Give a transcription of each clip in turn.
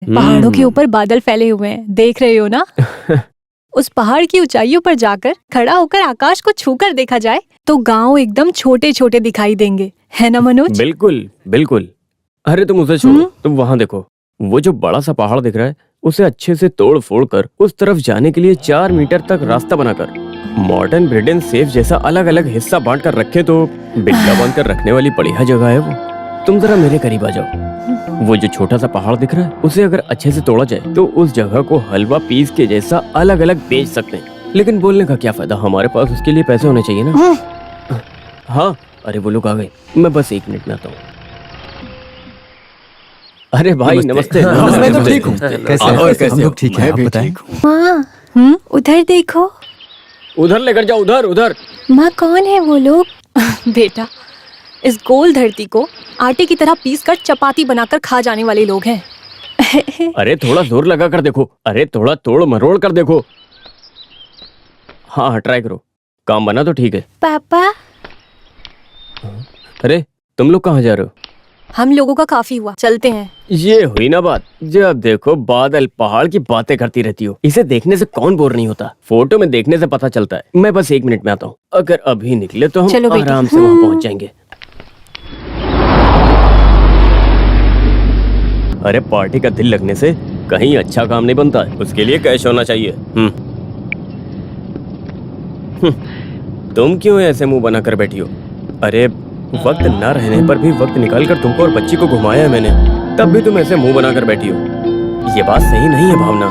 पहाड़ों के ऊपर बादल फैले हुए हैं, देख रहे हो ना? उस पहाड़ की ऊंचाइयों पर जाकर खड़ा होकर आकाश को छूकर देखा जाए तो गांव एकदम छोटे छोटे दिखाई देंगे, है ना मनोज? बिल्कुल बिल्कुल। अरे तुम उसे छोड़ो, तुम वहाँ देखो, वो जो बड़ा सा पहाड़ दिख रहा है उसे अच्छे से तोड़ फोड़ कर उस तरफ जाने के लिए 4 मीटर तक रास्ता बनाकर मॉडर्न ब्रिटेन सेफ जैसा अलग अलग हिस्सा बांट कर रखे तो बिल्ला बांध कर रखने वाली बढ़िया जगह है वो। तुम जरा मेरे करीब आ जाओ। वो जो छोटा सा पहाड़ दिख रहा है उसे अगर अच्छे से तोड़ा जाए तो उस जगह को हलवा पीस के जैसा अलग अलग बेच सकते हैं। लेकिन बोलने का क्या फायदा, हमारे पास उसके लिए पैसे होने चाहिए ना। हाँ, अरे वो लोग आ गए, मैं बस 1 मिनट में आता हूँ। अरे भाई नमस्ते। मैं तो ठीक हूँ। कैसे हम लोग ठीक हैं, आप बताएं। माँ, उधर देखो। उधर लेकर जाओ, उधर उधर। माँ कौन है वो लोग? बेटा, इस गोल धरती को आटे की तरह पीस कर चपाती बनाकर खा जाने वाले लोग हैं। अरे थोड़ा जोर लगा कर देखो, अरे थोड़ा तोड़ मरोड़ कर देखो। हाँ ट्राई करो, काम बना तो ठीक है। पापा, अरे तुम लोग कहाँ जा रहे हो? हम लोगों का काफी हुआ, चलते हैं। ये हुई ना बात, जब देखो बादल पहाड़ की बातें करती रहती हो। इसे देखने से कौन बोर नहीं होता, फोटो में देखने से पता चलता है। मैं बस 1 मिनट में आता हूँ, अगर अभी निकले तो हम आराम से वहाँ पहुँच जाएंगे। अरे पार्टी का दिल लगने से कहीं अच्छा काम नहीं बनता है, उसके लिए कैश होना चाहिए। तुम क्यों ऐसे मुंह बनाकर बैठी हो? अरे वक्त न रहने पर भी वक्त निकालकर तुमको और बच्ची को घुमाया है मैंने, तब भी तुम ऐसे मुंह बनाकर बैठी हो। ये बात सही नहीं है भावना।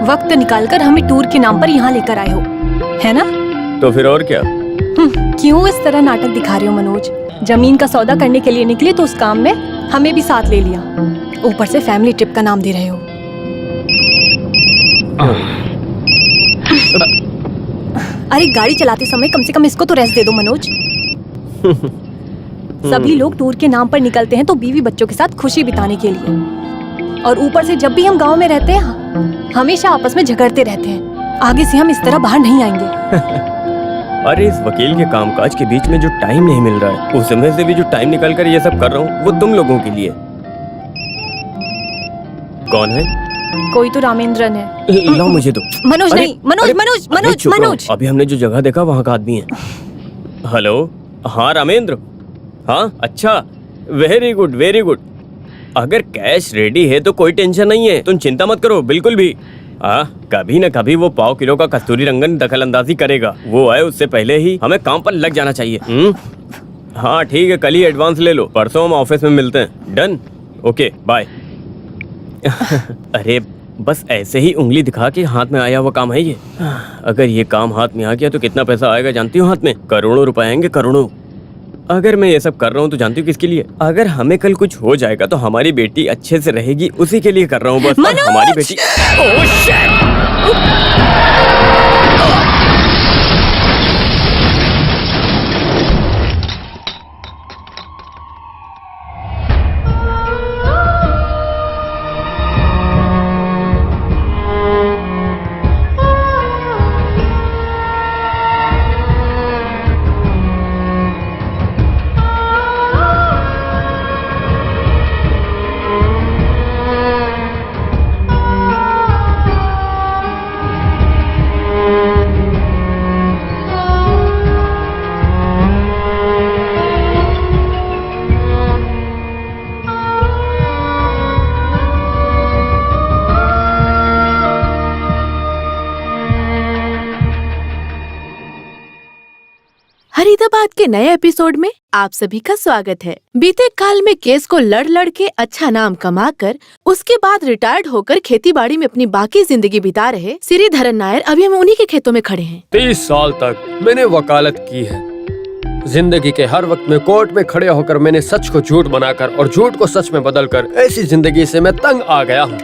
वक्त निकालकर हमें टूर के नाम पर यहाँ लेकर आए हो, है ना? तो फिर और क्या? क्यों इस तरह नाटक दिखा रहे हो मनोज? जमीन का सौदा करने के लिए निकले तो उस काम में हमें भी साथ ले लिया, ऊपर से फैमिली ट्रिप का नाम दे रहे हो। अरे गाड़ी चलाते समय कम से कम इसको तो रेस्ट दे दो मनोज। सभी लोग टूर के नाम पर निकलते हैं तो बीवी बच्चों के साथ खुशी बिताने के लिए, और ऊपर से जब भी हम गांव में रहते हैं हमेशा आपस में झगड़ते रहते हैं। आगे से हम इस तरह बाहर नहीं आएंगे। अरे इस वकील के कामकाज के बीच में जो टाइम नहीं मिल रहा है, उसमें से भी जो टाइम निकाल कर ये सब कर रहा हूँ वो तुम लोगों के लिए। कौन है? कोई तो रामेंद्रन है। लाओ मुझे दो। मनोज नहीं, मनोज मनोज मनोज मनोज। अभी हमने जो जगह देखा वहाँ का आदमी है। हेलो, हाँ रामेंद्र, हाँ अच्छा, वेरी गुड वेरी गुड। अगर कैश रेडी है तो कोई टेंशन नहीं है, तुम चिंता मत करो बिल्कुल भी। कभी न कभी वो 1/2 किलो का कस्तूरी रंगन दखल अंदाजी करेगा। वो आए उससे पहले ही हमें काम पर लग जाना चाहिए। हाँ ठीक है, कल ही एडवांस ले लो, परसों हम ऑफिस में मिलते हैं। Done, okay bye. अरे बस ऐसे ही उंगली दिखा के हाथ में आया हुआ काम है ये। अगर ये काम हाथ में आ गया तो कितना पैसा आएगा जानती हो? हाथ में करोड़ों रुपए आएंगे, करोड़ों। अगर मैं ये सब कर रहा हूँ तो जानती हूँ किसके लिए? अगर हमें कल कुछ हो जाएगा तो हमारी बेटी अच्छे से रहेगी, उसी के लिए कर रहा हूँ बस। हमारी बेटी। Oh shit! फरीदाबाद के नए एपिसोड में आप सभी का स्वागत है। बीते काल में केस को लड़ के अच्छा नाम कमाकर उसके बाद रिटायर्ड होकर खेती बाड़ी में अपनी बाकी जिंदगी बिता रहे श्रीधरन नायर अभी हम उन्हीं के खेतों में खड़े हैं। 30 साल तक मैंने वकालत की है। जिंदगी के हर वक्त में कोर्ट में खड़े होकर मैंने सच को झूठ बनाकर और झूठ को सच में बदलकर ऐसी जिंदगी से मैं तंग आ गया हूँ।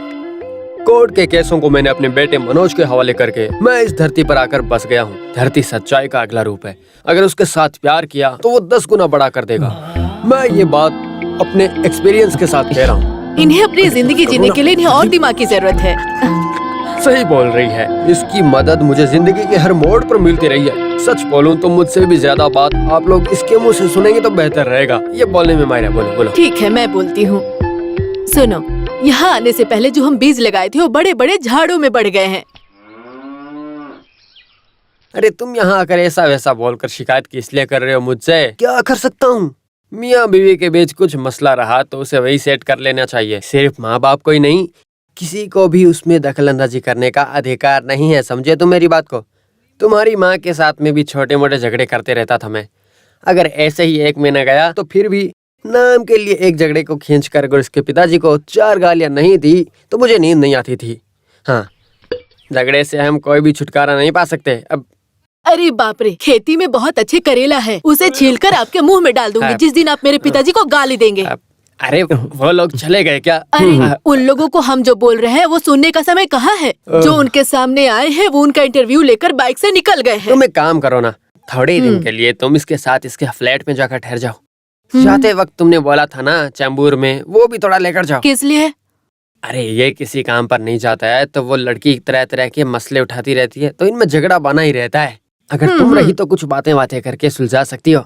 कोर्ट के केसों को मैंने अपने बेटे मनोज के हवाले करके मैं इस धरती पर आकर बस गया हूँ। धरती सच्चाई का अगला रूप है, अगर उसके साथ प्यार किया तो वो 10 गुना बड़ा कर देगा। मैं ये बात अपने एक्सपीरियंस के साथ कह रहा हूँ। इन्हें अपनी जिंदगी जीने के लिए इन्हें और दिमाग की जरूरत है। सही बोल रही है, इसकी मदद मुझे जिंदगी के हर मोड़ पर मिलती रही है। सच बोलूं तो मुझसे भी ज्यादा बात आप लोग इसके मुँह से सुनेंगे तो बेहतर रहेगा। ये बोलने में मायरा, बोलो बोलो। ठीक है मैं बोलती हूँ। सुनो, यहाँ आने से पहले जो हम बीज लगाए थे वो बड़े बड़े झाड़ों में बढ़ गए हैं। अरे तुम यहाँ आकर ऐसा वैसा बोलकर शिकायत किस लिए कर रहे हो मुझसे? क्या कर सकता हूँ? मियाँ बीवी के बीच कुछ मसला रहा तो उसे वही सेट कर लेना चाहिए। सिर्फ माँ बाप को ही नहीं, किसी को भी उसमें दखलंदाजी करने का अधिकार नहीं है। समझे तुम मेरी बात को? तुम्हारी माँ के साथ में भी छोटे मोटे झगड़े करते रहता था मैं। अगर ऐसे ही 1 महीना गया तो फिर भी नाम के लिए एक झगड़े को खींच कर अगर उसके पिताजी को 4 गालियां नहीं दी तो मुझे नींद नहीं आती थी। हाँ, झगड़े से हम कोई भी छुटकारा नहीं पा सकते। अब अरे बाप रे, खेती में बहुत अच्छे करेला है, उसे छीलकर आपके मुंह में डाल दूंगी जिस दिन आप मेरे पिताजी को गाली देंगे। अरे वो लोग चले गए क्या? अरे उन लोगों को हम जो बोल रहे हैं वो सुनने का समय कहाँ है? जो उनके सामने आए हैं वो उनका इंटरव्यू लेकर बाइक से निकल गए हैं। तुम एक काम करो ना, थोड़े दिन के लिए तुम इसके साथ इसके फ्लैट में जाकर ठहर जाओ। जाते वक्त तुमने बोला था ना चैम्बूर में, वो भी थोड़ा लेकर जाओ। किस लिए? अरे ये किसी काम पर नहीं जाता है तो वो लड़की तरह तरह के मसले उठाती रहती है तो इनमें झगड़ा बना ही रहता है। अगर तुम रही तो कुछ बातें करके सुलझा सकती हो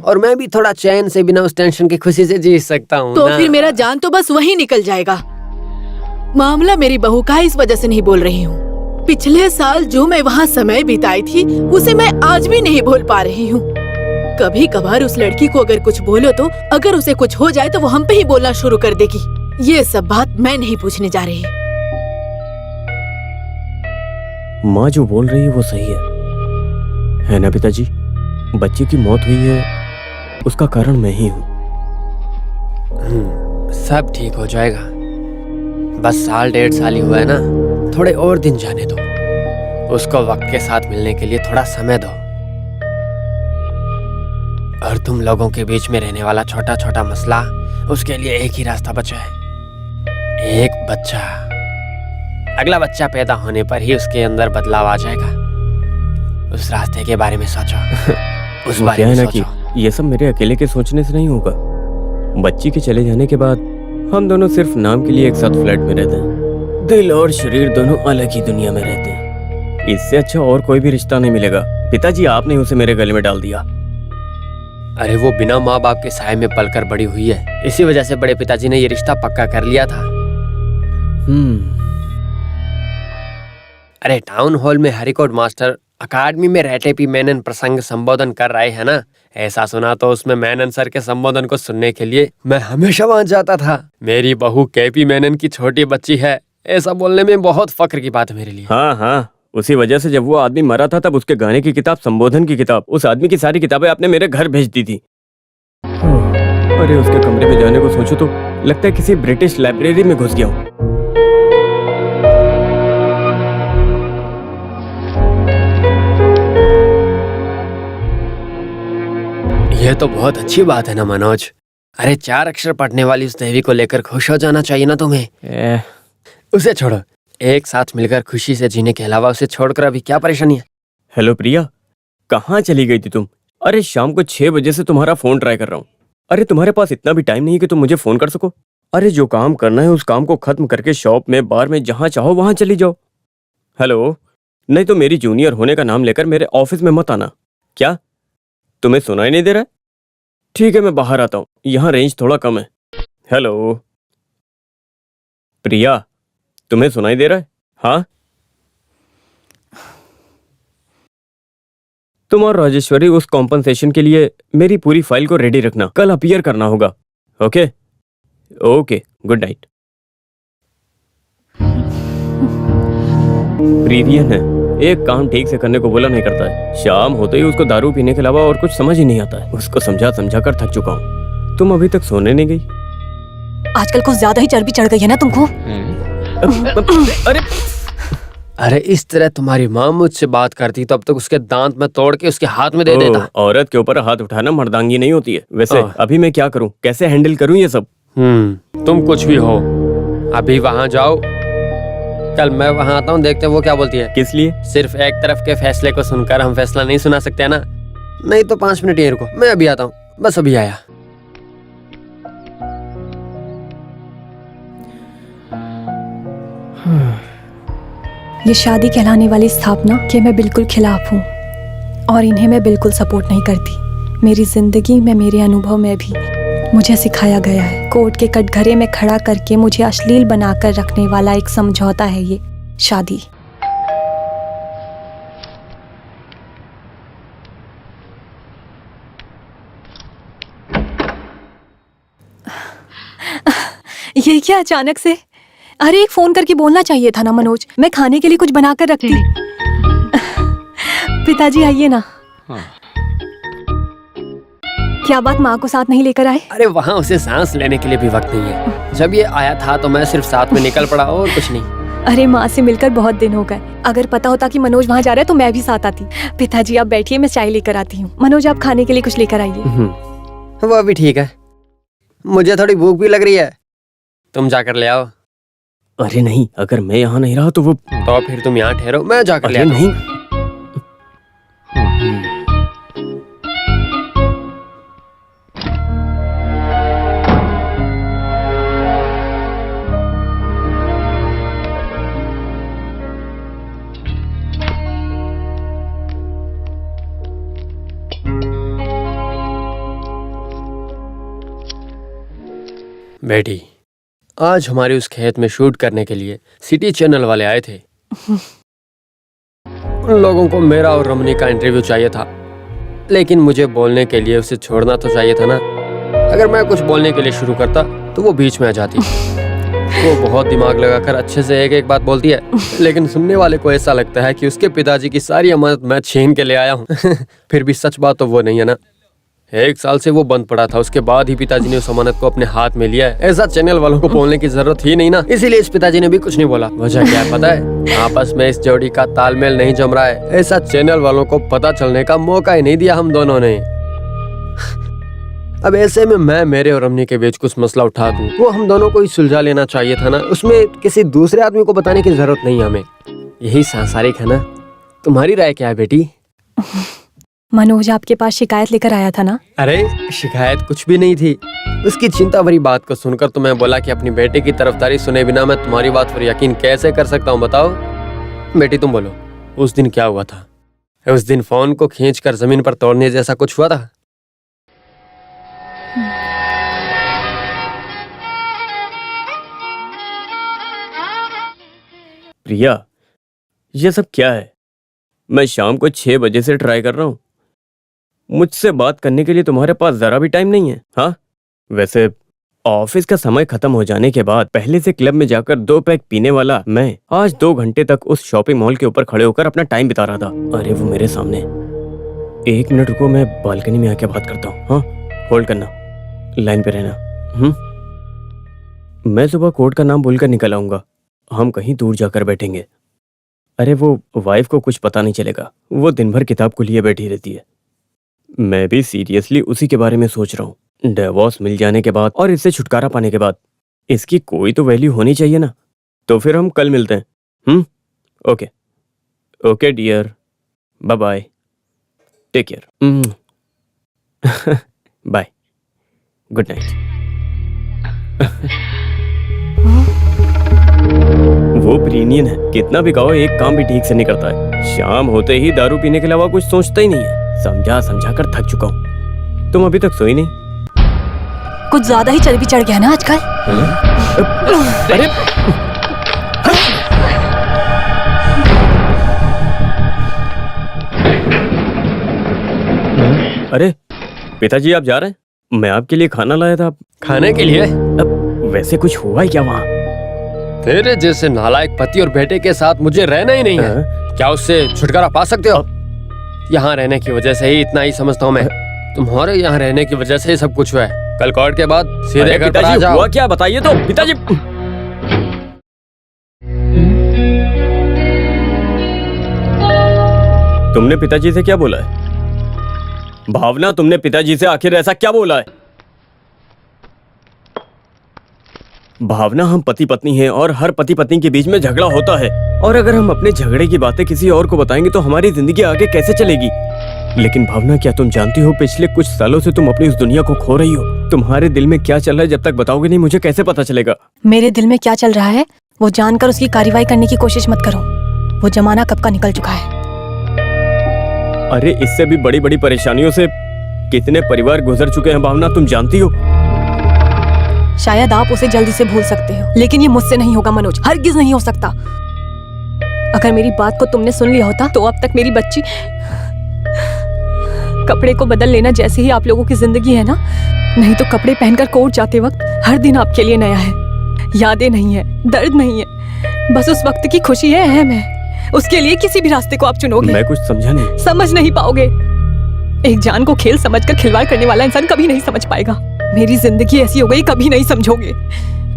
और मैं भी थोड़ा चैन से बिना उस टेंशन की खुशी से जी सकता हूँ तो ना। फिर मेरा जान तो बस वही निकल जाएगा। मामला मेरी बहू का है, इस वजह से नहीं बोल रही हूँ। पिछले साल जो मैं वहाँ समय बिताई थी उसे मैं आज भी नहीं भूल पा रही हूँ। कभी कभार उस लड़की को अगर कुछ बोलो तो अगर उसे कुछ हो जाए तो वो हम पे ही बोलना शुरू कर देगी। ये सब बात मैं नहीं पूछने जा रही। माँ जो बोल रही है वो सही है ना पिताजी? बच्चे की मौत हुई है, उसका कारण मैं ही हूँ। सब ठीक हो जाएगा। बस 1.5 साल ही हुआ है ना, थोड़े और दिन जाने दो। उसको वक्त के साथ मिलने के लिए थोड़ा समय दो। और तुम लोगों के बीच में रहने वाला छोटा छोटा मसला, उसके लिए एक ही रास्ता बचा है, एक बच्चा। अगला बच्चा पैदा होने पर ही उसके अंदर बदलाव आ जाएगा। उस रास्ते के बारे में सोचो। उस बारे में सोचो। कि ये सब मेरे अकेले के सोचने से नहीं होगा। बच्ची के चले जाने के बाद हम दोनों सिर्फ नाम के लिए एक साथ फ्लैट में रहते हैं। दिल और शरीर दोनों अलग ही दुनिया में रहते हैं। इससे अच्छा और कोई भी रिश्ता नहीं मिलेगा। पिताजी, आपने उसे मेरे गले में डाल दिया। अरे वो बिना माँ बाप के साए में पलकर बड़ी हुई है, इसी वजह से बड़े पिताजी ने ये रिश्ता पक्का कर लिया था। अरे टाउन हॉल में हरिकोट मास्टर अकादमी में रहते मेनन प्रसंग संबोधन कर रहे हैं ना, ऐसा सुना तो उसमें मेनन सर के संबोधन को सुनने के लिए मैं हमेशा वहां जाता था। मेरी बहू केपी मेनन की छोटी बच्ची है, ऐसा बोलने में बहुत फक्र की बात है मेरे लिए। हाँ, उसी वजह से जब वो आदमी मरा था तब उसके गाने की किताब, संबोधन की किताब, उस आदमी की सारी किताबें आपने मेरे घर भेज दी थी। अरे उसके कमरे में जाने को सोचो तो लगता है किसी ब्रिटिश लाइब्रेरी में घुस गया हूँ। यह तो बहुत अच्छी बात है ना मनोज। अरे 4 अक्षर पढ़ने वाली उस देवी को लेकर खुश हो जाना चाहिए ना तुम्हें। उसे छोड़ो, एक साथ मिलकर खुशी से जीने के अलावा उसे छोड़कर अभी क्या परेशानी है? हेलो प्रिया, कहाँ चली गई थी तुम? अरे शाम को 6 बजे से तुम्हारा फोन ट्राई कर रहा हूँ। अरे तुम्हारे पास इतना भी टाइम नहीं है कि तुम मुझे फोन कर सको? अरे जो काम करना है उस काम को खत्म करके शॉप में, बार में, जहाँ चाहो वहां चली जाओ। हेलो, नहीं तो मेरी जूनियर होने का नाम लेकर मेरे ऑफिस में मत आना। क्या तुम्हें सुनाई नहीं दे रहा है? ठीक है, मैं बाहर आता हूँ, यहाँ रेंज थोड़ा कम है। हेलो प्रिया, तुम्हें सुनाई दे रहा है? हाँ, तुम और राजेश्वरी उस कॉम्पनसेशन के लिए मेरी पूरी फाइल को रेडी रखना, कल अपीयर करना होगा। Okay okay, good night. प्रीवियन है, एक काम ठीक से करने को बोला नहीं करता है। शाम होते ही उसको दारू पीने के अलावा और कुछ समझ ही नहीं आता है। उसको समझा समझा कर थक चुका हूँ। तुम अभी तक सोने नहीं गई? आजकल कुछ ज्यादा ही चर्बी चढ़ गई है ना तुमको। अरे इस तरह तुम्हारी माँ मुझसे बात करती तो अब तक उसके दांत में तोड़ के उसके हाथ में दे देता। औरत के ऊपर हाथ उठाना मर्दांगी नहीं होती है। वैसे अभी मैं क्या करूं, कैसे हैंडल करूं ये सब? तुम कुछ भी हो, अभी वहाँ जाओ, कल मैं वहाँ आता हूँ, देखते हैं वो क्या बोलती है। किस लिए? सिर्फ एक तरफ के फैसले को सुनकर हम फैसला नहीं सुना सकते है ना। नहीं तो 5 मिनट यहीं रुको, मैं अभी आता हूँ, बस अभी आया। ये शादी कहलाने वाली स्थापना के मैं बिल्कुल खिलाफ हूँ और इन्हें मैं बिल्कुल सपोर्ट नहीं करती। मेरी जिंदगी में, मेरे अनुभव में भी मुझे सिखाया गया है कोर्ट के कटघरे में खड़ा करके मुझे अश्लील बनाकर रखने वाला एक समझौता है ये शादी। ये क्या अचानक से? अरे एक फोन करके बोलना चाहिए था ना मनोज, मैं खाने के लिए कुछ बनाकर रखती। पिताजी आइए ना। क्या बात, माँ को साथ नहीं लेकर आए? अरे वहाँ उसे सांस लेने के लिए भी वक्त नहीं है। जब ये आया था तो मैं सिर्फ साथ में निकल पड़ा और कुछ नहीं। अरे माँ से मिलकर बहुत दिन हो गए। अगर पता होता कि मनोज वहाँ जा रहा है तो मैं भी साथ आती। पिताजी आप बैठिए, मैं चाय लेकर आती हूँ। मनोज आप खाने के लिए कुछ लेकर आइए। वो भी ठीक है, मुझे थोड़ी भूख भी लग रही है, तुम जाकर ले आओ। अरे नहीं, अगर मैं यहाँ नहीं रहा तो वो। तो फिर तुम यहाँ ठहरो, मैं जाकर ले अरे आता हूँ। नहीं। बेटी, आज हमारे उस खेत में शूट करने के लिए सिटी चैनल वाले आए थे। उन लोगों को मेरा और रमनी का इंटरव्यू चाहिए था, लेकिन मुझे बोलने के लिए उसे छोड़ना तो चाहिए था ना। अगर मैं कुछ बोलने के लिए शुरू करता तो वो बीच में आ जाती। वो बहुत दिमाग लगाकर अच्छे से एक एक बात बोलती है, लेकिन सुनने वाले को ऐसा लगता है कि उसके पिताजी की सारी अमानत मैं छीन के ले आया हूँ। फिर भी सच बात तो वो नहीं है ना। 1 साल से वो बंद पड़ा था, उसके बाद ही पिताजी ने उस अमानत को अपने हाथ में लिया है। ऐसा चैनल वालों को बोलने की जरूरत ही नहीं ना, इसीलिए इस पिताजी ने भी कुछ नहीं बोला। वजह क्या है पता है? आपस में इस जोड़ी का तालमेल नहीं जम रहा है। ऐसा चैनल वालों को पता चलने का मौका ही नहीं दिया हम दोनों ने। अब ऐसे में मैं मेरे और रमनी के बीच कुछ मसला उठा दूं, वो हम दोनों को ही सुलझा लेना चाहिए था ना। उसमें किसी दूसरे आदमी को बताने की जरूरत नहीं है हमें। यही सांसारिक है ना। तुम्हारी राय क्या है बेटी? मनोज आपके पास शिकायत लेकर आया था ना? अरे शिकायत कुछ भी नहीं थी। उसकी चिंता भरी बात को सुनकर तो मैं बोला कि अपनी बेटे की तरफदारी सुने बिना मैं तुम्हारी बात पर यकीन कैसे कर सकता हूँ, बताओ। बेटी तुम बोलो, उस दिन क्या हुआ था? उस दिन फोन को खींचकर जमीन पर तोड़ने जैसा कुछ हुआ था? प्रिया, ये सब क्या है? मैं शाम को 6 बजे से ट्राई कर रहा हूँ। मुझसे बात करने के लिए तुम्हारे पास जरा भी टाइम नहीं है? हाँ, वैसे ऑफिस का समय खत्म हो जाने के बाद पहले से क्लब में जाकर 2 पैक पीने वाला मैं आज 2 घंटे तक उस शॉपिंग मॉल के ऊपर खड़े होकर अपना टाइम बिता रहा था। अरे वो मेरे सामने। 1 मिनट रुको, मैं बालकनी में आके बात करता हूँ। हाँ, होल्ड करना, लाइन पे रहना। मैं सुबह कोर्ट का नाम बोलकर निकल आऊंगा। हम कहीं दूर जाकर बैठेंगे। अरे वो वाइफ को कुछ पता नहीं चलेगा, वो दिन भर किताब को लिए बैठी रहती है। मैं भी सीरियसली उसी के बारे में सोच रहा हूँ। डिवोर्स मिल जाने के बाद और इससे छुटकारा पाने के बाद इसकी कोई तो वैल्यू होनी चाहिए ना। तो फिर हम कल मिलते हैं। Okay okay dear, bye bye, take care, bye, good night. वो प्रीनियन है, कितना भी कहो एक काम भी ठीक से नहीं करता है। शाम होते ही दारू पीने के अलावा कुछ सोचता ही नहीं है। समझा समझा कर थक चुका हूँ। तुम अभी तक सोई नहीं? कुछ ज्यादा ही चर्बी चढ़ गया ना आजकल। अरे अरे पिताजी, आप जा रहे हैं? मैं आपके लिए खाना लाया था। खाने के लिए? अब वैसे कुछ हुआ है क्या वहाँ? तेरे जैसे नालायक पति और बेटे के साथ मुझे रहना ही नहीं है। क्या उससे छुटकारा पा सकते हो? यहाँ रहने की वजह से ही इतना ही समझता हूँ मैं। तुम्हारे यहाँ रहने की वजह से ही सब कुछ हुआ है। कल कोर्ट के बाद सीधे घर पर आ जाओ। हुआ क्या, बताइए तो पिताजी। तुमने पिताजी से क्या बोला है? भावना, तुमने पिताजी से आखिर ऐसा क्या बोला है? भावना, हम पति पत्नी हैं और हर पति पत्नी के बीच में झगड़ा होता है, और अगर हम अपने झगड़े की बातें किसी और को बताएंगे तो हमारी जिंदगी आगे कैसे चलेगी? लेकिन भावना, क्या तुम जानती हो पिछले कुछ सालों से तुम अपनी उस दुनिया को खो रही हो। तुम्हारे दिल में क्या चल रहा है जब तक बताओगे नहीं मुझे कैसे पता चलेगा? मेरे दिल में क्या चल रहा है वो जानकर उसकी कार्रवाई करने की कोशिश मत करो। वो जमाना कब का निकल चुका है। अरे इससे भी बड़ी बड़ी परेशानियों से कितने परिवार गुजर चुके हैं भावना, तुम जानती हो। शायद आप उसे जल्दी से भूल सकते हो, लेकिन ये मुझसे नहीं होगा मनोज, हरगिज नहीं हो सकता। अगर मेरी बात को तुमने सुन लिया होता तो अब तक मेरी बच्ची कपड़े को बदल लेना जैसे ही आप लोगों की जिंदगी है ना, नहीं तो कपड़े पहनकर कोर्ट जाते वक्त हर दिन आपके लिए नया है। यादें नहीं है, दर्द नहीं है, बस उस वक्त की खुशी है, अहम है। उसके लिए किसी भी रास्ते को आप चुनोगे। मैं कुछ समझा नहीं। समझ नहीं पाओगे। एक जान को खेल समझकर खिलवाड़ करने वाला इंसान कभी नहीं समझ पाएगा। मेरी जिंदगी ऐसी हो गई, कभी नहीं समझोगे।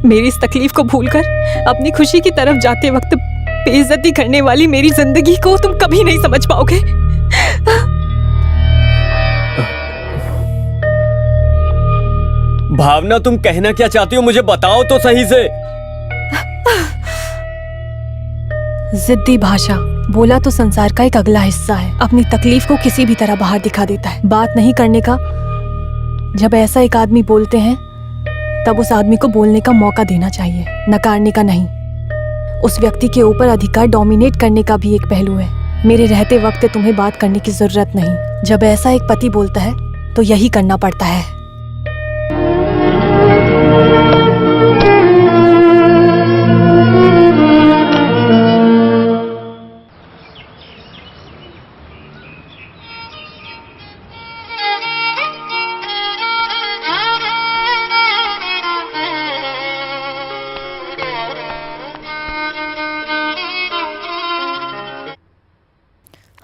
मेरी इस तकलीफ को भूलकर अपनी खुशी की तरफ जाते वक्त बेइज्जती करने वाली मेरी जिंदगी को तुम कभी नहीं समझ पाओगे। भावना, तुम कहना क्या चाहती हो, मुझे बताओ तो सही से। जिद्दी भाषा बोला तो संसार का एक अगला हिस्सा है। अपनी तकलीफ को किसी भी तरह बाहर दिखा देता है। बात नहीं करने का जब ऐसा एक आदमी बोलते हैं तब उस आदमी को बोलने का मौका देना चाहिए, नकारने का नहीं। उस व्यक्ति के ऊपर अधिकार डोमिनेट करने का भी एक पहलू है। मेरे रहते वक्त तुम्हें बात करने की जरूरत नहीं। जब ऐसा एक पति बोलता है तो यही करना पड़ता है।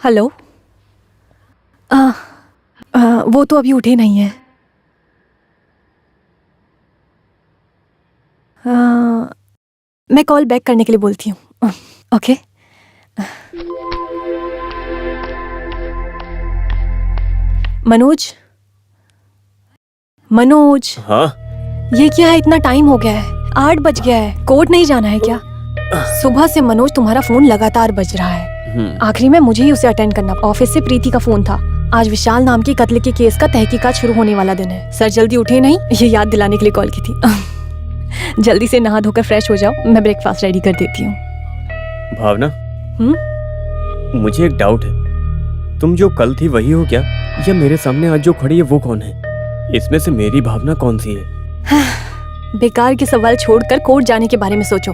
हेलो। वो तो अभी उठे नहीं है। मैं कॉल बैक करने के लिए बोलती हूँ। ओके। मनोज, मनोज। हाँ? ये क्या है, इतना टाइम हो गया है, 8 बज गया है। कोर्ट नहीं जाना है क्या? सुबह से मनोज तुम्हारा फोन लगातार बज रहा है। आखिरी में मुझे ही उसे अटेंड करना। ऑफिस से प्रीति का फोन था। आज विशाल नाम के कत्ल के केस का तहकीकात शुरू होने वाला दिन है। सर जल्दी उठे नहीं, ये याद दिलाने के लिए कॉल की थी। जल्दी से नहा धोकर फ्रेश हो जाओ, मैं ब्रेकफास्ट रेडी कर देती हूँ। भावना, मुझे एक डाउट है। तुम जो कल थी वही हो क्या, या मेरे सामने आज जो खड़ी है वो कौन है? इसमें से मेरी भावना कौन सी है? बेकार के सवाल छोड़कर कोर्ट जाने के बारे में सोचो।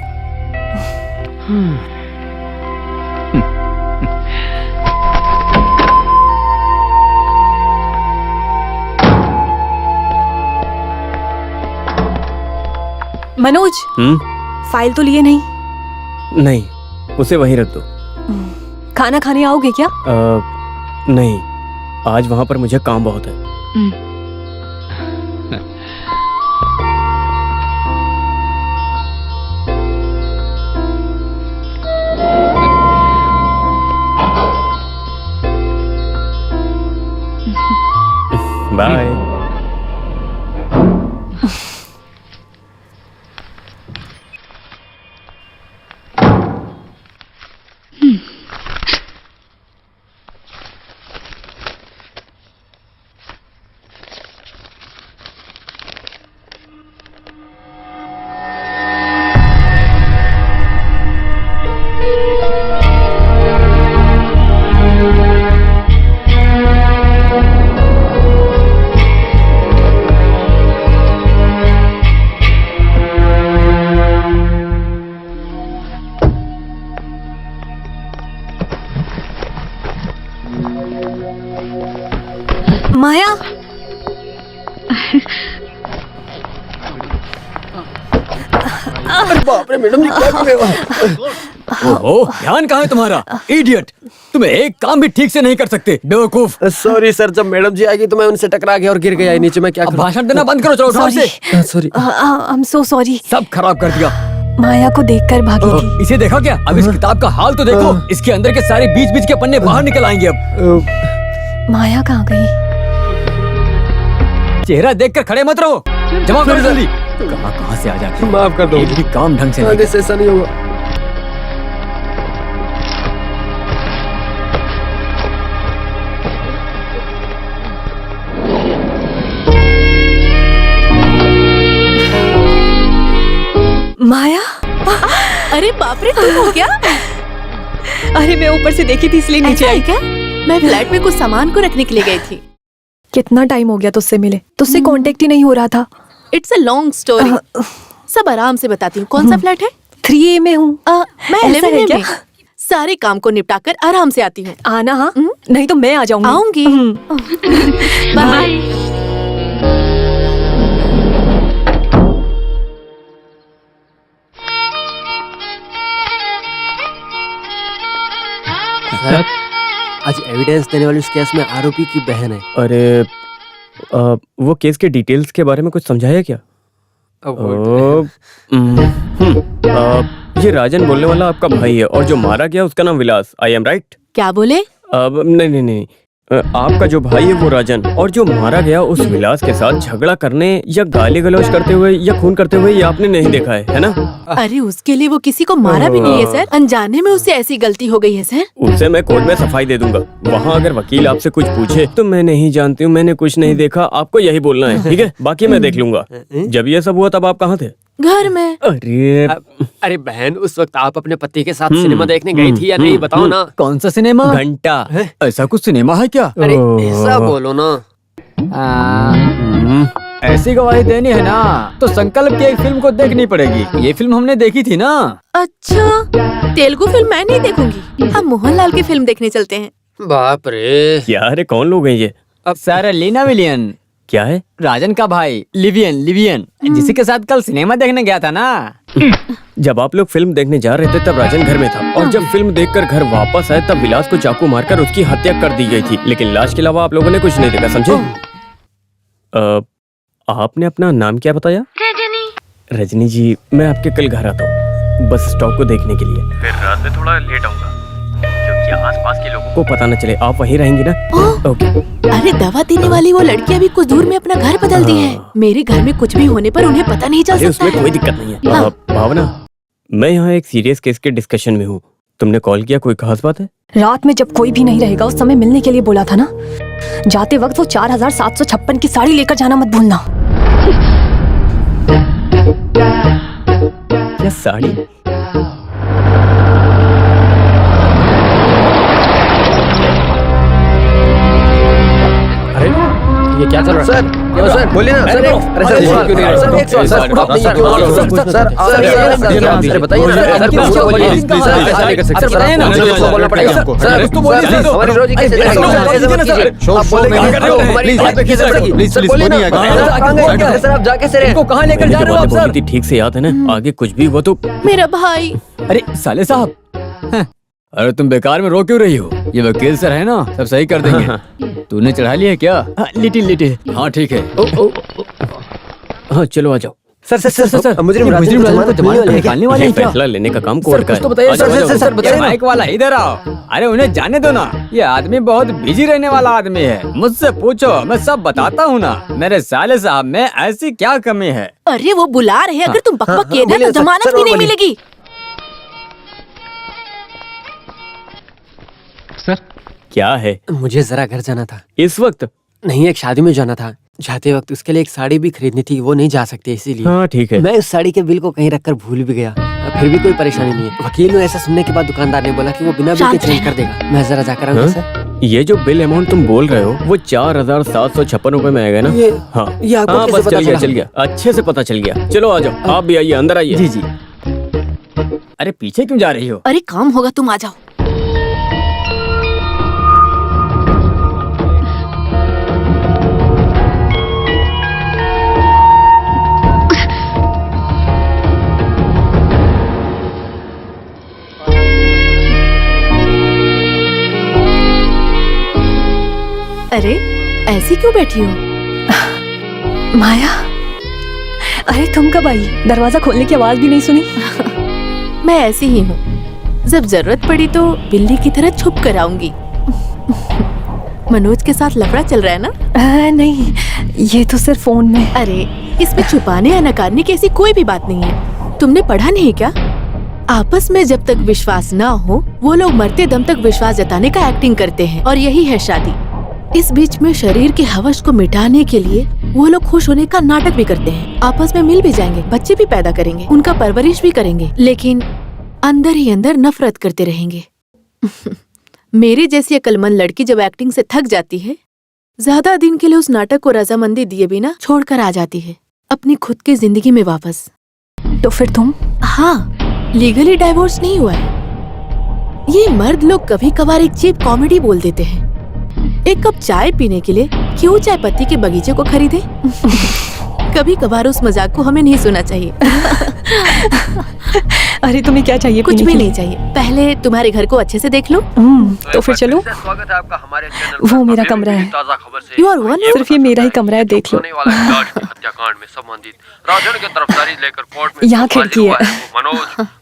मनोज, फाइल तो लिए नहीं? नहीं, उसे वहीं रख दो। खाना खाने आओगे क्या? नहीं, आज वहां पर मुझे काम बहुत है। बाय। माया, अरे बाप रे मैडम जी, क्या कर रहे हो? ओह, ध्यान कहाँ है तुम्हारा? इडियट, तुम एक काम भी ठीक से नहीं कर सकते, बेवकूफ। सॉरी सर, जब मैडम जी आएगी तो मैं उनसे टकरा गया और गिर गया नीचे। मैं क्या अब भाषण देना बंद करो, चलो उठाओ इसे। Sorry. I am so sorry. सब खराब कर दिया। माया को देखकर भागी थी। इसे देखा क्या? अब इस किताब का हाल तो देखो। इसके अंदर के सारे बीच बीच के पन्ने बाहर निकल आएंगे अब। माया कहाँ गई? चेहरा देखकर खड़े मत रहो, जमा करो जल्दी। कहाँ से आ जाते? माफ कर दो, एक भी काम ढंग से आगे से ऐसा नहीं होगा। माया, अरे बाप रे, तुम हो क्या? अरे मैं ऊपर से देखी थी इसलिए नीचे ऐसा है आई। क्या? मैं फ्लैट में कुछ सामान को रखने के लिए गई थी। कितना टाइम हो गया तुझसे मिले, तुझसे कांटेक्ट ही नहीं हो रहा था। It's a long story. सब आराम से बताती हूँ। कौन सा फ्लैट है? 3A में हूँ। मैं ऐसा है 11A क्या? में। सारे काम को निपटाकर आराम से आती हूँ। आना हाँ, नहीं तो मैं आ जाऊंगी। आऊंगी। बाय। सर, आज एविडेंस देने वाली उस केस में आरोपी की बहन है। अरे वो केस के डिटेल्स के बारे में कुछ समझाया क्या? ये राजन बोलने वाला आपका भाई है और जो मारा गया उसका नाम विलास। I am right? क्या बोले? अब नहीं, आपका जो भाई है वो राजन और जो मारा गया उस विलास के साथ झगड़ा करने या गाली गलौज करते हुए या खून करते हुए ये आपने नहीं देखा है ना? अरे उसके लिए वो किसी को मारा भी नहीं है सर। अनजाने में उससे ऐसी गलती हो गई है सर। उससे मैं कोर्ट में सफाई दे दूंगा। वहाँ अगर वकील आपसे कुछ पूछे तो मैं नहीं जानती हूँ, मैंने कुछ नहीं देखा, आपको यही बोलना है, ठीक है? बाकी मैं देख लूंगा। जब ये सब हुआ तब आप कहाँ थे? घर में। अरे बहन, उस वक्त आप अपने पति के साथ सिनेमा देखने गई थी या नहीं, बताओ ना। कौन सा सिनेमा? घंटा। ऐसा कुछ सिनेमा है क्या? अरे ऐसा बोलो ना। ऐसी गवाही देनी है ना तो संकल्प की एक फिल्म को देखनी पड़ेगी। ये फिल्म हमने देखी थी ना। अच्छा, तेलुगु फिल्म मैं नहीं देखूंगी। हम मोहनलाल की फिल्म देखने चलते हैं। बाप रे, क्या रे, कौन लोग हैं ये? अब सारा लीना विलियन, क्या है? राजन का भाई लिवियन जिसी के साथ कल सिनेमा देखने गया था ना। जब आप लोग फिल्म देखने जा रहे थे तब राजन घर में था और जब फिल्म देखकर घर वापस आए तब विलास को चाकू मारकर उसकी हत्या कर दी गई थी, लेकिन लाश के अलावा आप लोगों ने कुछ नहीं देखा, समझे? आपने अपना नाम क्या बताया? रजनी जी, मैं आपके कल घर आता हूँ बस स्टॉक को देखने के लिए। फिर रात में थोड़ा लेट आऊंगा क्योंकि आसपास के लोगों को पता न चले। आप वहीं रहेंगी ना? ओके। अरे दवा देने वाली वो लड़की अभी कुछ दूर में अपना घर बदल दी है। मेरे घर में कुछ भी होने पर उन्हें पता नहीं चल अरे सकता उसमें है। कोई दिक्कत नहीं है। भावना, मैं यहाँ एक सीरियस केस के डिस्कशन में हूँ। तुमने कॉल किया, कोई खास बात है? रात में जब कोई भी नहीं रहेगा उस समय मिलने के लिए बोला था ना। जाते वक्त वो 4756 की साड़ी लेकर जाना मत भूलना। क्या साड़ी? अरे ये क्या चल रहा है? सर बोलिए ना। सर अरे सर क्यों नहीं? सर एक सवाल, सर आप नहीं क्यों बोल रहे हो? सर बताइए सर बताइए ना। सर बोलना पड़ेगा हमको। सर तो बोलिए सर, हमारी रोजी कैसे चलेगी? आप बोलेंगे सर बोलिए ना। सर आप जाके सर इनको कहाँ लेकर जा रहे हो आप सर? ठीक से याद है ना? आगे कुछ भी हुआ तो मेरा भाई। अरे साले साहब, अरे तुम बेकार में रो क्यों रही हो? ये वकील सर है ना, सब सही कर देंगे। तूने चढ़ा लिया क्या? लिटिल। हाँ ठीक है। हाँ चलो आ जाओ। सर मुजरिम को जमानत निकालने वाले हैं क्या? फैसला लेने का काम कोर्ट का कुछ तो है। बताइए आ जाओ, आ जाओ। सर बताइए। माइक वाला इधर आओ। अरे उन्हें जाने दो ना, ये आदमी बहुत बिजी रहने वाला आदमी है। मुझसे पूछो, मैं सब बताता हूँ ना। मेरे साले साहब में ऐसी क्या कमी है? अरे वो बुला रहे हैं, अगर तुम बकबक किए ना तो जमानत भी नहीं मिलेगी। सर क्या है? मुझे जरा घर जाना था। इस वक्त? नहीं, एक शादी में जाना था। जाते वक्त उसके लिए एक साड़ी भी खरीदनी थी, वो नहीं जा सकते इसीलिए। हाँ ठीक है। मैं उस साड़ी के बिल को कहीं रखकर भूल भी गया। फिर भी कोई परेशानी नहीं है। वकील ने ऐसा सुनने के बाद दुकानदार ने बोला कि वो बिना बिल के चेंज कर देगा। मैं जरा जाकर आऊंगा सर। ये जो बिल अमाउंट तुम बोल रहे हो वो 4756 रुपए में आएगा ना? हाँ ये आपको हाँ, कैसे बस पता चल गया, चला? चल गया, अच्छे से पता चल गया। चलो आ जाओ, आप भी आइए, अंदर आइए। जी। अरे पीछे क्यों जा रही हो? अरे काम होगा, तुम आ जाओ। अरे ऐसी क्यों बैठी हो? माया, अरे तुम कब आई? दरवाजा खोलने की आवाज भी नहीं सुनी। मैं ऐसी ही हूँ, जब जरूरत पड़ी तो बिल्ली की तरह छुप कर आऊंगी। मनोज के साथ लफड़ा चल रहा है ना? नहीं, ये तो सिर्फ फोन में। अरे इसमें छुपाने या नकारने की ऐसी कोई भी बात नहीं है। तुमने पढ़ा नहीं क्या? आपस में जब तक विश्वास ना हो वो लोग मरते दम तक विश्वास जताने का एक्टिंग करते हैं, और यही है शादी। इस बीच में शरीर के हवस को मिटाने के लिए वो लोग खुश होने का नाटक भी करते हैं। आपस में मिल भी जाएंगे, बच्चे भी पैदा करेंगे, उनका परवरिश भी करेंगे, लेकिन अंदर ही अंदर नफरत करते रहेंगे। मेरी जैसी अक्लमंद लड़की जब एक्टिंग से थक जाती है, ज्यादा दिन के लिए उस नाटक को रजामंदी दिए बिना छोड़कर आ जाती है। अपनी खुद की जिंदगी में वापस। तो फिर तुम? हाँ, लीगली डाइवोर्स नहीं हुआ है। ये मर्द लोग कभी कभार एक चीप कॉमेडी बोल देते हैं। एक कप चाय पीने के लिए क्यों चाय पत्ती के बगीचे को खरीदे? कभी कभार उस मजाक को हमें नहीं सुनना चाहिए। अरे तुम्हें क्या चाहिए? कुछ पीने भी के नहीं लिए? चाहिए, पहले तुम्हारे घर को अच्छे से देख लो। तो फिर चलो। स्वागत है आपका हमारे चैनल वो मेरा कमरा है। ताजा खबर से। You are one- सिर्फ ये मेरा ही कमरा है, देख लो। होने वाला जॉर्ज की हत्याकांड में संबंधित राजन की तरफदारी लेकर कोर्ट में यहाँ जो हाजिर खिड़की हुआ है। वो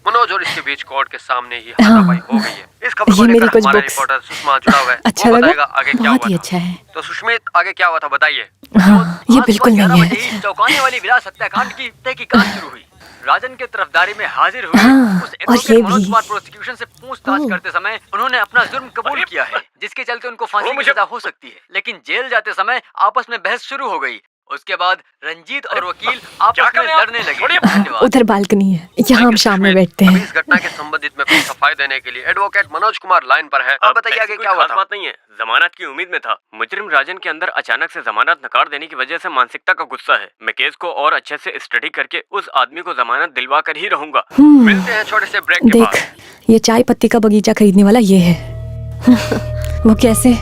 मनोज और इसके बीच कोर्ट के सामने ही हाँ। हाथापाई हो गई है। इस खबर को ये मेरी लेकर कुछ हमारे बुक्स। रिपोर्टर सुषमा जुड़ा हुआ है। अच्छा वो लगा? बताएगा आगे क्या बहुत ही हुआ अच्छा है। था। तो सुष्मित, आगे क्या हुआ था बताइए। हाँ, ये बिल्कुल नहीं है। इस चौंकाने वाली विलास हत्याकांड की तहकीकात शुरू हुई। राजन के तरफदारी में हाजिर हुए हाँ, उस और एडवोकेट ये मनोज भी। कुमार प्रोसिक्यूशन से पूछताछ करते समय उन्होंने अपना जुर्म कबूल किया है, जिसके चलते उनको फांसी की सजा हो सकती है। लेकिन जेल जाते समय आपस में बहस शुरू हो गई। उसके बाद रंजीत और वकील आपस में लड़ने लगे। धन्यवाद। उधर बालकनी है, यहाँ हम शाम में बैठते अभी हैं। इस घटना के संबंधित में कुछ सफाई देने के लिए एडवोकेट मनोज कुमार लाइन पर है। अब बताइए आगे क्या हुआ था। बात नहीं है, जमानत की उम्मीद में था। मुजरिम राजन के अंदर अचानक से जमानत नकार देने की वजह से मानसिकता का गुस्सा है। मैं केस को और अच्छे से स्टडी करके उस आदमी को जमानत दिलवा कर ही रहूंगा। मिलते हैं छोटे से ब्रेक के बाद। देख, ये चाय पत्ती का बगीचा खरीदने वाला ये है। वो कैसे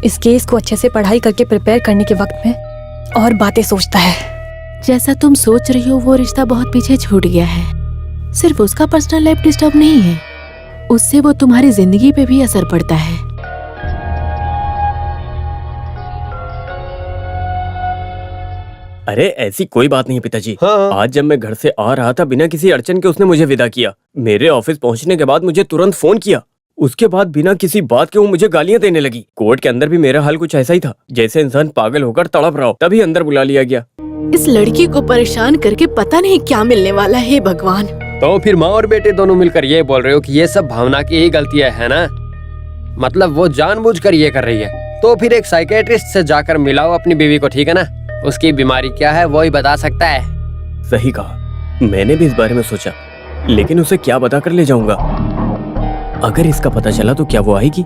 इस केस को अच्छे से पढ़ाई करके प्रिपेयर करने के वक्त में और बातें सोचता है। जैसा तुम सोच रही हो वो रिश्ता बहुत पीछे छूट गया है। सिर्फ उसका पर्सनल लाइफ डिस्टर्ब नहीं है, उससे वो तुम्हारी जिंदगी पे भी असर पड़ता है। अरे ऐसी कोई बात नहीं है पिताजी। हाँ। आज जब मैं घर से आ रहा था बिना किसी अड़चन के उसने मुझे विदा किया। मेरे ऑफिस पहुंचने के बाद मुझे तुरंत फोन किया। उसके बाद बिना किसी बात के वो मुझे गालियां देने लगी। कोर्ट के अंदर भी मेरा हाल कुछ ऐसा ही था, जैसे इंसान पागल होकर तड़प रहा हो। तभी अंदर बुला लिया गया। इस लड़की को परेशान करके पता नहीं क्या मिलने वाला है भगवान। तो फिर माँ और बेटे दोनों मिलकर ये बोल रहे हो कि ये सब भावना की ही गलतियां है ना? मतलब वो जानबूझकर ये कर रही है। तो फिर एक साइकेट्रिस्ट से जाकर मिलाओ अपनी बीवी को, ठीक है ना? उसकी बीमारी क्या है वो ही बता सकता है। सही कहा, मैंने भी इस बारे में सोचा, लेकिन उसे क्या बता कर ले जाऊंगा? अगर इसका पता चला तो क्या वो आएगी?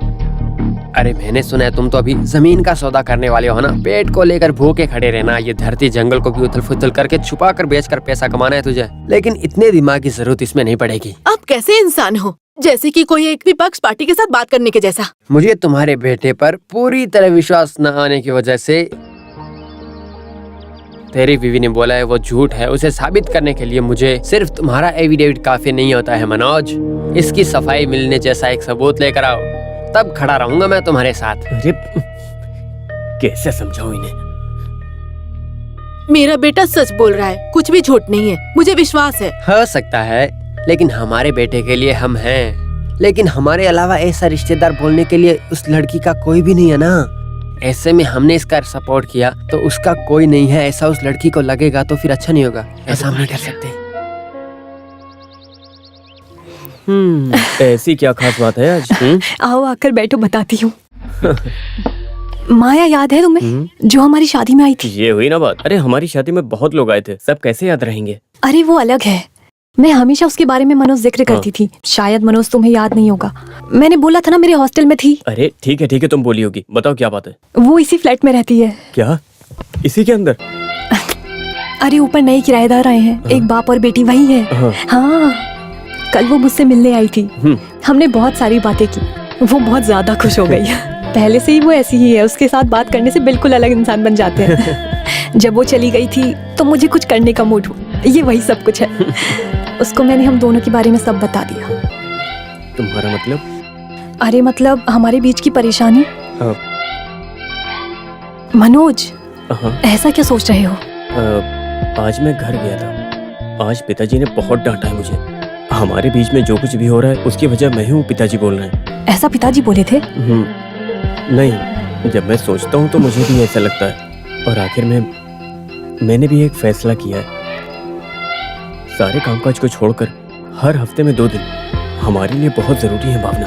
अरे मैंने सुना है तुम तो अभी जमीन का सौदा करने वाले हो ना? पेट को लेकर भूखे खड़े रहना, ये धरती जंगल को भी उथल फुथल करके छुपा कर बेचकर पैसा कमाना है तुझे। लेकिन इतने दिमाग की जरूरत इसमें नहीं पड़ेगी। आप कैसे इंसान हो? जैसे कि कोई एक विपक्ष पार्टी के साथ बात करने के जैसा। मुझे तुम्हारे बेटे पर पूरी तरह विश्वास न आने की वजह से तेरी बीवी ने बोला है वो झूठ है, उसे साबित करने के लिए मुझे सिर्फ तुम्हारा एविडेविट काफी नहीं होता है मनोज। इसकी सफाई मिलने जैसा एक सबूत लेकर आओ, तब खड़ा रहूंगा मैं तुम्हारे साथ। अरे कैसे समझाऊं इन्हें? मेरा बेटा सच बोल रहा है, कुछ भी झूठ नहीं है, मुझे विश्वास है। हो सकता है, लेकिन हमारे बेटे के लिए हम हैं। लेकिन हमारे अलावा ऐसा रिश्तेदार बोलने के लिए उस लड़की का कोई भी नहीं है ना। ऐसे में हमने इसका सपोर्ट किया तो उसका कोई नहीं है ऐसा उस लड़की को लगेगा, तो फिर अच्छा नहीं होगा। ऐसा हम नहीं कर सकते। ऐसी क्या खास बात है आज? आओ आकर बैठो, बताती हूँ। माया याद है तुम्हें, जो हमारी शादी में आई थी? ये हुई ना बात। अरे हमारी शादी में बहुत लोग आए थे, सब कैसे याद रहेंगे? अरे वो अलग है। मैं हमेशा उसके बारे में मनोज जिक्र करती थी। शायद मनोज तुम्हें याद नहीं होगा, मैंने बोला था ना मेरे हॉस्टल में थी। अरे ठीक है तुम बोली होगी, बताओ क्या बात है? वो इसी फ्लैट में रहती है। क्या इसी के अंदर? अरे ऊपर नए किराएदार आए हैं, एक बाप और बेटी वही है। हाँ, कल वो मुझसे मिलने आई थी। हमने बहुत सारी बातें की, वो बहुत ज्यादा खुश हो गई। पहले से ही वो ऐसी ही है, उसके साथ बात करने से बिल्कुल अलग इंसान बन जाते हैं। जब वो चली गई थी तो मुझे कुछ करने का मूड हुआ। ये वही सब कुछ है। उसको मैंने हम दोनों के बारे में सब बता दिया। तुम्हारा मतलब? अरे मतलब हमारे बीच की परेशानी। मनोज, ऐसा क्या सोच रहे हो? आज मैं घर गया था। आज पिताजी ने बहुत डांटा है मुझे। हमारे बीच में जो कुछ भी हो रहा है उसकी वजह मैं हूँ, पिताजी बोल रहे हैं। ऐसा पिताजी बोले थे? नहीं, जब मैं सोचता हूँ तो मुझे भी ऐसा लगता है। और आखिर में मैंने भी एक फैसला किया है। सारे कामकाज को छोड़कर हर हफ्ते में 2 दिन हमारे लिए बहुत जरूरी है भावना।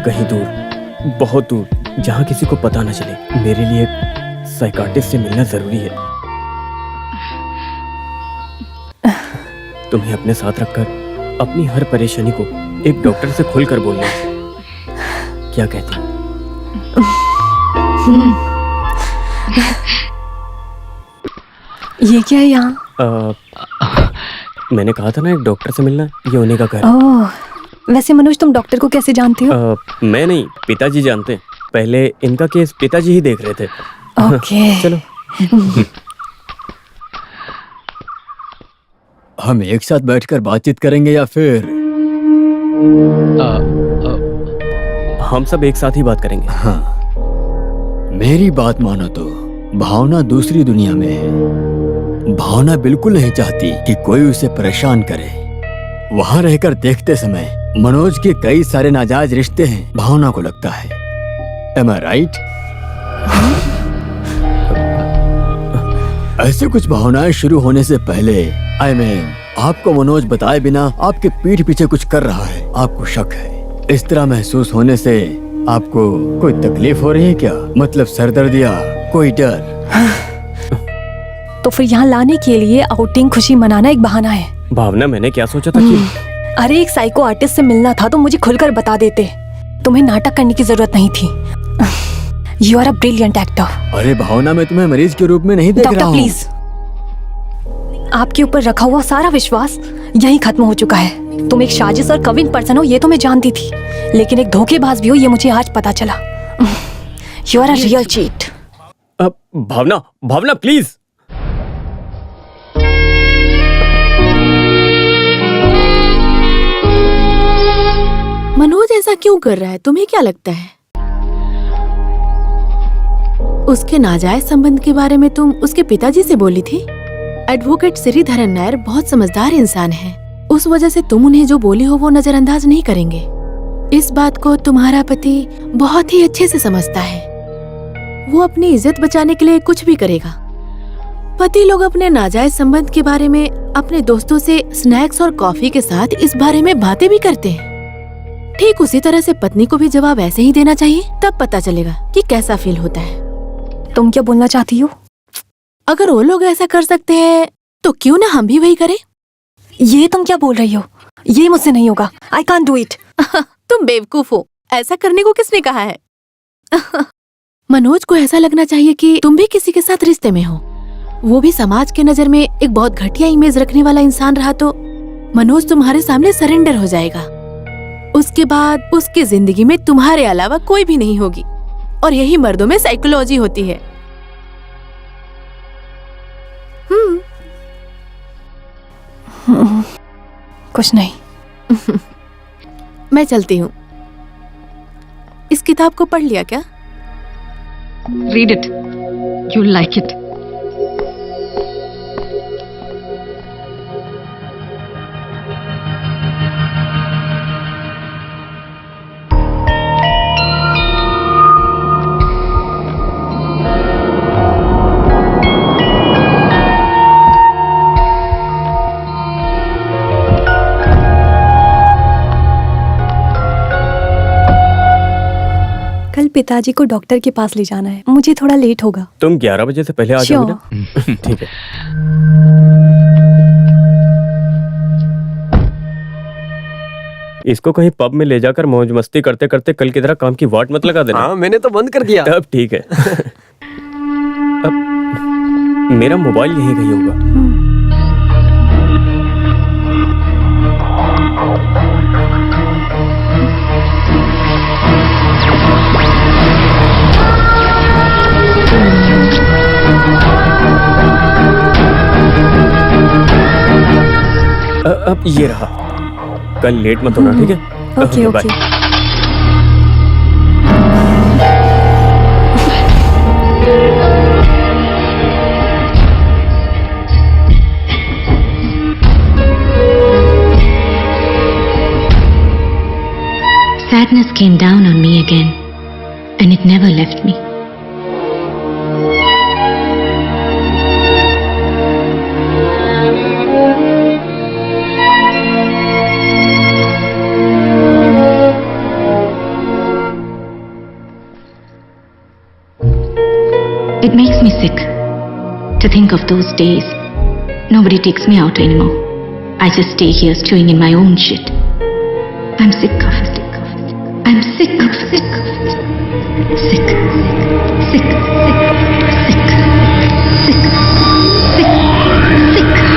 कहीं दूर, बहुत दूर, जहाँ किसी को पता न चले। मेरे लिए साइकाट्रिस्ट से मिलना जरूरी है। तुम्हें अपने साथ रखकर अपनी हर परेशानी को एक डॉक्टर से खुलकर बोलना। क्या कहती हैं? ये क्या है यहाँ? मैंने कहा था ना एक डॉक्टर से मिलना, ये उन्हीं का घर है। ओह, वैसे मनोज तुम डॉक्टर को कैसे जानते हो? मैं नहीं, पिताजी जानते हैं। पहले इनका केस पिताजी ही देख रहे थे। ओके। चलो। हम एक साथ बैठकर बातचीत करेंगे या फिर हम सब एक साथ ही बात करेंगे। हाँ, मेरी बात मानो तो भावना दूसरी दुनिया में है। भावना बिल्कुल नहीं चाहती कि कोई उसे परेशान करे। वहां रहकर देखते समय मनोज के कई सारे नाजायज रिश्ते हैं, भावना को लगता है। Am I right? ऐसे कुछ भावनाएं शुरू होने से पहले आपको मनोज बताए बिना आपके पीठ पीछे कुछ कर रहा है, आपको शक है। इस तरह महसूस होने से आपको कोई तकलीफ हो रही है क्या? मतलब सरदर्द या कोई डर? तो फिर यहाँ लाने के लिए आउटिंग खुशी मनाना एक बहाना है। भावना, मैंने क्या सोचा था कि अरे एक साइको आर्टिस्ट से मिलना था तो मुझे खुलकर बता देते। तुम्हें नाटक करने की जरूरत नहीं थी। You are a brilliant actor. अरे भावना, मैं तुम्हें मरीज के रूप में नहीं देख रहा डॉक्टर हूँ। प्लीज, आपके ऊपर रखा हुआ सारा विश्वास यहीं खत्म हो चुका है। तुम एक साजिश और कविन पर्सन हो ये तो मैं जानती थी, लेकिन एक धोखेबाज भी हो ये मुझे आज पता चला। You are a real cheat. Bhavna, Bhavna please. Manoj ऐसा क्यों कर रहा है, तुम्हें क्या लगता है? उसके नाजायज संबंध के बारे में तुम उसके पिताजी से बोली थी। एडवोकेट श्रीधरन नायर बहुत समझदार इंसान है, उस वजह से तुम उन्हें जो बोली हो वो नजरअंदाज नहीं करेंगे। इस बात को तुम्हारा पति बहुत ही अच्छे से समझता है। वो अपनी इज्जत बचाने के लिए कुछ भी करेगा। पति लोग अपने नाजायज संबंध के बारे में अपने दोस्तों से स्नैक्स और कॉफी के साथ इस बारे में बातें भी करते हैं। ठीक उसी तरह से पत्नी को भी जवाब ऐसे ही देना चाहिए, तब पता चलेगा कि कैसा फील होता है। तुम क्या बोलना चाहती हो? अगर वो लोग ऐसा कर सकते हैं तो क्यों ना हम भी वही करें? ये तुम क्या बोल रही हो? ये मुझसे नहीं होगा। I can't do it. तुम बेवकूफ हो, ऐसा करने को किसने कहा है? मनोज को ऐसा लगना चाहिए कि तुम भी किसी के साथ रिश्ते में हो। वो भी समाज के नजर में एक बहुत घटिया इमेज रखने वाला इंसान रहा तो मनोज तुम्हारे सामने सरेंडर हो जाएगा। उसके बाद उसकी जिंदगी में तुम्हारे अलावा कोई भी नहीं होगी। और यही मर्दों में साइकोलॉजी होती है। कुछ नहीं। मैं चलती हूँ। इस किताब को पढ़ लिया क्या? Read it. You'll like it. कल पिताजी को डॉक्टर के पास ले जाना है, मुझे थोड़ा लेट होगा। तुम 11 बजे से पहले आ जाओगे ना? ठीक है। इसको कहीं पब में ले जाकर मौज मस्ती करते करते कल की तरह काम की वाट मत लगा देना। हाँ, मैंने तो बंद कर दिया। अब ठीक है। अब मेरा मोबाइल यहीं कहीं होगा। अब ये रहा। कल लेट मत होना, ठीक है? Okay bye. Okay. Sadness came down on me again, and it never left me. It makes me sick to think of those days. Nobody takes me out anymore. I just stay here stewing in my own shit. I'm sick of it. I'm sick of it. Sick. Sick. Sick. Sick. Sick. Sick. Sick.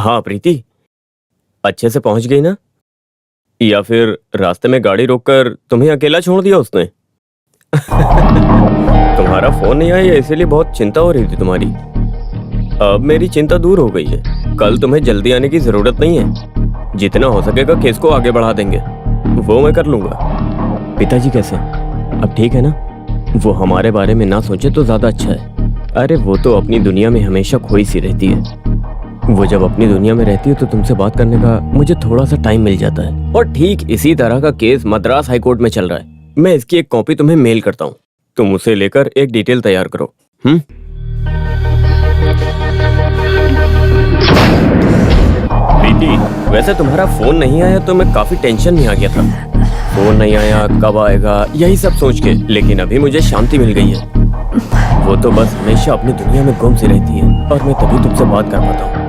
हाँ प्रीति, अच्छे से पहुंच गई ना? या फिर रास्ते में गाड़ी रोककर तुम्हें अकेला छोड़ दिया उसने? तुम्हारा फोन नहीं आया इसीलिए बहुत चिंता हो रही थी तुम्हारी। अब मेरी चिंता दूर हो गई है। कल तुम्हें जल्दी आने की जरूरत नहीं है। जितना हो सकेगा केस को आगे बढ़ा देंगे, वो मैं कर लूंगा। पिताजी कैसे? अब ठीक है ना? वो हमारे बारे में ना सोचे तो ज्यादा अच्छा है। अरे वो तो अपनी दुनिया में हमेशा खोई सी रहती है। वो जब अपनी दुनिया में रहती है तो तुमसे बात करने का मुझे थोड़ा सा टाइम मिल जाता है। और ठीक इसी तरह का केस मद्रास हाई कोर्ट में चल रहा है। मैं इसकी एक कॉपी तुम्हें मेल करता हूँ, तुम उसे लेकर एक डिटेल तैयार करो। प्रीति, वैसे तुम्हारा फोन नहीं आया तो मैं काफी टेंशन में आ गया था। फोन नहीं आया, कब आएगा, यही सब सोच के। लेकिन अभी मुझे शांति मिल गई है। वो तो बस हमेशा अपनी दुनिया में गुम सी रहती है और मैं तभी तुमसे बात कर पाता हूँ।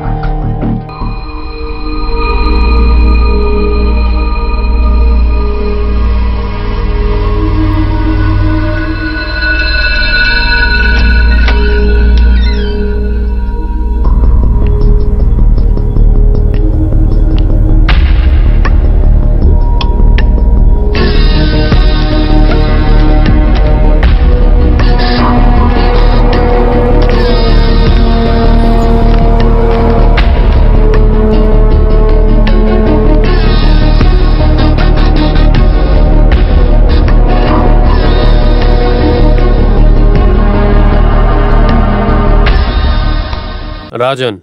राजन,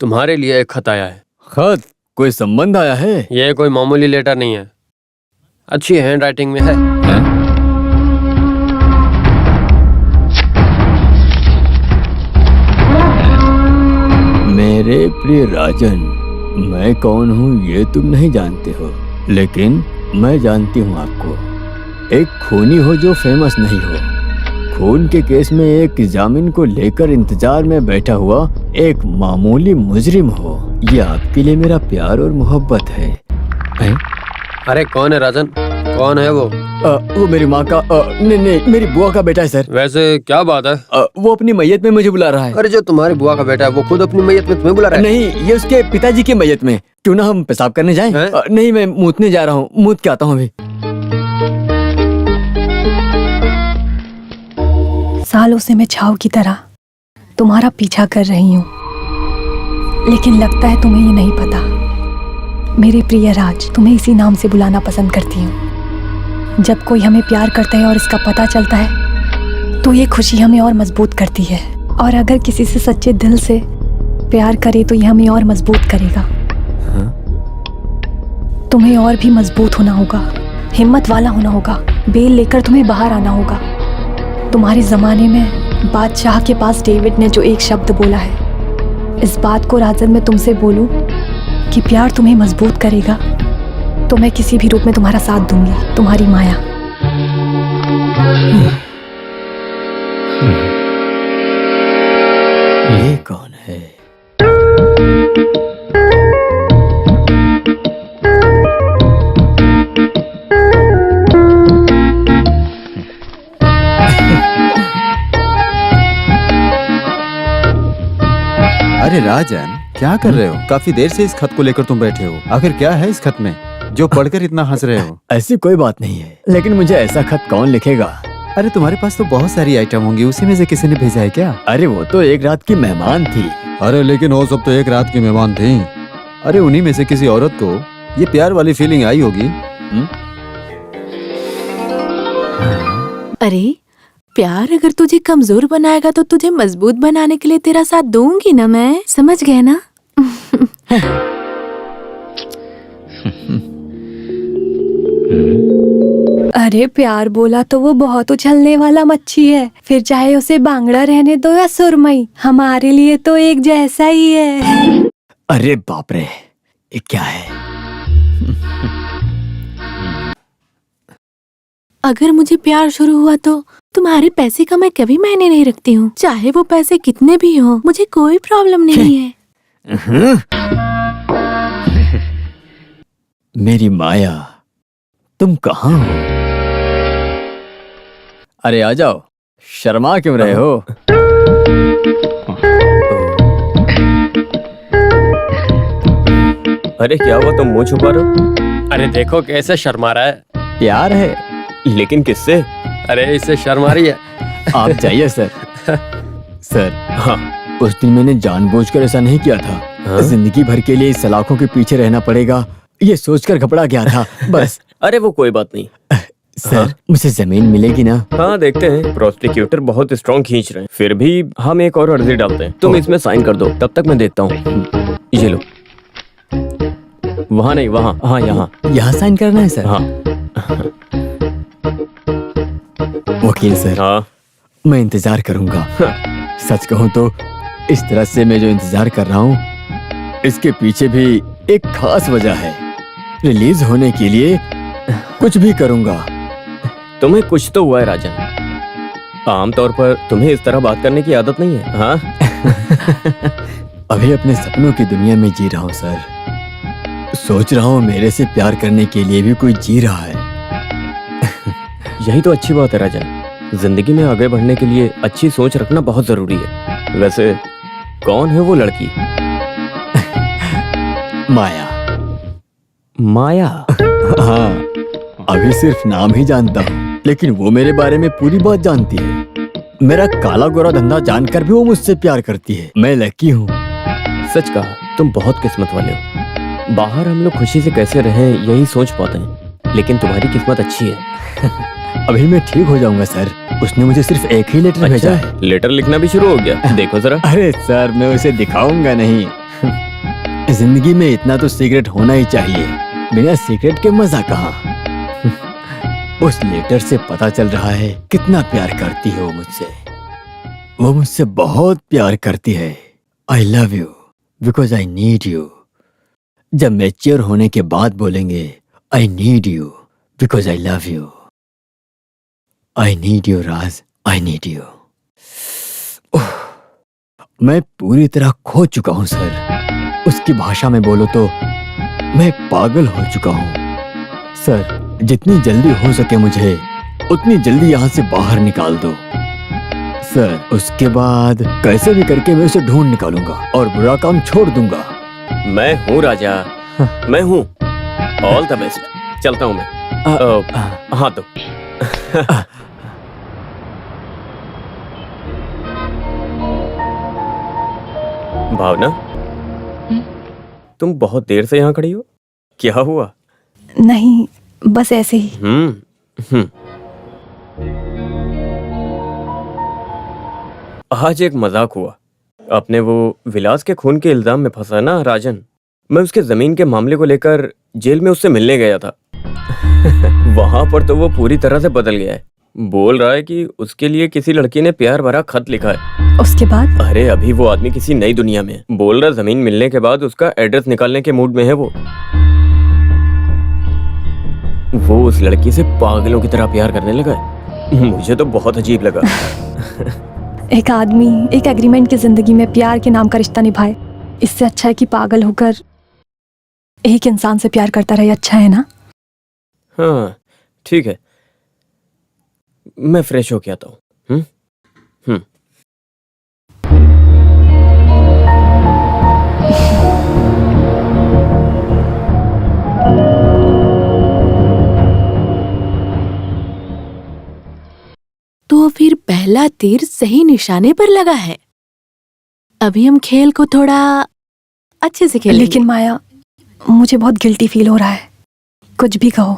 तुम्हारे लिए एक खत आया है। खत? कोई संबंध आया है? ये कोई मामूली लेटर नहीं है, अच्छी हैंड राइटिंग में है। मेरे प्रिय राजन, मैं कौन हूँ ये तुम नहीं जानते हो, लेकिन मैं जानती हूँ आपको। एक खूनी हो जो फेमस नहीं हो, खून के केस में एक जामीन को लेकर इंतजार में बैठा हुआ एक मामूली मुजरिम हो। ये आपके लिए मेरा प्यार और मोहब्बत है। अरे कौन है राजन, कौन है वो? वो मेरी माँ का नहीं, मेरी बुआ का बेटा है सर। वैसे क्या बात है? वो अपनी मैयत में मुझे बुला रहा है। अरे जो तुम्हारी बुआ का बेटा है वो खुद अपनी मैयत में तुम्हें बुला रहा है? नहीं, ये उसके पिताजी की मैयत में। क्यों ना हम पेशाब करने जाएं? नहीं, मैं मूतने जा रहा हूँ, मूत के आता हूँ अभी। सालों से मैं छाव की तरह तुम्हारा पीछा कर रही हूँ, लेकिन लगता है तुम्हें ये नहीं पता। मेरे प्रिय राज, तुम्हें इसी नाम से बुलाना पसंद करती हूँ। जब कोई हमें प्यार करता है और इसका पता चलता है तो ये खुशी हमें और मजबूत करती है। और अगर किसी से सच्चे दिल से प्यार करे तो ये हमें और मजबूत करेगा। तुम्हें और भी मजबूत होना होगा, हिम्मत वाला होना होगा। बेल लेकर तुम्हें बाहर आना होगा। तुम्हारे जमाने में बादशाह के पास डेविड ने जो एक शब्द बोला है, इस बात को राजन मैं तुमसे बोलूं कि प्यार तुम्हें मजबूत करेगा, तो मैं किसी भी रूप में तुम्हारा साथ दूंगी। तुम्हारी माया। ये कौन है? अरे राजन, क्या कर रहे हो? काफी देर से इस खत को लेकर तुम बैठे हो। आखिर क्या है इस खत में जो पढ़कर इतना हंस रहे हो? ऐसी कोई बात नहीं है, लेकिन मुझे ऐसा खत कौन लिखेगा? अरे तुम्हारे पास तो बहुत सारी आइटम होंगी, उसी में से किसी ने भेजा है क्या? अरे वो तो एक रात की मेहमान थी। अरे लेकिन वो सब तो एक रात की मेहमान थी। अरे उन्हीं में से किसी औरत को ये प्यार वाली फीलिंग आई होगी। अरे प्यार अगर तुझे कमजोर बनाएगा तो तुझे मजबूत बनाने के लिए तेरा साथ दूंगी ना मैं, समझ गए ना? अरे प्यार बोला तो वो बहुत उछलने वाला मच्छी है, फिर चाहे उसे बांगड़ा रहने दो या सुरमई, हमारे लिए तो एक जैसा ही है। अरे बाप रे, ये क्या है? अगर मुझे प्यार शुरू हुआ तो तुम्हारे पैसे का मैं कभी मायने नहीं रखती हूँ, चाहे वो पैसे कितने भी हो, मुझे कोई प्रॉब्लम नहीं है। मेरी माया, तुम कहाँ हो? अरे आ जाओ, शर्मा क्यों रहे हो? अरे क्या हुआ, तुम मुंह छुपा रहे हो? अरे देखो कैसे शर्मा रहा है। प्यार है। लेकिन किससे? अरे इससे शर्मा रही है। आप जाइए सर। सर, हाँ उस दिन मैंने जानबूझकर ऐसा नहीं किया था। हाँ? जिंदगी भर के लिए इस सलाखों के पीछे रहना पड़ेगा, ये सोचकर घबरा गया था बस। अरे वो कोई बात नहीं। सर, मुझे जमीन मिलेगी ना? हाँ देखते हैं, प्रोसिक्यूटर बहुत स्ट्रॉन्ग खींच रहे हैं, फिर भी हम एक और अर्जी डालते हैं। तुम इसमें साइन कर दो, तब तक मैं देखता हूँ। ये लो। वहाँ नहीं, वहाँ, हाँ यहाँ। यहाँ साइन करना है सर? हाँ वकील सर, हाँ। मैं इंतजार करूंगा। सच कहूँ तो इस तरह से मैं जो इंतजार कर रहा हूँ, इसके पीछे भी एक खास वजह है। रिलीज होने के लिए कुछ भी करूंगा। तुम्हें कुछ तो हुआ है राजन। आमतौर पर तुम्हें इस तरह बात करने की आदत नहीं है। हाँ अभी अपने सपनों की दुनिया में जी रहा हूँ सर। सोच रहा हूँ मेरे से प्यार करने के लिए भी कोई जी रहा है। यही तो अच्छी बात है राजन। जिंदगी में आगे बढ़ने के लिए अच्छी सोच रखना बहुत जरूरी है। वैसे कौन है वो लड़की? माया। माया? हाँ, अभी सिर्फ नाम ही जानता हूँ, लेकिन वो मेरे बारे में पूरी बात जानती है। मेरा काला गोरा धंधा जानकर भी वो मुझसे प्यार करती है। मैं लकी हूँ। सच कहा, तुम बहुत किस्मत वाले हो। बाहर हम लोग खुशी से कैसे रहें यही सोच पाते हैं, लेकिन तुम्हारी किस्मत अच्छी है। अभी मैं ठीक हो जाऊंगा सर। उसने मुझे सिर्फ एक ही लेटर भेजा है। लेटर लिखना भी शुरू हो गया? देखो जरा। अरे सर, मैं उसे दिखाऊंगा नहीं। जिंदगी में इतना तो सीक्रेट होना ही चाहिए। बिना सीक्रेट के मजा कहाँ। उस लेटर से पता चल रहा है कितना प्यार करती है वो मुझसे। वो मुझसे बहुत प्यार करती है। I love you because I need you. जब मैच्योर होने के बाद बोलेंगे I need you because I love you. I need you Raj, I need you. मैं पूरी तरह खो चुका हूं सर। उसकी भाषा में बोलो तो मैं पागल हो चुका हूं। सर, जितनी जल्दी हो सके मुझे उतनी जल्दी यहाँ से बाहर निकाल दो। सर, उसके बाद कैसे भी करके मैं उसे ढूंढ निकालूंगा और बुरा काम छोड़ दूंगा। मैं हूँ राजा, मैं हूँ। All the best. चलता हूँ मैं। हाँ तो भावना, तुम बहुत देर से यहाँ खड़ी हो, क्या हुआ? नहीं, बस ऐसे ही। आज एक मजाक हुआ। अपने वो विलास के खून के इल्जाम में फंसा ना राजन, मैं उसके जमीन के मामले को लेकर जेल में उससे मिलने गया था। वहां पर तो वो पूरी तरह से बदल गया है। बोल रहा है कि उसके लिए किसी लड़की ने प्यार भरा खत लिखा है। उसके बाद? अरे अभी वो आदमी किसी नई दुनिया में है। बोल रहा जमीन मिलने के बाद उसका एड्रेस निकालने के मूड में है वो उस लड़की से पागलों की तरह प्यार करने लगा है। मुझे तो बहुत अजीब लगा। एक आदमी एक एग्रीमेंट की जिंदगी में प्यार के नाम का रिश्ता निभाए, इससे अच्छा है कि पागल होकर एक इंसान से प्यार करता रहे। अच्छा है ना? हाँ ठीक है, मैं फ्रेश होके आता हूँ। तो फिर पहला तीर सही निशाने पर लगा है। अभी हम खेल को थोड़ा अच्छे से खेलेंगे। लेकिन माया, मुझे बहुत गिल्टी फील हो रहा है। कुछ भी कहो,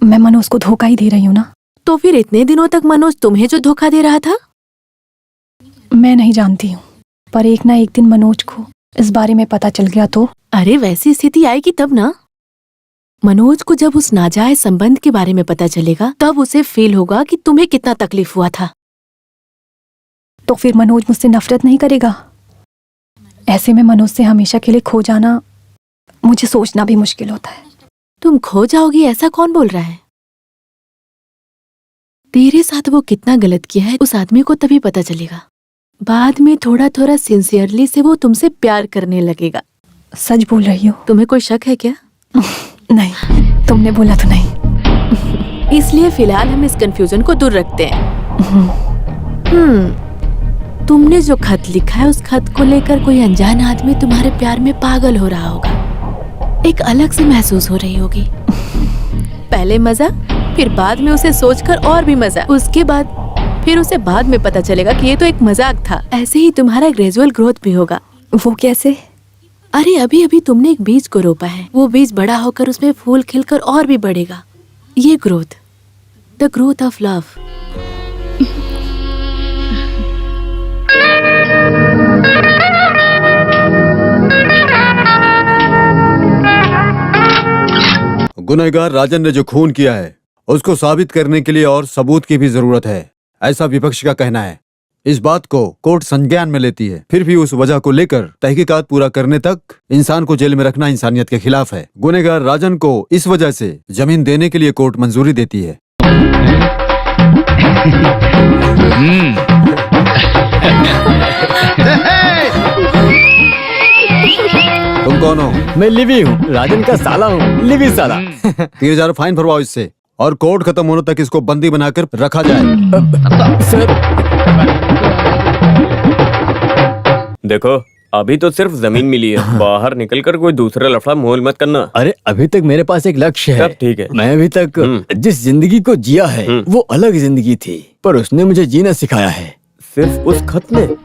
मैं मनोज को धोखा ही दे रही हूँ ना। तो फिर इतने दिनों तक मनोज तुम्हें जो धोखा दे रहा था? मैं नहीं जानती हूँ, पर एक ना एक दिन मनोज को इस बारे में पता चल गया तो? अरे वैसी स्थिति आएगी तब ना। मनोज को जब उस नाजायज संबंध के बारे में पता चलेगा, तब उसे फील होगा कि तुम्हें कितना तकलीफ हुआ था। तो फिर मनोज मुझसे नफरत नहीं करेगा? ऐसे में मनोज से हमेशा के लिए खो जाना मुझे सोचना भी मुश्किल होता है। तुम खो जाओगी ऐसा कौन बोल रहा है? तेरे साथ वो कितना गलत किया है उस आदमी को तभी पता चलेगा। बाद में थोड़ा थोड़ा सिंसियरली से वो तुमसे प्यार करने लगेगा। सच बोल रही हो? तुम्हें कोई शक है क्या? नहीं, तुमने बोला तो नहीं। इसलिए फिलहाल हम इस कंफ्यूजन को दूर रखते हैं। तुमने जो खत लिखा है उस खत को लेकर कोई अनजान आदमी तुम्हारे प्यार में पागल हो रहा होगा। एक अलग सी महसूस हो रही होगी। पहले मजा, फिर बाद में उसे सोचकर और भी मजा, उसके बाद फिर उसे बाद में पता चलेगा कि ये तो एक मजाक था। ऐसे ही तुम्हारा ग्रेजुअल ग्रोथ भी होगा। वो कैसे? अरे अभी अभी तुमने एक बीज को रोपा है, वो बीज बड़ा होकर उसमें फूल खिलकर और भी बढ़ेगा। ये growth, the growth of love. गुनहगार राजन ने जो खून किया है उसको साबित करने के लिए और सबूत की भी जरूरत है, ऐसा विपक्ष का कहना है। इस बात को कोर्ट संज्ञान में लेती है, फिर भी उस वजह को लेकर तहकीकात पूरा करने तक इंसान को जेल में रखना इंसानियत के खिलाफ है। गुनहगार राजन को इस वजह से जमीन देने के लिए कोर्ट मंजूरी देती है। तुम कौन हो? मैं लिवी हूँ, राजन का साला हूँ, लिवी साला। 3000 फाइन भरवाओ इससे, और कोर्ट खत्म होने तक इसको बंदी बनाकर रखा जाए। सर देखो, अभी तो सिर्फ जमीन मिली है, बाहर निकलकर कोई दूसरा लफड़ा मोल मत करना। अरे अभी तक मेरे पास एक लक्ष्य है। सब ठीक है। मैं अभी तक जिस जिंदगी को जिया है वो अलग जिंदगी थी, पर उसने मुझे जीना सिखाया है। सिर्फ उस खत में?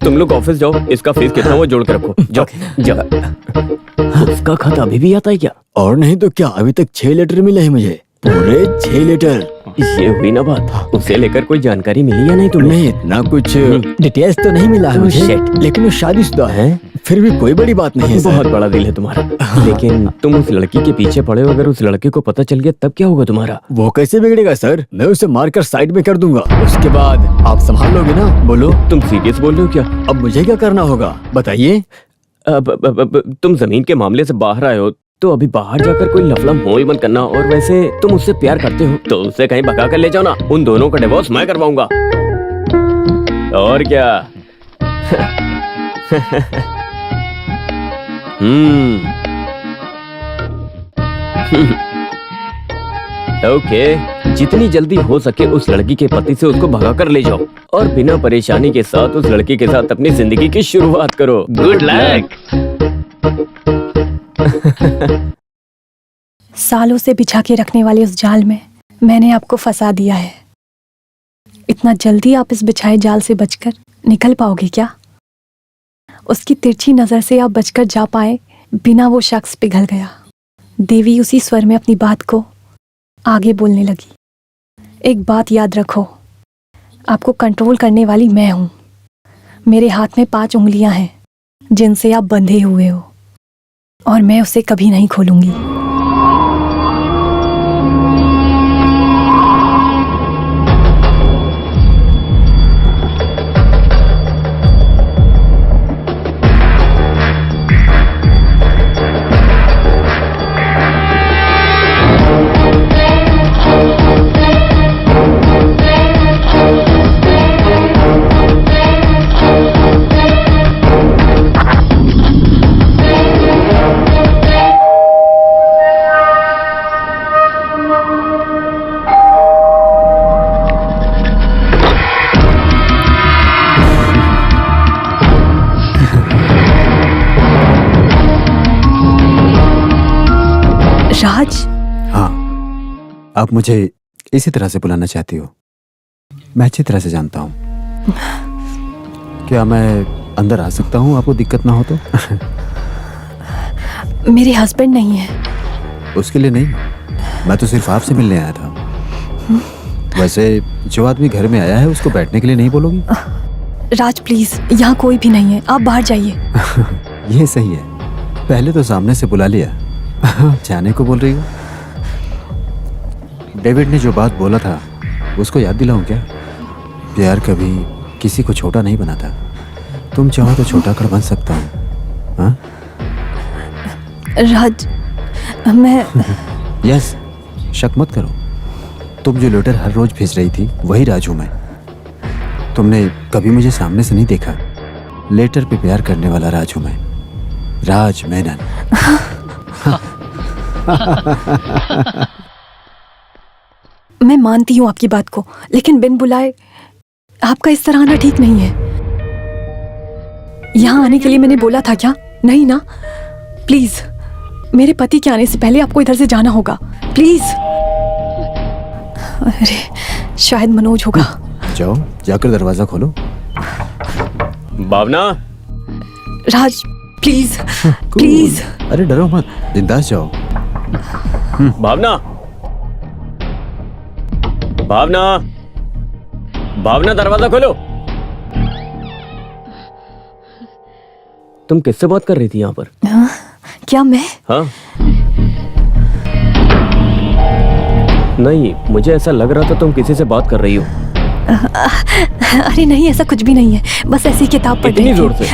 तुम लोग ऑफिस जाओ, इसका फीस कितना वो जोड़ के रखो। जाओ जाओ। उसका खत अभी भी आता है क्या? और नहीं तो क्या, अभी तक 6 लेटर मिले हैं मुझे, पूरे 6 लेटर। ये हुई ना बात। उसे लेकर कोई जानकारी मिली या नहीं तुम्हें? नहीं, इतना कुछ डिटेल्स तो नहीं मिला है मुझे, लेकिन वो शादीशुदा है, फिर भी कोई बड़ी बात नहीं है सर। बहुत बड़ा दिल है तुम्हारा। लेकिन तुम उस लड़की के पीछे पड़े हो, अगर उस लड़के को पता चल गया तब क्या होगा तुम्हारा? वो कैसे बिगड़ेगा सर? मैं उसे मारकर साइड में कर दूंगा, उसके बाद आप संभाल लोगे ना? बोलो। तुम सीरियस बोल रहे हो क्या? अब मुझे क्या करना होगा बताइए? तुम जमीन के मामले से बाहर आए हो तो अभी बाहर जाकर कोई लफड़ा मोल मत करना, और वैसे तुम उससे प्यार करते हो तो उसे कहीं भगा कर ले जाओ ना। उन दोनों का डिवोर्स मैं करवाऊंगा। और क्या? ओके, जितनी जल्दी हो सके उस लड़की के पति से उसको भगा कर ले जाओ, और बिना परेशानी के साथ उस लड़की के साथ अपनी जिंदगी की शुरुआत करो। Good luck. सालों से बिछा के रखने वाले उस जाल में मैंने आपको फंसा दिया है। इतना जल्दी आप इस बिछाए जाल से बचकर निकल पाओगे क्या? उसकी तिरछी नजर से आप बचकर जा पाए बिना वो शख्स पिघल गया। देवी उसी स्वर में अपनी बात को आगे बोलने लगी। एक बात याद रखो, आपको कंट्रोल करने वाली मैं हूं। मेरे हाथ में 5 उंगलियां हैं जिनसे आप बंधे हुए हो, और मैं उसे कभी नहीं खोलूंगी। राज, हाँ, आप मुझे इसी तरह से बुलाना चाहती हो? मैं अच्छी तरह से जानता हूँ। क्या मैं अंदर आ सकता हूँ, आपको दिक्कत ना हो तो? मेरे हस्बैंड नहीं है। उसके लिए नहीं, मैं तो सिर्फ आपसे मिलने आया था। वैसे जो आदमी घर में आया है उसको बैठने के लिए नहीं बोलोगी? राज प्लीज, यहाँ कोई भी नहीं है, आप बाहर जाइए। ये सही है, पहले तो सामने से बुला लिया, जाने को बोल रही हो? डेविड ने जो बात बोला था उसको याद दिलाऊं क्या? प्यार कभी किसी को छोटा नहीं बनाता। तुम चाहो तो छोटा कर बन सकता हूँ। हाँ? राज, मैं यस, शक मत करो। तुम जो लेटर हर रोज भेज रही थी वही राज हूं मैं। तुमने कभी मुझे सामने से नहीं देखा। लेटर पे प्यार करने वाला राज हूं मैं, राज मेनन। मैं मानती हूँ आपकी बात को, लेकिन बिन बुलाए आपका इस तरह आना ठीक नहीं है। यहाँ आने के लिए मैंने बोला था क्या? नहीं ना? प्लीज मेरे पति के आने से पहले आपको इधर से जाना होगा, प्लीज। अरे शायद मनोज होगा। जाओ, जाकर दरवाजा खोलो। भावना, राज प्लीज प्लीज। अरे डरो मत, बिंदास जाओ। भावना, भावना, भावना, दरवाजा खोलो। तुम किससे बात कर रही थी यहाँ पर? क्या मैं? हाँ, नहीं, मुझे ऐसा लग रहा था तुम किसी से बात कर रही हो। अरे नहीं, ऐसा कुछ भी नहीं है, बस ऐसी किताब पढ़ रही इतनी थी। जोर से?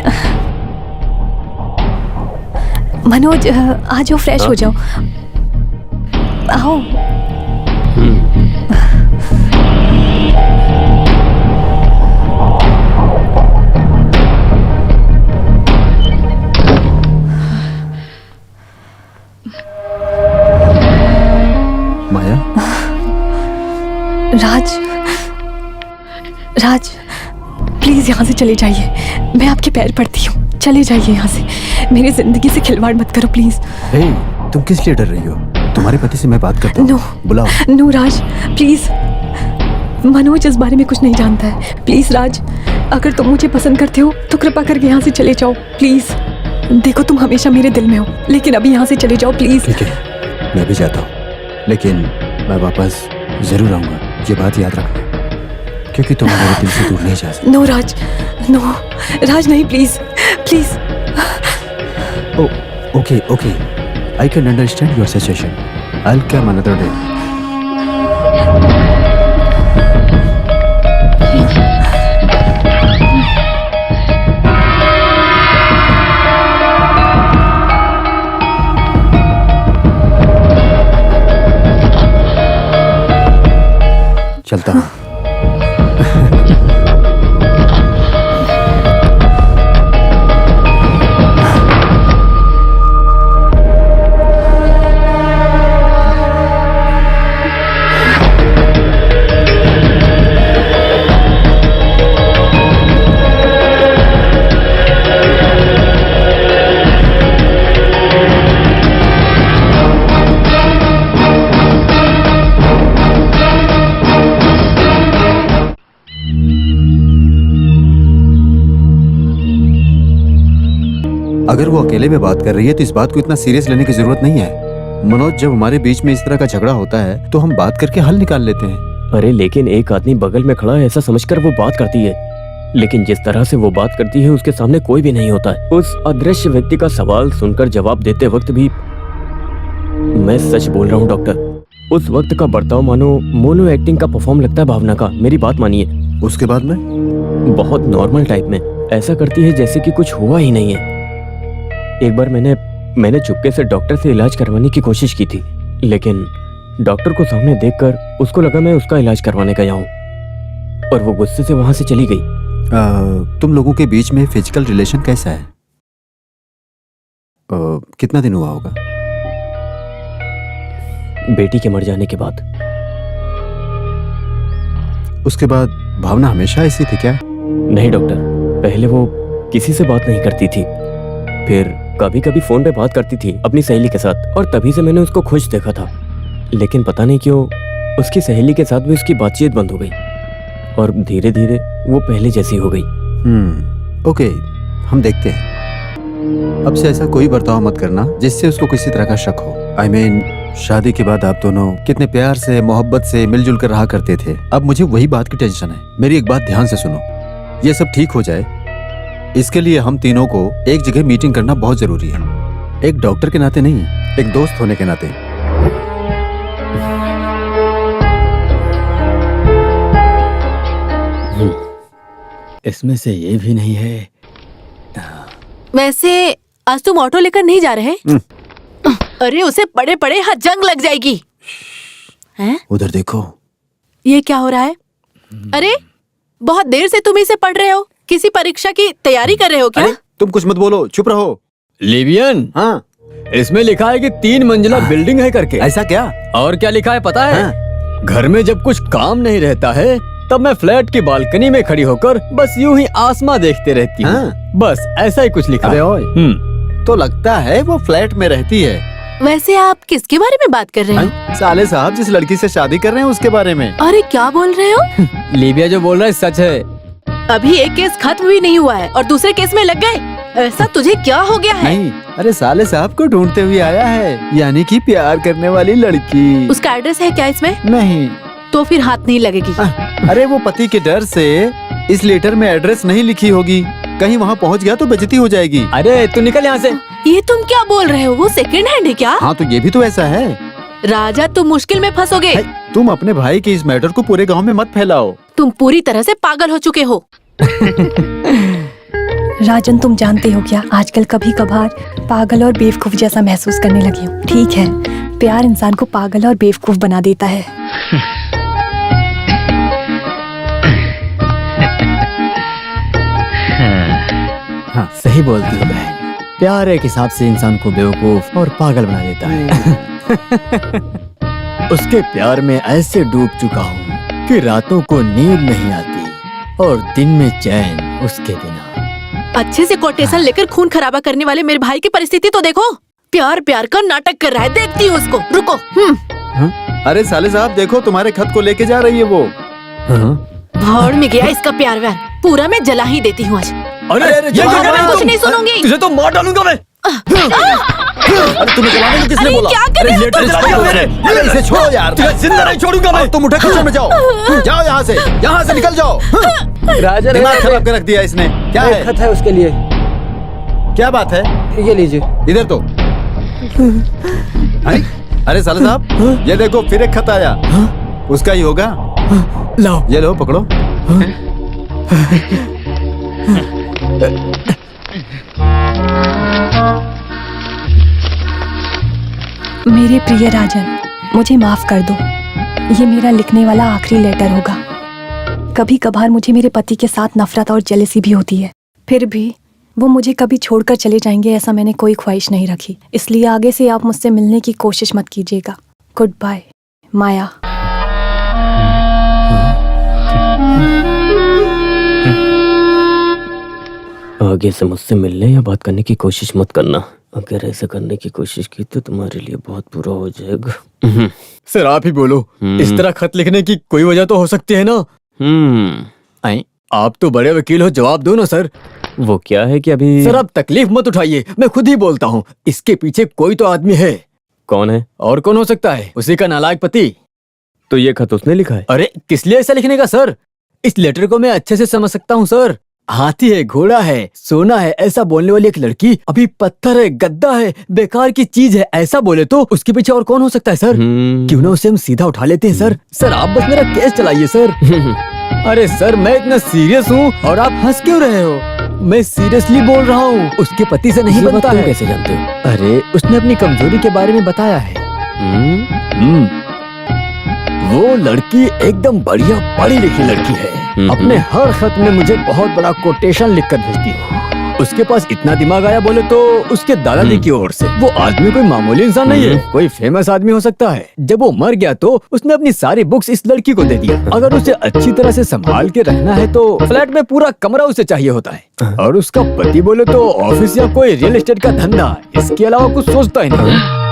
मनोज आ जाओ, फ्रेश हो जाओ, आओ। माया, राज, राज प्लीज यहाँ से चले जाइए, मैं आपके पैर पड़ती हूँ, चले जाइए यहाँ से, मेरी जिंदगी से खिलवाड़ मत करो प्लीज। हे, तुम किस लिए डर रही हो? तुम्हारे पति से मैं बात करता हूँ। नो, बुलाओ। नो राज प्लीज, मनोज इस बारे में कुछ नहीं जानता है, प्लीज राज, अगर तुम मुझे पसंद करते हो तो कृपा करके यहाँ से चले जाओ प्लीज। देखो तुम हमेशा मेरे दिल में हो, लेकिन अभी यहाँ से चले जाओ प्लीज। ठीक है, मैं भी जाता हूँ, लेकिन मैं वापस जरूर आऊंगा, ये बात याद रखना, क्योंकि तुम मेरे दिल से दूर नहीं जा सकते। नो राज, नो राज, नहीं please please. Okay okay, I can understand your situation, I will come another day. चलता हूँ। अगर वो अकेले में बात कर रही है तो इस बात को इतना सीरियस लेने की जरूरत नहीं है। मनोज, जब हमारे बीच में इस तरह का झगड़ा होता है तो हम बात करके हल निकाल लेते हैं। अरे लेकिन एक आदमी बगल में खड़ा है ऐसा समझकर वो बात करती है, लेकिन जिस तरह से वो बात करती है उसके सामने कोई भी नहीं होता है। उस अदृश्य व्यक्ति का सवाल सुनकर जवाब देते वक्त भी, मैं सच बोल रहा हूँ डॉक्टर, उस वक्त का बर्ताव मानो मोनो एक्टिंग का परफॉर्म लगता है भावना का। मेरी बात मानिए। उसके बाद में बहुत नॉर्मल टाइप में ऐसा करती है जैसे कि कुछ हुआ ही नहीं है। एक बार मैंने चुपके से डॉक्टर से इलाज करवाने की कोशिश की थी, लेकिन डॉक्टर को सामने देखकर उसको लगा मैं उसका इलाज करवाने गया हूँ और वो गुस्से से वहां से चली गई। तुम लोगों के बीच में फिजिकल रिलेशन कैसा है? कितना दिन हुआ होगा? बेटी के मर जाने के बाद। उसके बाद भावना हमेशा ऐसी थी क्या? नहीं डॉक्टर, पहले वो किसी से बात नहीं करती थी, फिर कभी कभी फोन पे बात करती थी अपनी सहेली के साथ, और तभी से मैंने उसको खुश देखा था। लेकिन पता नहीं क्यों उसकी सहेली के साथ भी उसकी बातचीत बंद हो गई और धीरे धीरे वो पहले जैसी हो गई। ओके, हम देखते हैं। अब से ऐसा कोई बर्ताव मत करना जिससे उसको किसी तरह का शक हो। I mean, शादी के बाद आप दोनों कितने प्यार से, मोहब्बत से मिलजुल कर रहा करते थे। अब मुझे वही बात की टेंशन है। मेरी एक बात ध्यान से सुनो, ये सब ठीक हो जाए इसके लिए हम तीनों को एक जगह मीटिंग करना बहुत जरूरी है। एक डॉक्टर के नाते नहीं, एक दोस्त होने के नाते। इसमें से ये भी नहीं है। वैसे आज तुम ऑटो लेकर नहीं जा रहे? अरे उसे पड़े पड़े हाथ जंग लग जाएगी। हैं? उधर देखो। ये क्या हो रहा है? अरे बहुत देर से तुम इसे पढ़ रहे हो, किसी परीक्षा की तैयारी कर रहे हो क्या? अरे तुम कुछ मत बोलो, चुप रहो। लिवियन, हाँ, इसमें लिखा है कि 3 मंजिला बिल्डिंग है करके। ऐसा क्या? और क्या लिखा है पता है? हाँ। घर में जब कुछ काम नहीं रहता है तब मैं फ्लैट की बालकनी में खड़ी होकर बस यूं ही आसमां देखते रहती हूँ। हाँ। बस ऐसा ही कुछ लिखा अबे है। ओए, तो लगता है वो फ्लैट में रहती है। वैसे आप किसके बारे में बात कर रहे हो? साले साहब जिस लड़की से शादी कर रहे हैं उसके बारे में। अरे क्या बोल रहे हो? लीबिया जो बोल रहा है सच है। अभी एक केस खत्म भी नहीं हुआ है और दूसरे केस में लग गए। ऐसा तुझे क्या हो गया है? नहीं, अरे साले साहब को ढूंढते हुए आया है, यानी कि प्यार करने वाली लड़की। उसका एड्रेस है क्या इसमें? नहीं। तो फिर हाथ नहीं लगेगी। अरे वो पति के डर से इस लेटर में एड्रेस नहीं लिखी होगी, कहीं वहाँ पहुँच गया तो बेइज्जती हो जाएगी। अरे तू निकल यहाँ से। ये तुम क्या बोल रहे हो? वो सेकंड हैंड है क्या? हाँ तो ये भी तो ऐसा है। राजा तुम मुश्किल में फंसोगे। तुम अपने भाई के इस मैटर को पूरे गांव में मत फैलाओ। तुम पूरी तरह से पागल हो चुके हो। राजन तुम जानते हो क्या, आजकल कभी कभार पागल और बेवकूफ जैसा महसूस करने लगी हूँ। ठीक है, प्यार इंसान को पागल और बेवकूफ बना देता है। हाँ सही बोलती हो बहन, प्यार एक हिसाब से इंसान को बेवकूफ और पागल बना देता है। उसके प्यार में ऐसे डूब चुका हूँ कि रातों को नींद नहीं आती और दिन में चैन उसके बिना। अच्छे से कोटेशन लेकर खून खराबा करने वाले मेरे भाई की परिस्थिति तो देखो। प्यार प्यार का नाटक कर रहा है, देखती हूँ उसको। रुको। अरे साले साहब देखो, तुम्हारे खत को लेके जा रही है वो। भाड़ में गया इसका प्यार व्यार, पूरा मैं जला ही देती हूँ आज। अरे मैं कुछ नहीं सुनूंगी। तुझे तो मार डालूंगा मैं। अरे तुम्हें जलाने को किसने अरे बोला? क्या कर रहे हो तुम? अरे इसे छोड़ो यार, जिंदा नहीं छोड़ूंगा मैं। तुम उठे किचन में जाओ, जाओ यहाँ से निकल जाओ। राजा दिमाग खराब कर रख दिया इसने। क्या है? खत है उसके लिए। क्या बात है? ये लीजिए। इधर तो। अरे साले साहब ये देखो फिर एक खत आया। उसका ही होगा। लाओ। ये लो पकड़ो। मेरे प्रिय राजन, मुझे माफ कर दो। ये मेरा लिखने वाला आखिरी लेटर होगा। कभी कभार मुझे मेरे पति के साथ नफरत और जेलसी भी होती है, फिर भी वो मुझे कभी छोड़कर चले जाएंगे ऐसा मैंने कोई ख्वाहिश नहीं रखी। इसलिए आगे से आप मुझसे मिलने की कोशिश मत कीजिएगा। गुड बाय माया। आगे से मुझसे मिलने या बात करने की कोशिश मत करना। अगर ऐसा करने की कोशिश की तो तुम्हारे लिए बहुत बुरा हो जाएगा। सर आप ही बोलो, इस तरह खत लिखने की कोई वजह तो हो सकती है ना? आप तो बड़े वकील हो, जवाब दो ना सर। वो क्या है कि अभी सर आप तकलीफ मत उठाइए, मैं खुद ही बोलता हूँ। इसके पीछे कोई तो आदमी है। कौन है? और कौन हो सकता है? उसी का नालायक पति। तो ये खत उसने लिखा है? अरे किस लिए ऐसा लिखने का सर? इस लेटर को मैं अच्छे से समझ सकता हूँ सर। हाथी है, घोड़ा है, सोना है, ऐसा बोलने वाली एक लड़की अभी पत्थर है, गद्दा है, बेकार की चीज है, ऐसा बोले तो उसके पीछे और कौन हो सकता है सर? क्यों ना उसे हम सीधा उठा लेते हैं सर। सर आप बस मेरा केस चलाइए सर। अरे सर मैं इतना सीरियस हूँ और आप हंस क्यों रहे हो? मैं सीरियसली बोल रहा हूँ। उसके पति से नहीं बनता है। कैसे जानते हो? अरे उसने अपनी कमजोरी के बारे में बताया है। वो लड़की एकदम बढ़िया पढ़ी लिखी लड़की है। अपने हर खत में मुझे बहुत बड़ा कोटेशन लिखकर भेजती है। उसके पास इतना दिमाग आया बोले तो उसके दादाजी की ओर से। वो आदमी कोई मामूली इंसान नहीं है, कोई फेमस आदमी हो सकता है। जब वो मर गया तो उसने अपनी सारी बुक्स इस लड़की को दे दिया। अगर उसे अच्छी तरह से संभाल के रखना है तो फ्लैट में पूरा कमरा उसे चाहिए होता है। और उसका पति बोले तो ऑफिस या कोई रियल एस्टेट का धंधा, इसके अलावा कुछ सोचता ही नहीं।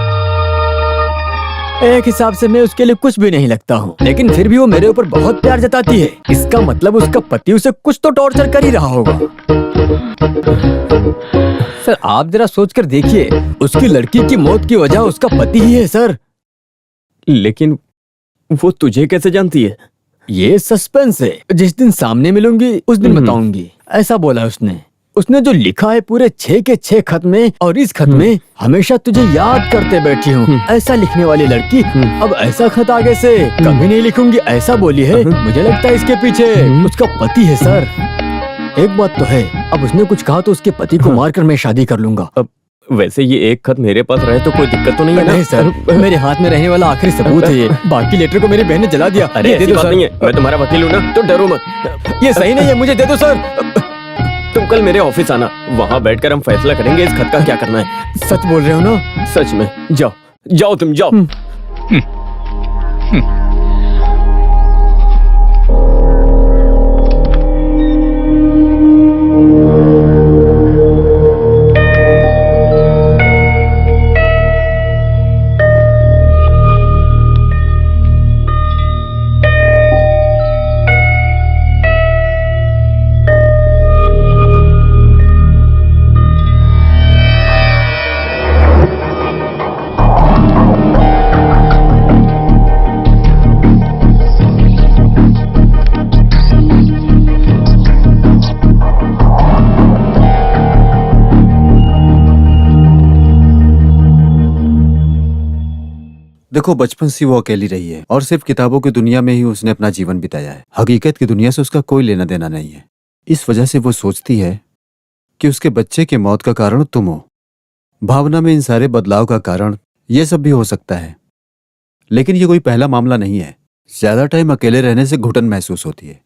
एक हिसाब से मैं उसके लिए कुछ भी नहीं लगता हूँ, लेकिन फिर भी वो मेरे ऊपर बहुत प्यार जताती है। इसका मतलब उसका पति उसे कुछ तो टॉर्चर कर ही रहा होगा। सर आप जरा सोचकर देखिए, उसकी लड़की की मौत की वजह उसका पति ही है सर। लेकिन वो तुझे कैसे जानती है? ये सस्पेंस है, जिस दिन सामने मिलूंगी उस दिन बताऊंगी, ऐसा बोला उसने। उसने जो लिखा है पूरे 6 के 6 खत में, और इस खत में हमेशा तुझे याद करते बैठी हूँ, ऐसा लिखने वाली लड़की अब ऐसा खत आगे से कभी नहीं लिखूंगी, ऐसा बोली है। मुझे लगता है इसके पीछे उसका पति है सर। एक बात तो है, अब उसने कुछ कहा तो उसके पति को मारकर मैं शादी कर लूंगा। अब वैसे ये एक खत मेरे पास रहे तो कोई दिक्कत तो नहीं है ना? नहीं सर, मेरे हाथ में रहने वाला आखिरी सबूत है ये। बाकी लेटर को मेरी बहन ने जला दिया। अरे ये दे ऐसी दो बात सर। नहीं है, मैं तुम्हारा वकील हूँ ना, तो डरो मत। ये सही नहीं है, मुझे दे दो सर। तुम कल मेरे ऑफिस आना, वहाँ बैठकर हम फैसला करेंगे इस खत का क्या करना है। सच बोल रहे हो ना? सच में। जाओ जाओ तुम जाओ। देखो, बचपन से वो अकेली रही है और सिर्फ किताबों की दुनिया में ही उसने अपना जीवन बिताया है। हकीकत की दुनिया से उसका कोई लेना देना नहीं है। इस वजह से वो सोचती है कि उसके बच्चे की मौत का कारण तुम हो। भावना में इन सारे बदलाव का कारण ये सब भी हो सकता है, लेकिन ये कोई पहला मामला नहीं है। ज्यादा टाइम अकेले रहने से घुटन महसूस होती है।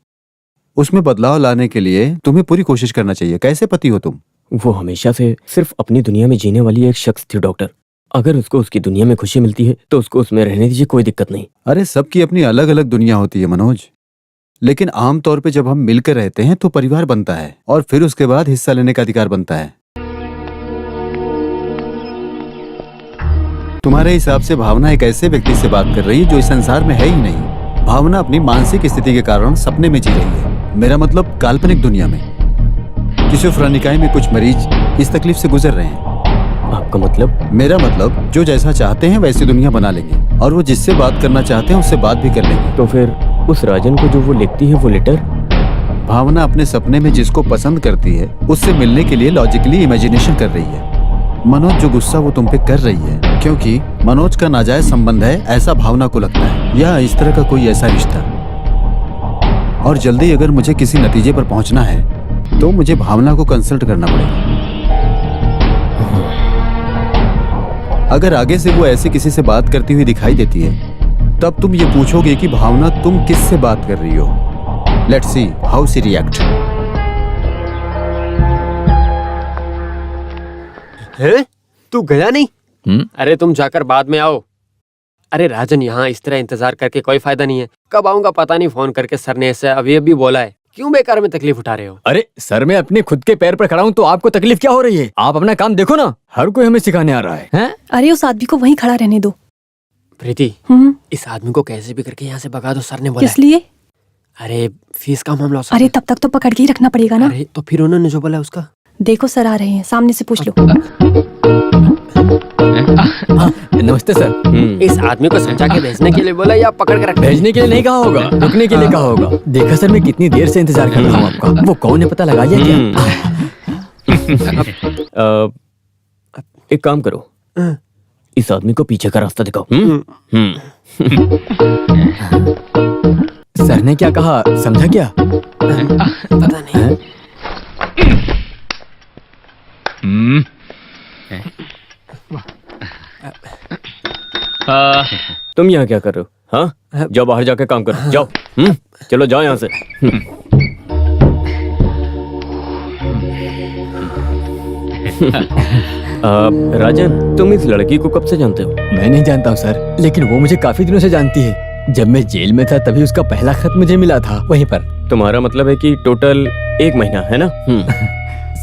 उसमें बदलाव लाने के लिए तुम्हें पूरी कोशिश करना चाहिए। कैसे पति हो तुम? वो हमेशा से सिर्फ अपनी दुनिया में जीने वाली एक शख्स थी डॉक्टर। अगर उसको उसकी दुनिया में खुशी मिलती है तो उसको उसमें रहने दीजिए, कोई दिक्कत नहीं। अरे सबकी अपनी अलग अलग दुनिया होती है मनोज, लेकिन आमतौर पे जब हम मिलकर रहते हैं तो परिवार बनता है और फिर उसके बाद हिस्सा लेने का अधिकार बनता है। तुम्हारे हिसाब से भावना एक ऐसे व्यक्ति से बात कर रही है जो इस संसार में है ही नहीं। भावना अपनी मानसिक स्थिति के कारण सपने में जी रही है, मेरा मतलब काल्पनिक दुनिया में। स्किज़ोफ्रेनिया में कुछ मरीज इस तकलीफ से गुजर रहे हैं। आपका मतलब? मेरा मतलब जो जैसा चाहते हैं वैसी दुनिया बना लेंगे और वो जिससे बात करना चाहते हैं उससे बात भी कर लेंगे। तो फिर उस राजन को जो वो लिखती है वो लेटर? भावना अपने सपने में जिसको पसंद करती है उससे मिलने के लिए लॉजिकली इमेजिनेशन कर रही है। मनोज, जो गुस्सा वो तुम पे कर रही है क्योंकि मनोज का नाजायज संबंध है, ऐसा भावना को लगता है, या इस तरह का कोई ऐसा रिश्ता। और जल्दी अगर मुझे किसी नतीजे पर पहुंचना है तो मुझे भावना को कंसल्ट करना पड़ेगा। अगर आगे से वो ऐसे किसी से बात करती हुई दिखाई देती है तब तुम ये पूछोगे कि भावना तुम किससे बात कर रही हो। Let's see how she react. हैं? तू गया नहीं? अरे तुम जाकर बाद में आओ। अरे राजन, यहाँ इस तरह इंतजार करके कोई फायदा नहीं है। कब आऊंगा पता नहीं। फोन करके सर ने ऐसे अभी बोला है। क्यों बेकार में तकलीफ उठा रहे हो? अरे सर, मैं अपने खुद के पैर पर खड़ा हूँ तो आपको तकलीफ क्या हो रही है? आप अपना काम देखो ना, हर कोई हमें सिखाने आ रहा है, हैं? अरे उस आदमी को वहीं खड़ा रहने दो। प्रीति, इस आदमी को कैसे भी करके यहाँ से भगा दो, सर ने बोला। किस लिए? अरे फीस का मामला। अरे तब तक तो पकड़ के ही रखना पड़ेगा ना। अरे तो फिर उन्होंने जो बोला उसका। देखो सर आ रहे हैं, सामने से पूछ लो। नमस्ते सर। इस आदमी को समझा के भेजने के लिए बोला या पकड़ के रखने? भेजने के लिए नहीं कहा होगा, रुकने के लिए कहा होगा। देखा सर, मैं कितनी देर से इंतजार कर रहा हूँ आपका। वो कौन है पता लगाइए क्या? एक काम करो, इस आदमी को पीछे का रास्ता दिखाओ। सर ने क्या कहा समझा क्या? पता नहीं। तुम यहाँ क्या कर रहे हो? हाँ, जाओ बाहर जाके काम करो, जाओ। चलो जाओ यहाँ से। राजन, तुम इस लड़की को कब से जानते हो? मैं नहीं जानता हूँ सर, लेकिन वो मुझे काफी दिनों से जानती है। जब मैं जेल में था तभी उसका पहला खत मुझे मिला था वहीं पर। तुम्हारा मतलब है कि टोटल 1 महीना है ना?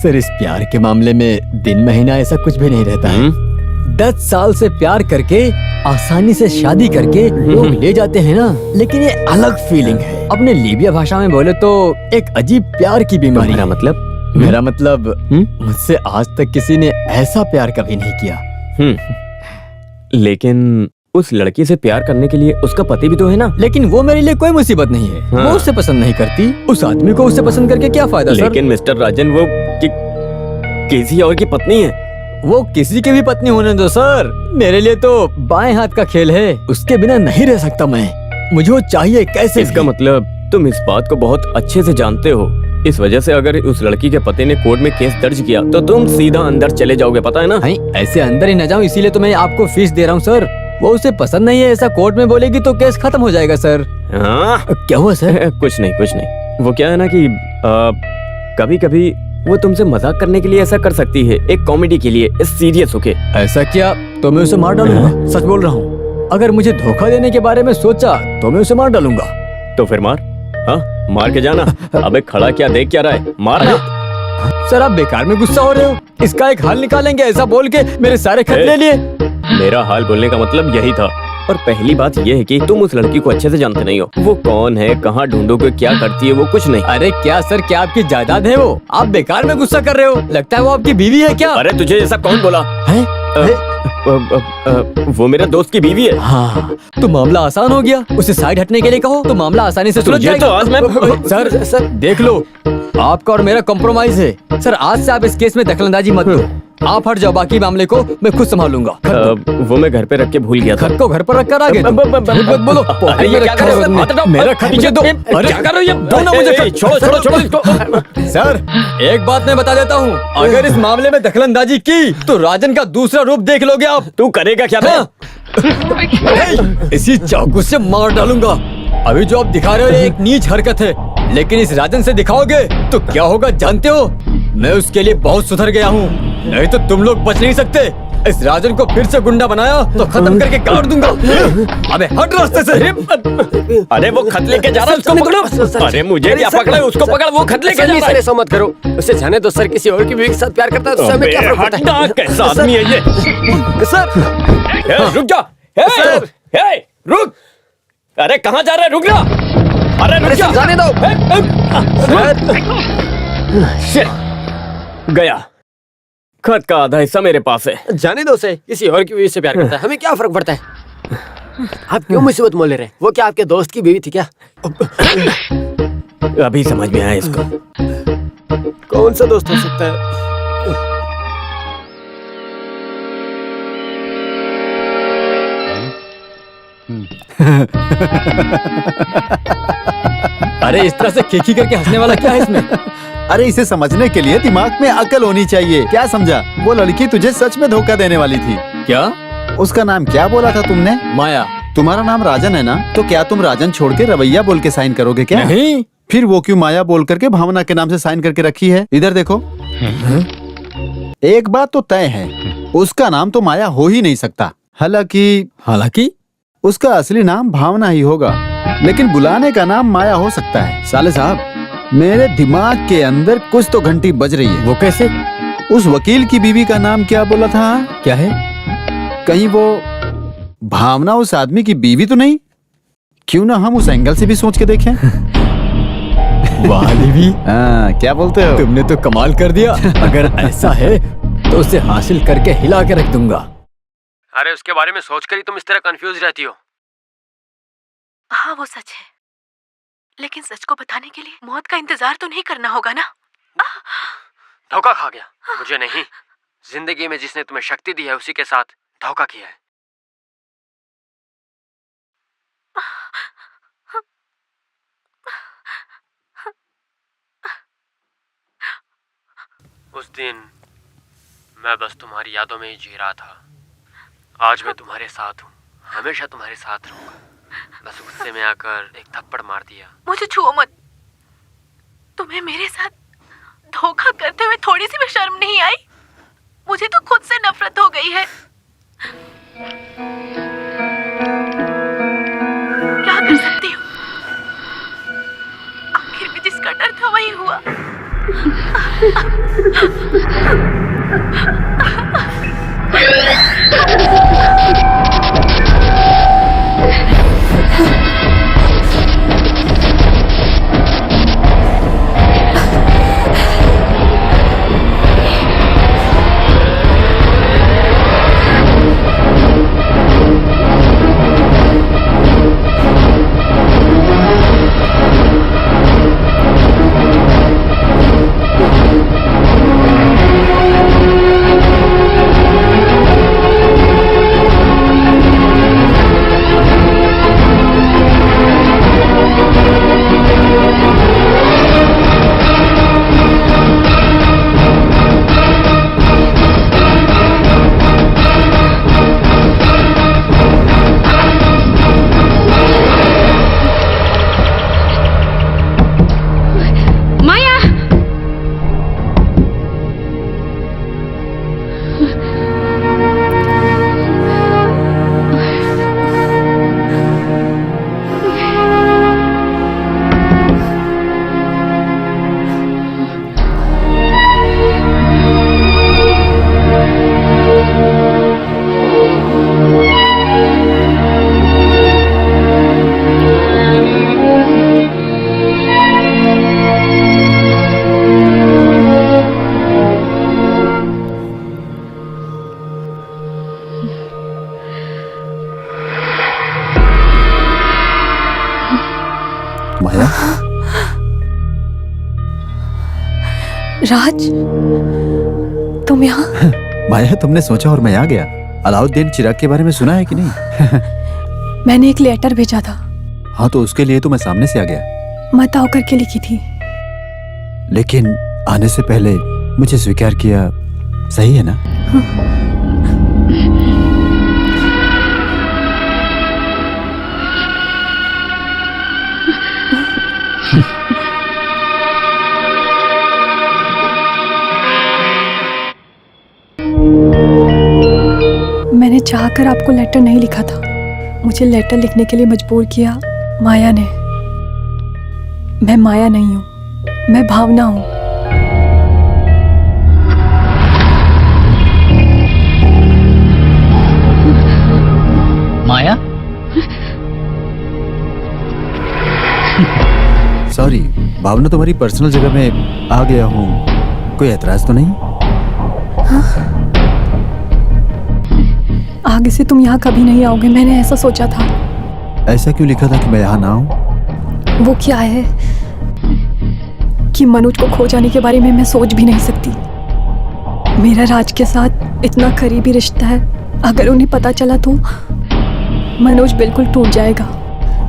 सर, इस प्यार के मामले में दिन महीना ऐसा कुछ भी नहीं रहता है। 10 साल से प्यार करके आसानी से शादी करके लोग ले जाते हैं ना, लेकिन ये अलग फीलिंग है। अपने लीबिया भाषा में बोले तो एक अजीब प्यार की बीमारी। मेरा मतलब? मेरा मतलब मुझसे आज तक किसी ने ऐसा प्यार कभी नहीं किया। लेकिन उस लड़की से प्यार करने के लिए उसका पति भी तो है ना? लेकिन वो मेरे लिए कोई मुसीबत नहीं है। वो उससे पसंद नहीं करती। उस आदमी को उससे पसंद करके क्या फायदा सर? लेकिन मिस्टर राजन, वो किसी और की पत्नी है। वो किसी की भी पत्नी होने दो सर, मेरे लिए तो बाएं हाथ का खेल है। उसके बिना नहीं रह सकता मैं। मुझे वो चाहिए कैसे? इसका मतलब तुम इस बात को बहुत अच्छे से जानते हो। इस वजह से अगर उस लड़की के पति ने कोर्ट में केस दर्ज किया तो तुम सीधा अंदर चले जाओगे, पता है ना? ऐसे अंदर ही न जाऊं, इसीलिए तो मैं आपको फीस दे रहा हूँ सर। वो उसे पसंद नहीं है ऐसा कोर्ट में बोलेगी तो केस खत्म हो जाएगा सर। हाँ? क्या हुआ सर? कुछ नहीं। वो क्या है ना कि कभी कभी वो तुमसे मजाक करने के लिए ऐसा कर सकती है, एक कॉमेडी के लिए, सीरियस होके। ऐसा क्या? तो मैं उसे मार डालूंगा, सच बोल रहा हूँ। अगर मुझे धोखा देने के बारे में सोचा तो मैं उसे मार डालूंगा। तो फिर मार। हाँ, मार के जाना। अबे खड़ा क्या देख क्या रहा है, मार ना। सर आप बेकार में गुस्सा हो रहे हो। इसका एक हल निकालेंगे ऐसा बोल के मेरे सारे खत ले लिए। मेरा हाल बोलने का मतलब यही था। और पहली बात यह है कि तुम उस लड़की को अच्छे से जानते नहीं हो। वो कौन है, कहाँ ढूंढोगे, क्या करती है, वो कुछ नहीं। अरे क्या सर, क्या आपकी जायदाद है वो? आप बेकार में गुस्सा कर रहे हो। लगता है वो आपकी बीवी है क्या? अरे तुझे ऐसा कौन बोला है? वो मेरे दोस्त की बीवी है। हाँ, तो मामला आसान हो गया। उसे साइड हटने के लिए कहो तो मामला आसानी से सुलझ जाएगा। तो आज मैं सर देख लो, आपका और मेरा कॉम्प्रोमाइज है। सर आज से आप इस केस में दखलंदाजी मत दो। आप हट जाओ, बाकी मामले को मैं खुद संभालूंगा। वो मैं घर पे रख के भूल गया था। खत को घर पर रख कर आ गए तुम? मत बोलो। अरे ये क्या कर रहे हो? मेरा खत मुझे दो। अरे क्या कर रहे हो ये? दो ना मुझे खत। छोड़ो छोड़ो छोड़ो इसको। सर, एक बात मैं बता देता हूँ, अगर इस मामले में दखलंदाजी की तो राजन का दूसरा रूप देख लोगे आप। तू करेगा क्या? हाँ। इसी चाकू से मार डालूंगा। अभी जो आप दिखा रहे हो ये एक नीच हरकत है, लेकिन इस राजन से दिखाओगे तो क्या होगा जानते हो? मैं उसके लिए बहुत सुधर गया हूँ, नहीं तो तुम लोग बच नहीं सकते। इस राजन को फिर से गुंडा बनाया तो खत्म करके काट दूंगा। अबे हट रास्ते से। अरे वो खत लेके जा रहा है, उसको पकड़ो। अरे मुझे क्या पकड़ा, उसको पकड़, वो खत लेके जा रहा है। ऐसा मत करो, उसे जाने दो सर। किसी और की बीवी के साथ प्यार करता है तो उससे हमें क्या फर्क पड़ता है? कैसा आदमी है ये? सर रुक जा। रुक। अरे कहाँ जा रहा है? रुक जा। अरे रुक जा। जाने दो। गया। खत का आधा हिस्सा मेरे पास है। जाने दो उसे, किसी और की बीवी से प्यार करता है, हमें क्या फर्क पड़ता है? आप क्यों मुसीबत मोल ले रहे हैं? वो क्या आपके दोस्त की बीवी थी क्या? अभी समझ में आया इसको। कौन सा दोस्त हो सकता है? अरे इस तरह से खीखी करके हंसने वाला क्या है इसमें? अरे इसे समझने के लिए दिमाग में अकल होनी चाहिए। क्या समझा? वो लड़की तुझे सच में धोखा देने वाली थी। क्या? उसका नाम क्या बोला था तुमने? माया। तुम्हारा नाम राजन है ना? तो क्या तुम राजन छोड़ के रवैया बोल के साइन करोगे क्या? नहीं। फिर वो क्यों माया बोल करके भावना के नाम से साइन करके रखी है? इधर देखो। एक बात तो तय है, उसका नाम तो माया हो ही नहीं सकता। हालांकि उसका असली नाम भावना ही होगा, लेकिन बुलाने का नाम माया हो सकता है। साले साहब, मेरे दिमाग के अंदर कुछ तो घंटी बज रही है। वो कैसे? उस वकील की बीवी का नाम क्या बोला था? क्या है? कहीं वो भावना उस आदमी की बीवी तो नहीं? क्यों ना हम उस एंगल से भी सोच के देखें। वाह देवी, हाँ, क्या बोलते हो? तुमने तो कमाल कर दिया। अगर ऐसा है तो उसे हासिल करके हिला के रख दूंगा। अरे उसके बारे में सोचकर ही तुम इस तरह कंफ्यूज रहती हो। हाँ वो सच है, लेकिन सच को बताने के लिए मौत का इंतजार तो नहीं करना होगा ना? धोखा खा गया। मुझे नहीं, जिंदगी में जिसने तुम्हें शक्ति दी है उसी के साथ धोखा किया है। उस दिन मैं बस तुम्हारी यादों में ही जी रहा था। आज मैं तुम्हारे साथ हूँ, हमेशा तुम्हारे साथ रहूंगा। बस गुस्से में आकर एक थप्पड़ मार दिया। मुझे छुओ मत। तुम्हें मेरे साथ धोखा करते हुए थोड़ी सी भी शर्म नहीं आई? मुझे तो खुद से नफरत हो गई है। क्या कर सकती हूँ? आखिर में जिसका डर था वही हुआ। राज, तुम यहाँ? माया, तुमने सोचा और मैं आ गया। अलाउद्दीन चिराग के बारे में सुना है कि नहीं? मैंने एक लेटर भेजा था। हाँ, तो उसके लिए तो मैं सामने से आ गया। माता होकर के लिखी थी। लेकिन आने से पहले मुझे स्वीकार किया, सही है ना? मैंने चाहकर आपको लेटर नहीं लिखा था। मुझे लेटर लिखने के लिए मजबूर किया माया ने। मैं माया नहीं हूँ, मैं भावना हूँ। माया? सॉरी भावना, तुम्हारी पर्सनल जगह में आ गया हूँ, कोई एतराज तो नहीं? आगे से तुम यहाँ कभी नहीं आओगे, मैंने ऐसा सोचा था। ऐसा क्यों लिखा था कि मैं यहाँ ना आऊँ? वो क्या है कि मनोज को खो जाने के बारे में मैं सोच भी नहीं सकती। मेरा राज के साथ इतना करीबी रिश्ता है, अगर उन्हें पता चला तो मनोज बिल्कुल टूट जाएगा।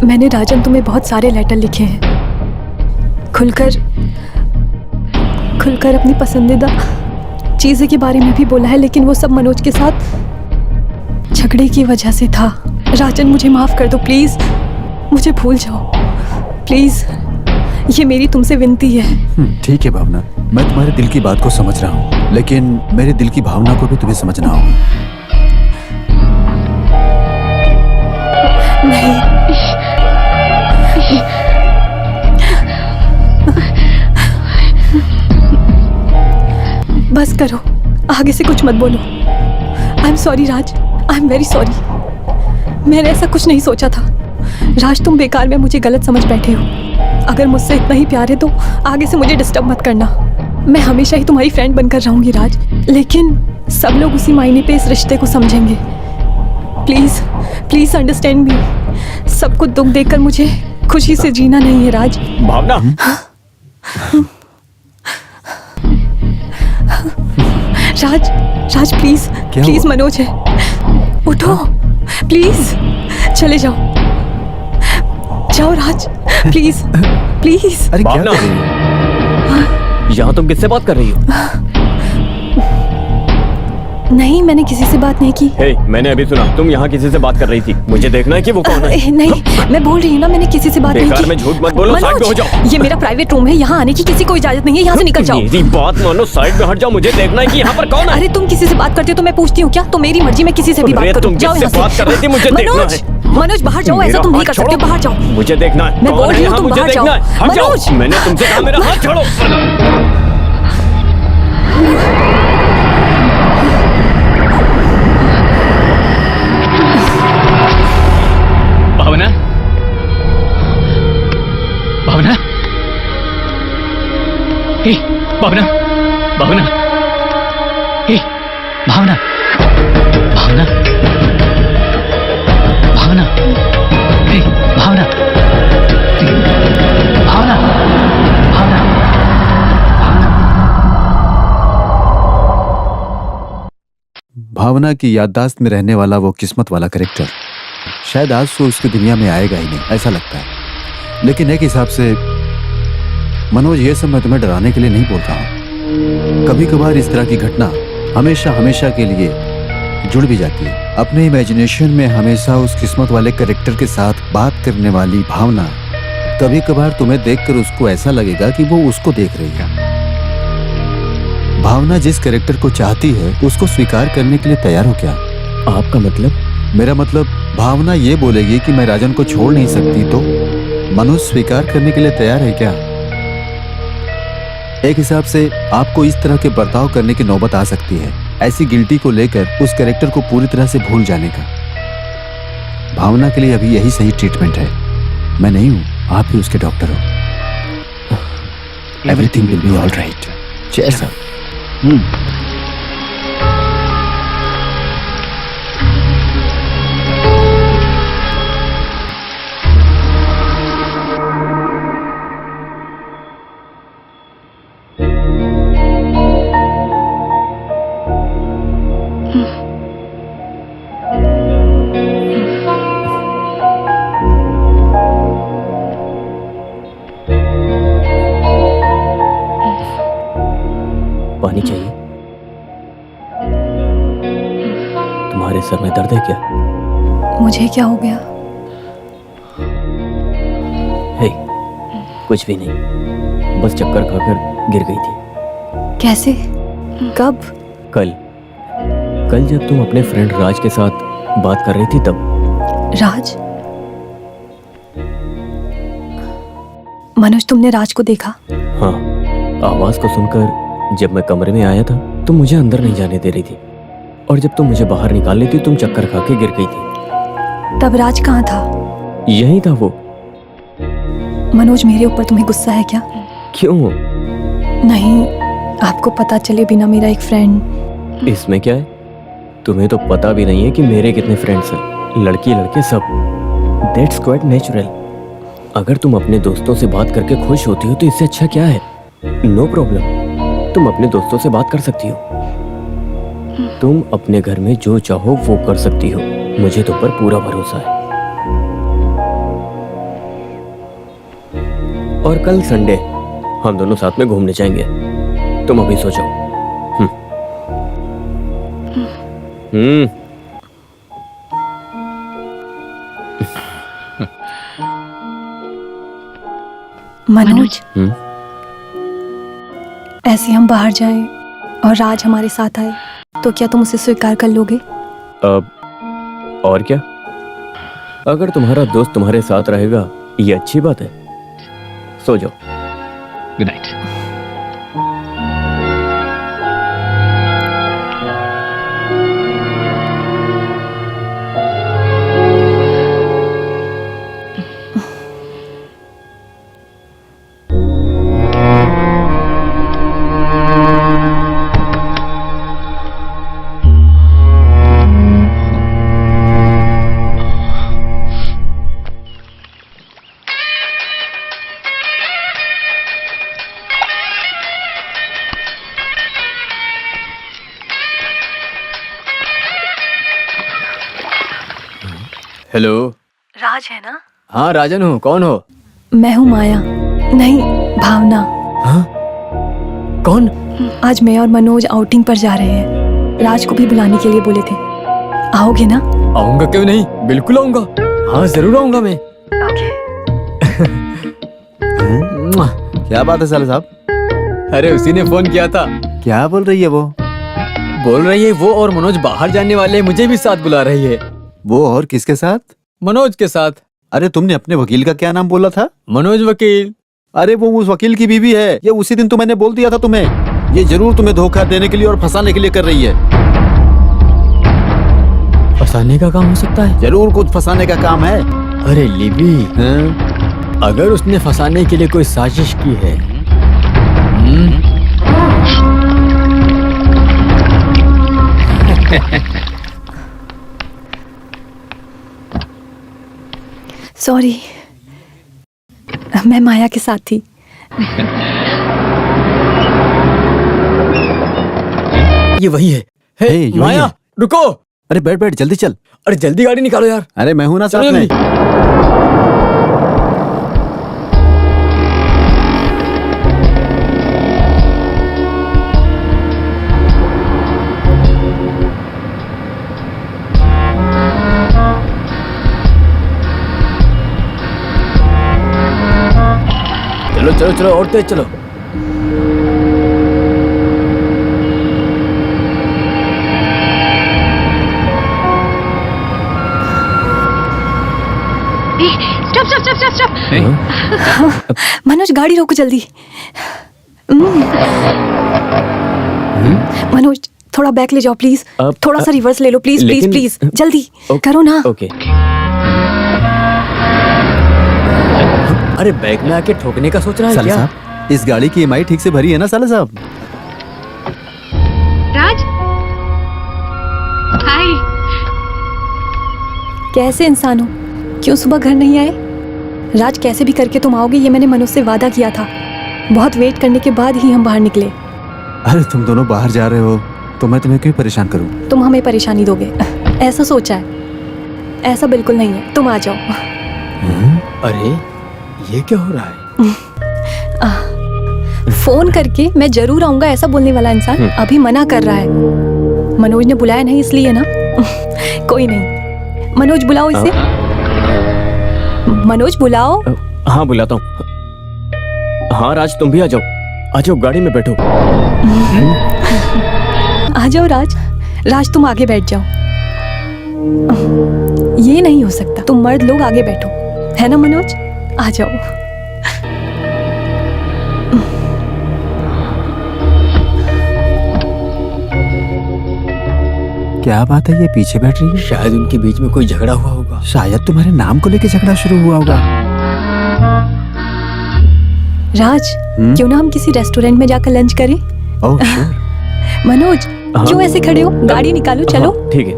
मैंने राजन तुम्हें बहुत सारे लेटर लिखे हैं, खुलकर अपनी पसंदीदा चीज़ें के बारे में भी बोला है, लेकिन वो सब मनोज के साथ झगड़े की वजह से था। राजन, मुझे माफ कर दो प्लीज, मुझे भूल जाओ प्लीज, ये मेरी तुमसे विनती है। ठीक है भावना, मैं तुम्हारे दिल की बात को समझ रहा हूँ, लेकिन मेरे दिल की भावना को भी तुम्हें समझना होगा। नहीं, बस करो, आगे से कुछ मत बोलो। I am sorry Raj, I am very sorry. मैंने ऐसा कुछ नहीं सोचा था। राज, तुम बेकार में मुझे गलत समझ बैठे हो। अगर मुझसे इतना ही प्यार है तो आगे से मुझे डिस्टर्ब मत करना। मैं हमेशा ही तुम्हारी फ्रेंड बनकर रहूंगी राज, लेकिन सब लोग उसी मायने पे इस रिश्ते को समझेंगे। Please please understand me. सबको दुख देकर मुझे खुशी से जीना नहीं है राज। भावना, राज प्लीज प्लीज, मनोज है, उठो प्लीज, चले जाओ राज, प्लीज प्लीज। अरे क्या भावना, कर रही हो? यहाँ तुम किससे बात कर रही हो? नहीं, मैंने किसी से बात नहीं की। हे, मैंने अभी सुना तुम यहाँ किसी से बात कर रही थी। मुझे देखना है कि वो कौन है। नहीं, मैं बोल रही हूँ ना, मैंने किसी से बात नहीं बेकार की। में झूठ मत बोलो, साइड में हो जाओ। ये मेरा प्राइवेट रूम है, यहाँ आने की किसी को इजाजत नहीं है, यहाँ से निकल जाओ। मेरी बात मानो, साइड में हट जाओ, मुझे देखना है कि यहाँ पर कौन है। अरे तुम किसी से बात करते हो तो मैं पूछती हूँ क्या? तो मेरी मर्जी, मैं किसी से भी बात करूँ। जाओ यहाँ से। बात कर रही थी, मुझे देखना है। मनोज, बाहर जाओ, ऐसा तुम नहीं कर सकते, बाहर जाओ। मुझे देखना है, मैं बोल रही हूँ, तुम बाहर जाओ। मनोज, मैंने तुमसे कहा मेरा हाथ छोड़ो। भावना, भावना, हे भावना, भावना, हे भावना, भावना, भावना, हे भावना, भावना, भावना। भावना की याददाश्त में रहने वाला वो किस्मत वाला कैरेक्टर शायद आज से उसकी दुनिया में आएगा ही नहीं, ऐसा लगता है। लेकिन एक हिसाब से मनोज, ये सब मैं तुम्हें डराने के लिए नहीं बोल रहा हूँ। कभी कभार इस तरह की घटना हमेशा हमेशा के लिए जुड़ भी जाती है। अपने इमेजिनेशन में हमेशा उस किस्मत वाले कैरेक्टर के साथ बात करने वाली भावना, कभी कभार तुम्हें देखकर उसको ऐसा लगेगा कि वो उसको देख रही है। भावना जिस कैरेक्टर को चाहती है उसको स्वीकार करने के लिए तैयार हो क्या? आपका मतलब? मेरा मतलब, भावना ये बोलेगी कि मैं राजन को छोड़ नहीं सकती, तो मनोज स्वीकार करने के लिए तैयार है क्या? एक हिसाब से आपको इस तरह के बर्ताव करने की नौबत आ सकती है, ऐसी गिल्टी को लेकर उस कैरेक्टर को पूरी तरह से भूल जाने का। भावना के लिए अभी यही सही ट्रीटमेंट है। मैं नहीं हूं, आप ही उसके डॉक्टर हो। Everything will be all right. Cheers. पानी चाहिए? तुम्हारे सर में दर्द है क्या? मुझे क्या हो गया? हे, कुछ भी नहीं, बस चक्कर खाकर गिर गई थी। कैसे? कब? कल जब तुम अपने फ्रेंड राज के साथ बात कर रही थी तब। राज? मनोज, तुमने राज को देखा? हाँ, आवाज को सुनकर जब मैं कमरे में आया था तुम मुझे अंदर नहीं जाने दे रही थी, और जब तुम मुझे बाहर निकाल रही थी तुम चक्कर खा के गिर गई थी। तब राज कहाँ था? यही था वो। मनोज, मेरे ऊपर तुम्हें गुस्सा है क्या? क्यों? नहीं, आपको पता चले बिना मेरा एक फ्रेंड। इसमें क्या है? तुम्हें तो पता भी नहीं है कि मेरे कितने फ्रेंड्स हैं, लड़की लड़के सब। That's quite natural. अगर तुम अपने दोस्तों से बात करके खुश होती हो तो इससे अच्छा क्या है? नो प्रॉब्लम, तुम अपने दोस्तों से बात कर सकती हो। तुम अपने घर में जो चाहो वो कर सकती हो, मुझे तुम पर पूरा भरोसा है। और कल संडे हम दोनों साथ में घूमने जाएंगे। तुम अभी सो जाओ। मनोज, ऐसे हम बाहर जाएं और राज हमारे साथ आए तो क्या तुम उसे स्वीकार कर लोगे? अब और क्या, अगर तुम्हारा दोस्त तुम्हारे साथ रहेगा ये अच्छी बात है। सो जाओ। Good night. हेलो। राज है ना? हाँ राजन हूँ, कौन हो? मैं हूँ माया। नहीं, भावना। हाँ? कौन? आज मैं और मनोज आउटिंग पर जा रहे हैं। राज को भी बुलाने के लिए बोले थे। आओगे ना? आऊंगा, क्यों नहीं, बिल्कुल आऊंगा। हाँ जरूर आऊंगा मैं। क्या बात है साले साहब? अरे उसी ने फोन किया था। क्या बोल रही है वो? बोल रही है वो और मनोज बाहर जाने वाले, मुझे भी साथ बुला रही है। वो और किसके साथ? मनोज के साथ। अरे तुमने अपने वकील का क्या नाम बोला था? मनोज वकील। अरे वो उस वकील की बीवी है। ये उसी दिन तो मैंने बोल दिया था तुम्हें। ये जरूर तुम्हें धोखा देने के लिए और फंसाने के लिए कर रही है। फंसाने का काम हो सकता है? जरूर कुछ फंसाने का काम है। अरे लिबी, हाँ? अगर उसने फंसाने के लिए कोई साजिश की है। सॉरी, मैं माया के साथ थी। ये वही है। हे, हे, यही माया है। रुको। अरे बैठ बैठ, जल्दी चल। अरे जल्दी गाड़ी निकालो यार। अरे मैं हूं ना चलो साथ में। जल्दी। चलो चलो चलो, और तेज चलो। Stop. मनोज, गाड़ी रोको जल्दी। मनोज, थोड़ा बैक ले जाओ प्लीज। थोड़ा सा रिवर्स ले लो प्लीज प्लीज लेकिन- प्लीज, जल्दी करो ना। ओके। अरे बैग में आके ठोकने का सोच रहा है साले क्या? साहब, इस गाड़ी की EMI ठीक से भरी है ना साले साहब? Raj? Hi. कैसे इंसान हो? क्यों सुबह घर नहीं आए? राज, कैसे भी करके तुम आओगे, ये मैंने मनोज से वादा किया था। बहुत वेट करने के बाद ही हम बाहर निकले। अरे तुम दोनों बाहर जा रहे हो तो मैं तुम्हें क्यों परेशान करूं? तुम हमें परेशानी दोगे ऐसा सोचा है? ऐसा बिल्कुल नहीं है, तुम आ जाओ। अरे ये क्या हो रहा है? फोन करके मैं जरूर आऊंगा ऐसा बोलने वाला इंसान अभी मना कर रहा है। मनोज ने बुलाया नहीं इसलिए ना। कोई नहीं, मनोज बुलाओ इसे। मनोज बुलाओ। हाँ बुलाता हूँ। हाँ राज, तुम भी आ जाओ, गाड़ी में बैठो। आ जाओ राज। राज तुम आगे बैठ जाओ। ये नहीं हो सकता, तुम मर्द लोग आगे बैठो, है ना मनोज? आ जाओ। क्या बात है, ये पीछे बैठ रही है? शायद उनके बीच में कोई झगड़ा हुआ होगा। शायद तुम्हारे नाम को लेकर झगड़ा शुरू हुआ होगा। राज, क्यों ना हम किसी रेस्टोरेंट में जाकर लंच करें? Oh sure. मनोज, क्यों ऐसे खड़े हो? गाड़ी निकालो, चलो। ठीक है।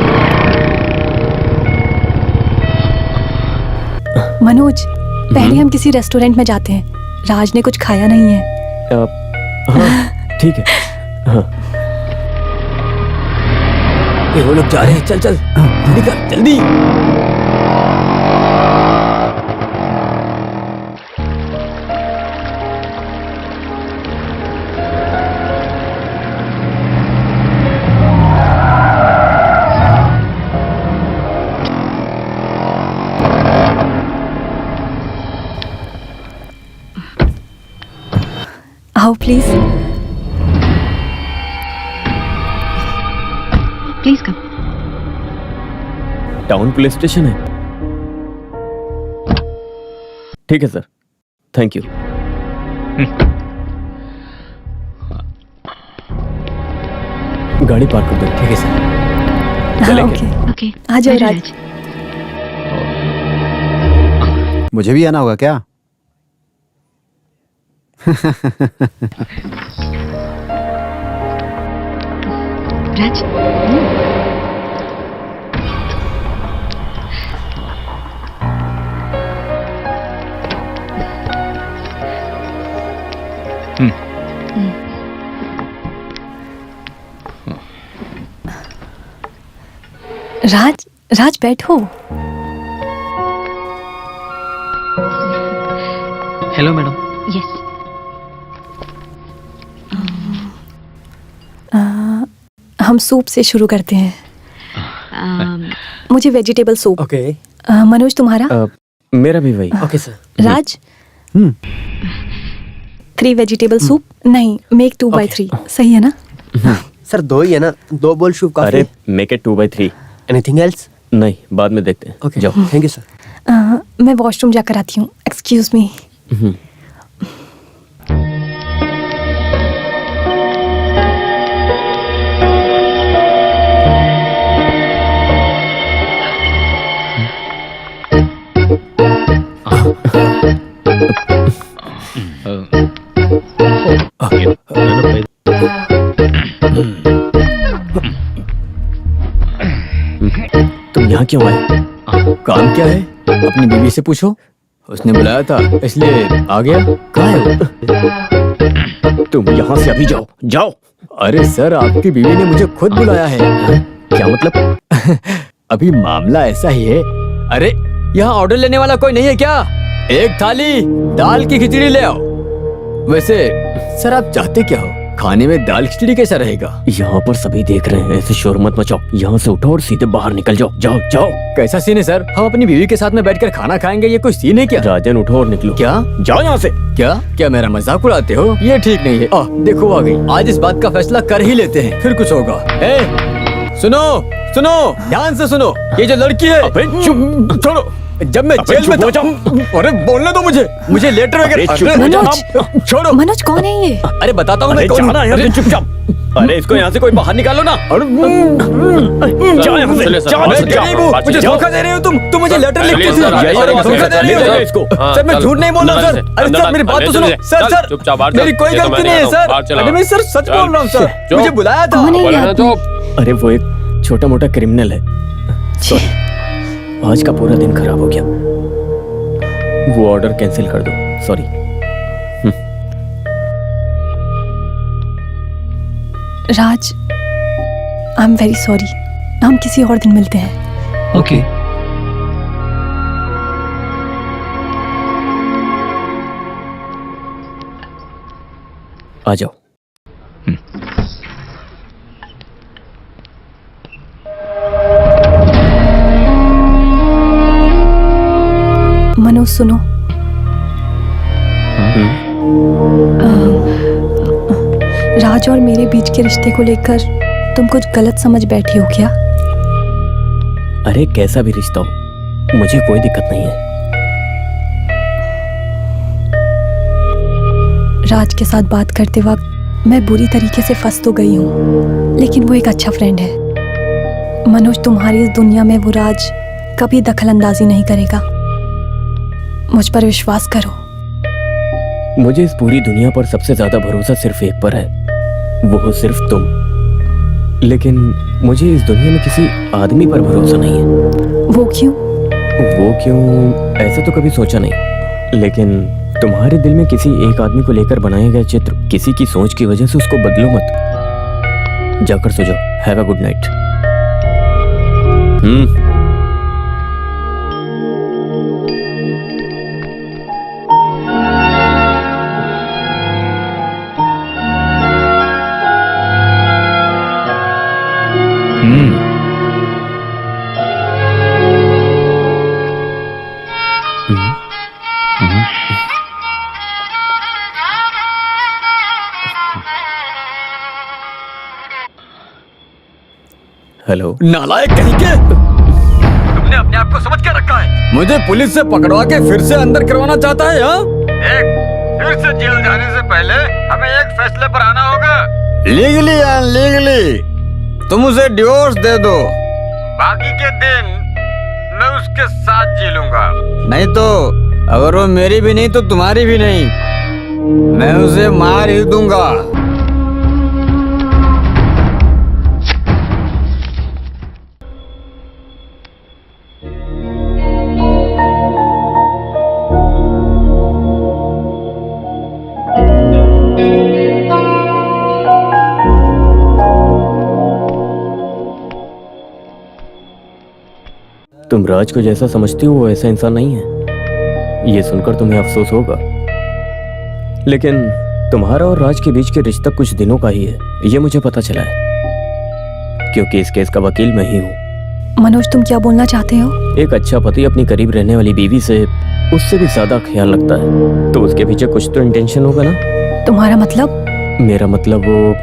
मनोज, पहले हम किसी रेस्टोरेंट में जाते हैं। राज ने कुछ खाया नहीं है। हाँ ठीक है। हाँ ये वो लोग जा रहे हैं, चल चल जल्दी कर, जल्दी। आओ please. Please come. Town police station है। ठीक है सर, थैंक यू। गाड़ी पार्क कर दो। ठीक है सर। हाँ, चलेंगे। ओके। Okay. आ जाओ Bye, राज। मुझे भी आना होगा क्या? Raj. राज, राज बैठो। Hello madam. Yes. हम सूप से शुरू करते हैं। मुझे वेजिटेबल सूप। ओके मनोज तुम्हारा? मेरा भी वही। Okay sir. Raj 3 vegetable soup. नहीं, मेक 2/3। सही है ना? सर 2 ही है ना, 2 बोल सूप काफी। अरे मेक इट 2/3। Anything else? नहीं, बाद में देखते हैं। ओके जाओ। Thank you sir. मैं वॉशरूम जाकर आती हूँ। Excuse me. तुम यहाँ क्यों आए? काम क्या है? अपनी बीवी से पूछो, उसने बुलाया था इसलिए आ गया। कहाँ है वो? तुम यहाँ से अभी जाओ, जाओ। अरे सर, आपकी बीवी ने मुझे खुद बुलाया है। क्या मतलब? अभी मामला ऐसा ही है। अरे यहाँ ऑर्डर लेने वाला कोई नहीं है क्या? एक थाली दाल की खिचड़ी ले आओ। वैसे सर, आप चाहते क्या हो? खाने में दाल खिचड़ी कैसा रहेगा? यहाँ पर सभी देख रहे हैं, ऐसे शोर मत मचाओ। यहाँ से उठो और सीधे बाहर निकल जाओ। जाओ जाओ। कैसा सीन है सर? हम अपनी बीवी के साथ में बैठकर खाना खाएंगे, ये कोई सीन है क्या? राजन उठो और निकलो। क्या? जाओ यहाँ से। क्या क्या मेरा मजाक उड़ाते हो? ये ठीक नहीं है। देखो वो आ गई। आज इस बात का फैसला कर ही लेते हैं, फिर कुछ होगा। सुनो सुनो, ध्यान से सुनो। ये जो लड़की है, अबे चुप, छोड़ो। जब मैं जेल में था, अरे बोलने दो मुझे लेटर वगैरह। मनोज, छोड़ो। मनोज कौन है ये? अरे बताता हूँ मैं कौन हूँ। यहाँ से चुपचाप। अरे इसको यहाँ से कोई बाहर निकालो ना। जाओ यहाँ से। जाओ, मैं गरीब हूँ, मुझे धोखा दे रहे हो तुम मुझे लेटर लिख के धोखा दे रहे हो इसको। सर। मैं झूठ नहीं बोल रहा हूँ सर। अरे सर मेरी बात तो सुनो। सर मेरी कोई गलती नहीं है सर। अरे मैं सर सच बोल रहा हूँ सर, मुझे बुलाया था। कौन है ये आदमी? अरे वो एक छोटा मोटा क्रिमिनल है। सॉरी, आज का पूरा दिन खराब हो गया। वो ऑर्डर कैंसिल कर दो। Sorry. Raj, I am very sorry. हम किसी और दिन मिलते हैं। ओके। आ जाओ। मनोज सुनो, राज और मेरे बीच के रिश्ते को लेकर तुम कुछ गलत समझ बैठी हो क्या? अरे कैसा भी रिश्ता हो, मुझे कोई दिक्कत नहीं है। राज के साथ बात करते वक्त मैं बुरी तरीके से फंस तो गई हूँ, लेकिन वो एक अच्छा फ्रेंड है। मनोज, तुम्हारी इस दुनिया में वो राज कभी दखल अंदाजी नहीं करेगा। मुझ पर विश्वास करो। मुझे इस पूरी दुनिया पर सबसे ज्यादा भरोसा सिर्फ एक पर है, वो हो सिर्फ तुम। लेकिन मुझे इस दुनिया में किसी आदमी पर भरोसा नहीं है। वो क्यों? वो क्यों, ऐसे तो कभी सोचा नहीं। लेकिन तुम्हारे दिल में किसी एक आदमी को लेकर बनाया गया चित्र, किसी की सोच की वजह से उसको बदलो मत। जाकर सो जाओ। Have a good night. Hello. नालायक कहीं के, तुमने अपने आप को समझ के रखा है। मुझे पुलिस से पकड़वा के फिर से अंदर करवाना चाहता है? हाँ, देख, फिर से जेल जाने से पहले हमें एक फैसले पर आना होगा। लीगली या अनलीगली तुम उसे डिवोर्स दे दो, बाकी के दिन मैं उसके साथ जी लूंगा। नहीं तो अगर वो मेरी भी नहीं तो तुम्हारी भी नहीं, मैं उसे मार ही दूंगा। तुम राज को जैसा समझती हो वो ऐसा इंसान नहीं है। ये सुनकर तुम्हें अफसोस होगा, लेकिन तुम्हारा और राज के बीच के रिश्ता कुछ दिनों का ही है, ये मुझे पता चला है, क्योंकि इस केस का वकील मैं ही हूँ। मनोज, तुम क्या बोलना चाहते हो? एक अच्छा पति अपनी करीब रहने वाली बीवी से उससे भी ज्यादा ख्याल रखता है, तो उसके पीछे कुछ तो इंटेंशन होगा ना। तुम्हारा मतलब? मेरा मतलब वो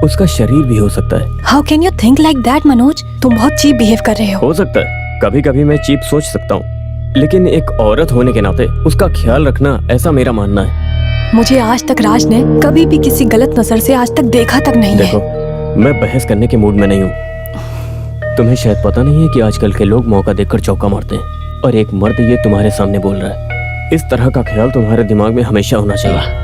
उसका शरीर भी हो सकता है। How can you think like that Manoj? तुम बहुत चीप बिहेव कर रहे हो। हो सकता है, कभी कभी मैं चीप सोच सकता हूँ, लेकिन एक औरत होने के नाते उसका ख्याल रखना, ऐसा मेरा मानना है। मुझे आज तक राज ने कभी भी किसी गलत नजर से आज तक देखा तक नहीं देखो, है। मैं बहस करने के मूड में नहीं हूँ। तुम्हें शायद पता नहीं है कि आजकल के लोग मौका देखकर चौका मारते हैं, और एक मर्द ये तुम्हारे सामने बोल रहा है। इस तरह का ख्याल तुम्हारे दिमाग में हमेशा होना चाहिए।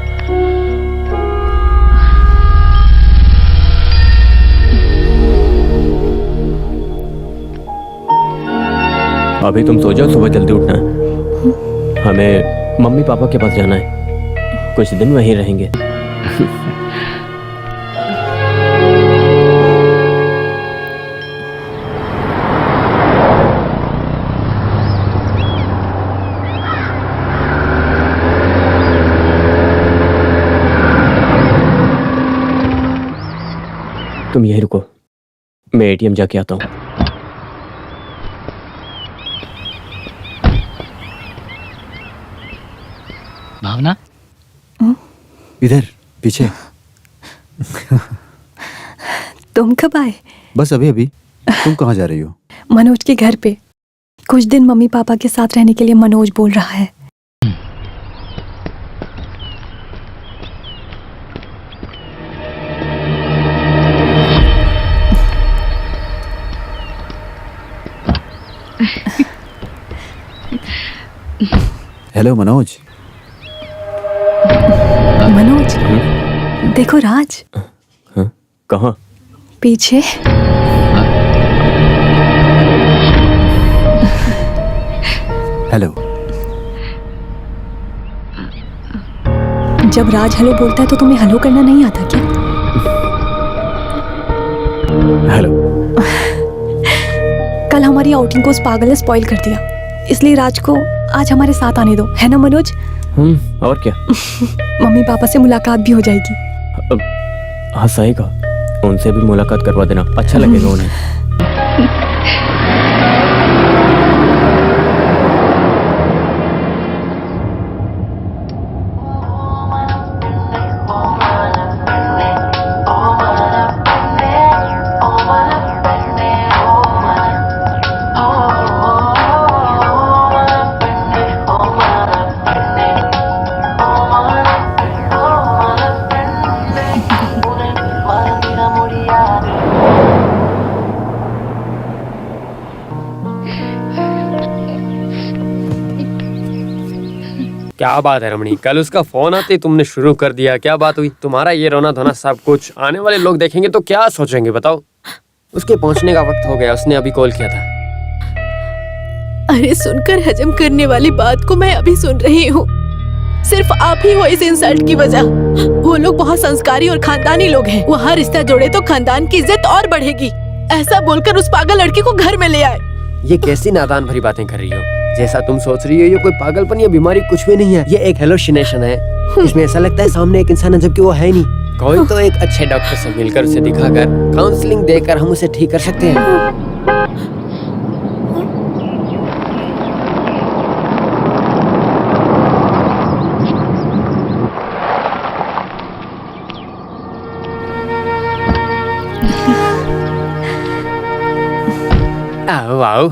अभी तुम सो जाओ, सुबह जल्दी उठना है। हमें मम्मी पापा के पास जाना है, कुछ दिन वहीं रहेंगे। तुम यहीं रुको, मैं एटीएम जाके आता हूँ। भावना, इधर पीछे। तुम कब आए? बस अभी अभी। तुम कहाँ जा रही हो? मनोज के घर पे। कुछ दिन मम्मी पापा के साथ रहने के लिए मनोज बोल रहा है। हेलो मनोज। मनोज, देखो राज। हाँ? कहाँ? पीछे। हेलो। जब राज हेलो बोलता है तो तुम्हें हेलो करना नहीं आता क्या? हेलो। कल हमारी आउटिंग को उस पागल ने स्पॉइल कर दिया, इसलिए राज को आज हमारे साथ आने दो, है ना मनोज? और क्या। मम्मी पापा से मुलाकात भी हो जाएगी। हाँ सही कहा, उनसे भी मुलाकात करवा देना, अच्छा लगेगा उन्हें। क्या बात है रमणी, कल उसका फोन आते ही तुमने शुरू कर दिया। क्या बात हुई? तुम्हारा ये रोना धोना सब कुछ आने वाले लोग देखेंगे तो क्या सोचेंगे बताओ? उसके पहुंचने का वक्त हो गया, उसने अभी कॉल किया था। अरे सुनकर हजम करने वाली बात को मैं अभी सुन रही हूँ। सिर्फ आप ही हो इस इंसल्ट की वजह। वो लोग बहुत संस्कारी और खानदानी लोग हैं। वो हर रिश्ता जोड़े तो खानदान की इज्जत और बढ़ेगी। ऐसा बोलकर उस पागल लड़की को घर में ले आए। ये कैसी नादान भरी बातें कर रही हो? जैसा तुम सोच रही हो ये कोई पागलपन या बीमारी कुछ भी नहीं है। ये एक हेलोसिनेशन है। इसमें ऐसा लगता है सामने एक इंसान है जबकि वो है नहीं। कोई तो एक अच्छे डॉक्टर से मिलकर उसे दिखाकर काउंसलिंग देकर हम उसे ठीक कर सकते हैं। आओ आओ,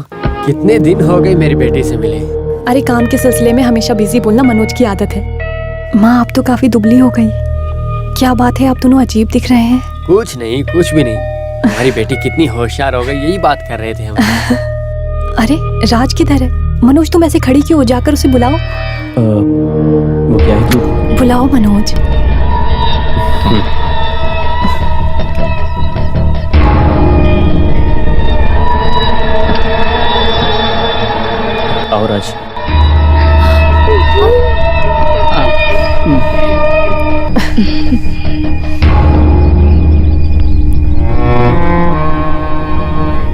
कितने दिन हो गए मेरी बेटी से मिले। अरे काम के सिलसिले में हमेशा बिजी बोलना मनोज की आदत है। माँ आप तो काफी दुबली हो गई। क्या बात है, आप दोनों अजीब दिख रहे हैं। कुछ नहीं, कुछ भी नहीं। हमारी बेटी कितनी होशियार हो गई, यही बात कर रहे थे हम। अरे राज किधर है? मनोज तुम ऐसे खड़ी क्यों हो? जाकर उसे बुलाओ। वो क्या है कि बुलाओ मनोज। और आज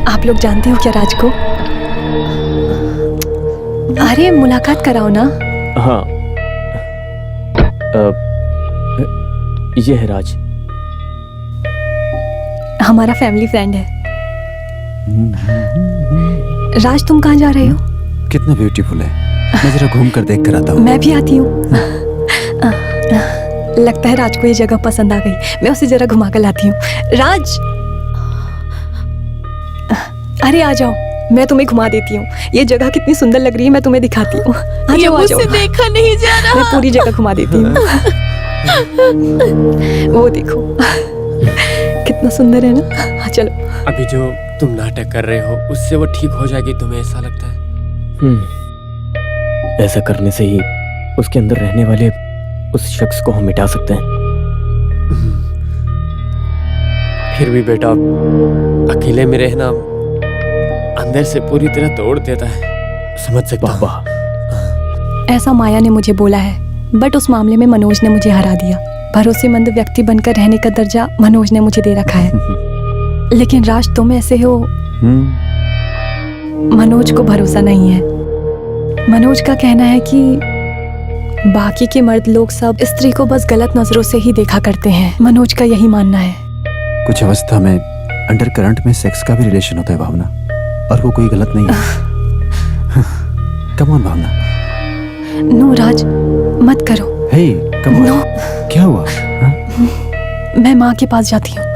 आप लोग जानते हो क्या राज को? अरे मुलाकात कराओ ना। हाँ, ये है राज, हमारा फैमिली फ्रेंड है। राज तुम कहाँ जा रहे हो? कितना ब्यूटीफुल है। मैं जरा घूम कर देख कर आता हूँ। मैं भी आती हूँ। लगता है राज को ये जगह पसंद आ गई। मैं उसे जरा घुमा कर लाती हूँ। राज, अरे आ जाओ, मैं तुम्हें घुमा देती हूँ। ये जगह कितनी सुंदर लग रही है, मैं तुम्हें दिखाती हूँ। आ ये जाओ, आ जाओ। मुझसे देखा नहीं जा मैं रहा। पूरी जगह घुमा देती हूँ। वो देखो कितना सुंदर है ना। हाँ चलो। अभी जो तुम नाटक कर रहे हो उससे वो ठीक हो जाएगी, तुम्हें ऐसा लगता है? ऐसा करने से ही उसके अंदर रहने वाले उस शख्स को हम मिटा सकते हैं। फिर भी बेटा, अकेले में रहना अंदर से पूरी तरह तोड़ देता है, समझ सकता हूं। बाबा, ऐसा माया ने मुझे बोला है, बट उस मामले में मनोज ने मुझे हरा दिया। भरोसेमंद व्यक्ति बनकर रहने का दर्जा मनोज ने मुझे दे रखा है। लेकिन राज तुम ऐसे हो। मनोज को भरोसा नहीं है। मनोज का कहना है कि बाकी के मर्द लोग सब स्त्री को बस गलत नजरों से ही देखा करते हैं। मनोज का यही मानना है। कुछ अवस्था में अंडर करंट में सेक्स का भी रिलेशन होता है भावना, और वो कोई गलत नहीं है। Come on Bhavna. नो राज, मत करो। हे कम ऑन। नो। क्या हुआ? हाँ? मैं माँ के पास जाती हूँ।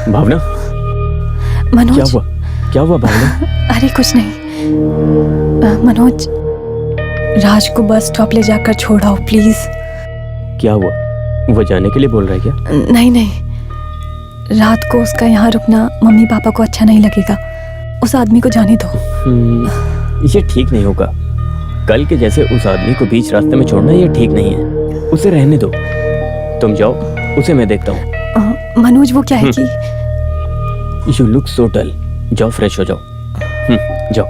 भावना, मनोज, क्या हुआ? क्या हुआ भावना? अरे कुछ नहीं। मनोज, राज को बस स्टॉप ले जाकर छोड़ाओ प्लीज। क्या हुआ? वो जाने के लिए बोल रहा है क्या? नहीं नहीं, रात को उसका यहाँ रुकना मम्मी पापा को अच्छा नहीं लगेगा। उस आदमी को जाने दो। ये ठीक नहीं होगा। कल के जैसे उस आदमी को बीच रास्ते में छोड़ना ये ठीक नहीं है। उसे रहने दो। तुम जाओ, उसे मैं देखता हूँ। मनोज वो क्या है कि यू लुक सो डल। जाओ फ्रेश हो जाओ। जाओ।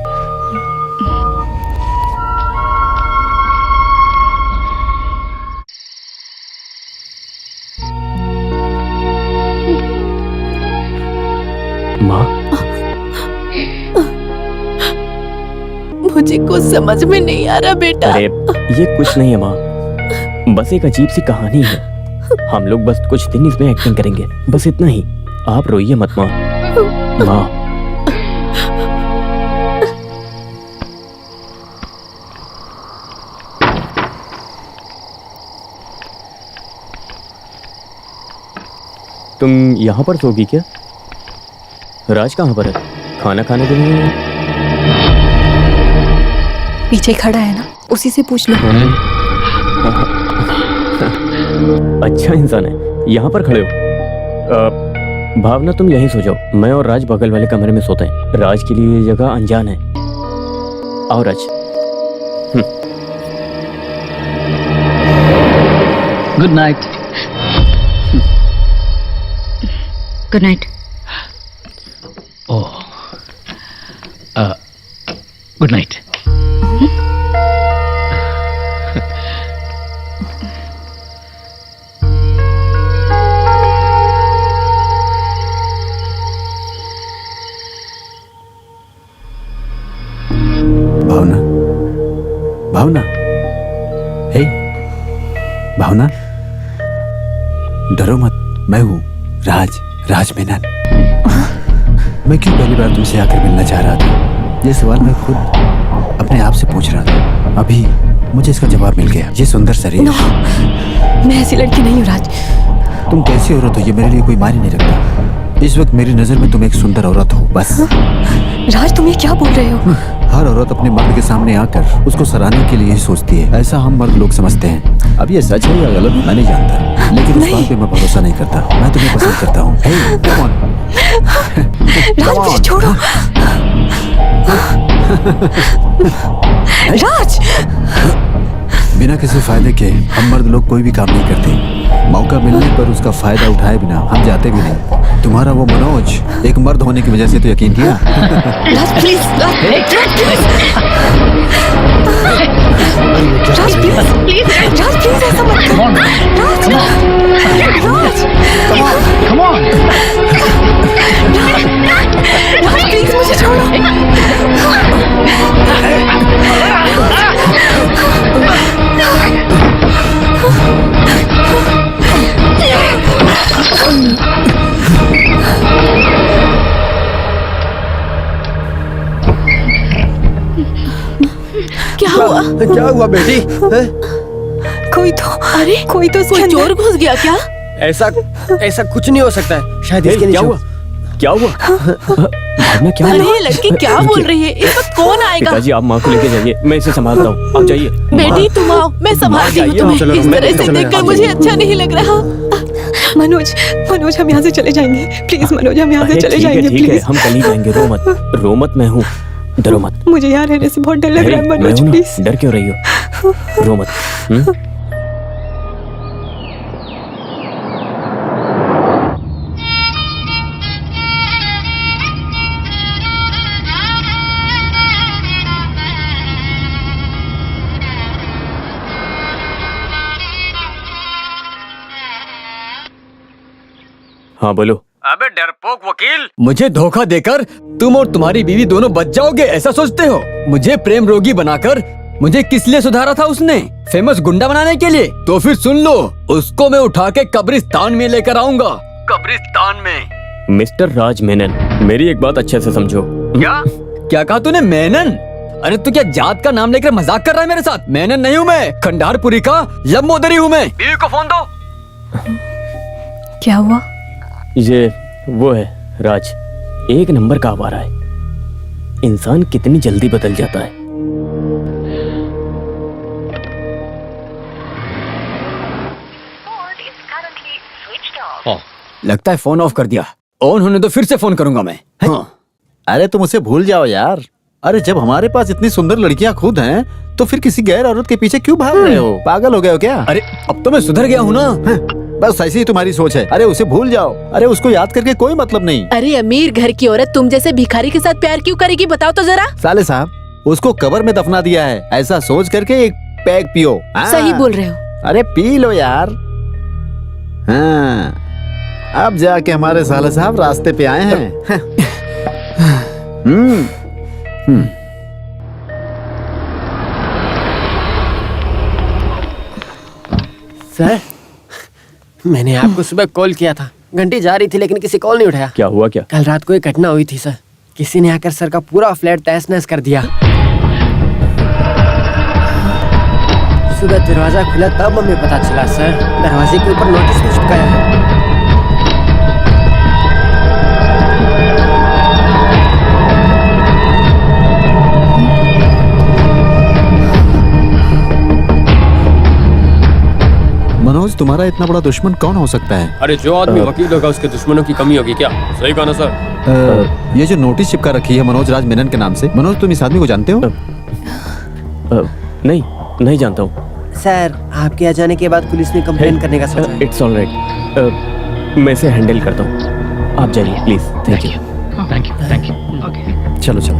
माँ, मुझे कुछ समझ में नहीं आ रहा बेटा। अरे ये कुछ नहीं है माँ, बस एक अजीब सी कहानी है। हम लोग बस कुछ दिन इसमें एक्टिंग करेंगे, बस इतना ही। आप रोइए मत माँ। माँ तुम यहाँ पर सोगी क्या? राज कहाँ पर है? खाना खाने के लिए? पीछे खड़ा है ना, उसी से पूछ लो। अच्छा इंसान है, यहाँ पर खड़े हो। भावना तुम यहीं सो जाओ, मैं और राज बगल वाले कमरे में सोते हैं। राज के लिए ये जगह अनजान है। आओ Raj. Good night. Good night. Oh, good night. Bhavna, Bhavna, hey, Bhavna, डरो मत, मैं हूँ राज मेनन। मैं क्यों पहली बार तुमसे आकर मिलना चाह रहा था? ये सवाल मैं खुद अपने आप से पूछ रहा था। अभी मुझे इसका जवाब मिल गया। ये सुंदर शरीर। नो, मैं ऐसी लड़की नहीं हूँ राज। तुम कैसी औरत हो ये मेरे लिए कोई मायने नहीं रखता। इस वक्त मेरी नजर में तुम एक सुंदर औरत हो, बस। राज तुम ये क्या बोल रहे हो? हर औरत अपने मर्द के सामने आकर उसको सराहने के लिए यही सोचती है। ऐसा हम मर्द लोग समझते हैं। अब ये सच है या गलत मैं नहीं जानता, लेकिन उस बात पे मैं भरोसा नहीं करता। मैं तुम्हें पसंद करता हूँ। Hey, come on. राज मुझे छोड़ो। राज, बिना किसी फायदे के हम मर्द लोग कोई भी काम नहीं करते। मौका मिलने पर उसका फायदा उठाए बिना हम जाते भी नहीं। तुम्हारा वो मनोज एक मर्द होने की वजह से तो यकीन किया। Raj please, Raj please, Raj please, Raj please ऐसा मत करो। राज, कम ऑन। राज प्लीज मुझे छोड़ो। क्या हुआ बेटी? कोई तो उसके कोई अंदर- चोर घुस गया क्या? ऐसा कुछ नहीं हो सकता है। शायद इसके क्या नीचे हुआ? क्या हुआ? भावना क्या अरे हुआ? ये लड़की क्या बोल रही है? इस वक्त कौन आएगा? पिताजी आप माँ को लेके जाइए, मैं इसे संभालता हूँ। आप जाइए। बेटी तुम आओ, मैं संभालती हूँ जाइए, तुम्हें। चलो, इस मैं तरह से चलो, देखकर आप मुझे जाइए। अच्छा नहीं लग रहा। मनोज हम यहाँ से चले जाएंगे प्लीज। मनोज हम यहाँ से अरे चले ठीक है, जाएंगे ठीक है, प्लीज। हम कल ही जाएंगे। रो मत, मैं हूँ, डरो मत। मुझे यहाँ रहने से बहुत डर लग रहा है मैं मनोज, हूँ ना, प्लीज। डर क्यों रही हो? रो मत। हाँ बोलो। अबे डरपोक वकील, मुझे धोखा देकर तुम और तुम्हारी बीवी दोनों बच जाओगे ऐसा सोचते हो? मुझे प्रेम रोगी बनाकर मुझे किस लिए सुधारा था उसने? फेमस गुंडा बनाने के लिए? तो फिर सुन लो, उसको मैं उठा के कब्रिस्तान में लेकर आऊंगा। कब्रिस्तान में? मिस्टर राज मेनन, मेरी एक बात अच्छे से समझो। क्या? क्या कहा तूने? मेनन? अरे तू क्या जात का नाम लेकर मजाक कर रहा है मेरे साथ? मेनन नहीं हूँ मैं, खंडारपुरी का लंबोदरी हूँ मैं। बीवी को फोन दो। क्या हुआ? ये वो है राज, एक नंबर का आवारा है। इंसान कितनी जल्दी बदल जाता है। लगता है फोन ऑफ कर दिया। ऑन होने तो फिर से फोन करूंगा मैं। हाँ। अरे तुम उसे भूल जाओ यार। अरे जब हमारे पास इतनी सुंदर लड़कियां खुद हैं, तो फिर किसी गैर औरत के पीछे क्यों भाग रहे हो? पागल हो गए हो क्या? अरे अब तो मैं सुधर गया हूँ ना। बस ऐसी ही तुम्हारी सोच है। अरे उसे भूल जाओ। अरे उसको याद करके कोई मतलब नहीं। अरे अमीर घर की औरत तुम जैसे भिखारी के साथ प्यार क्यों करेगी? बताओ तो जरा। साले साहब, उसको कब्र में दफना दिया है, ऐसा सोच करके एक पैग पियो। हाँ। सही बोल रहे हो। अरे पी लो यार। हाँ, अब जाके हमारे साले साहब रास्ते पे आए हैं। सर, मैंने आपको सुबह कॉल किया था। घंटी जा रही थी लेकिन किसी कॉल नहीं उठाया। क्या हुआ क्या? कल रात को एक घटना हुई थी सर। किसी ने आकर सर का पूरा फ्लैट तहस नहस कर दिया। सुबह दरवाजा खुला तब हमें पता चला सर, दरवाजे के ऊपर नोटिस भी चिपकाया है। मनोज, तुम्हारा इतना बड़ा दुश्मन कौन हो सकता है? अरे जो आदमी वकील होगा उसके दुश्मनों की कमी होगी क्या? सही कहा ना सर? ये जो नोटिस चिपका रखी है मनोज राज मेनन के नाम से, मनोज तुम इस आदमी को जानते हो? नहीं जानता हूँ। सर, आपके आ जाने के बाद पुलिस ने कंप्लेन करने का सोचा है। इट्स ऑलराइट, मैं इसे हैंडल करता हूँ। आप जाइए प्लीज। Thank you. चलो चलो।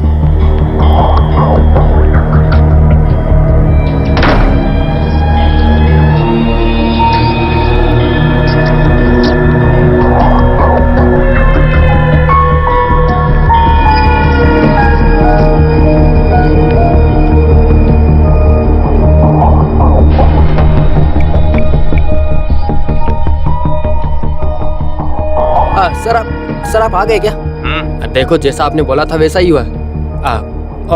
सर आप आ गए क्या? देखो जैसा आपने बोला था वैसा ही हुआ।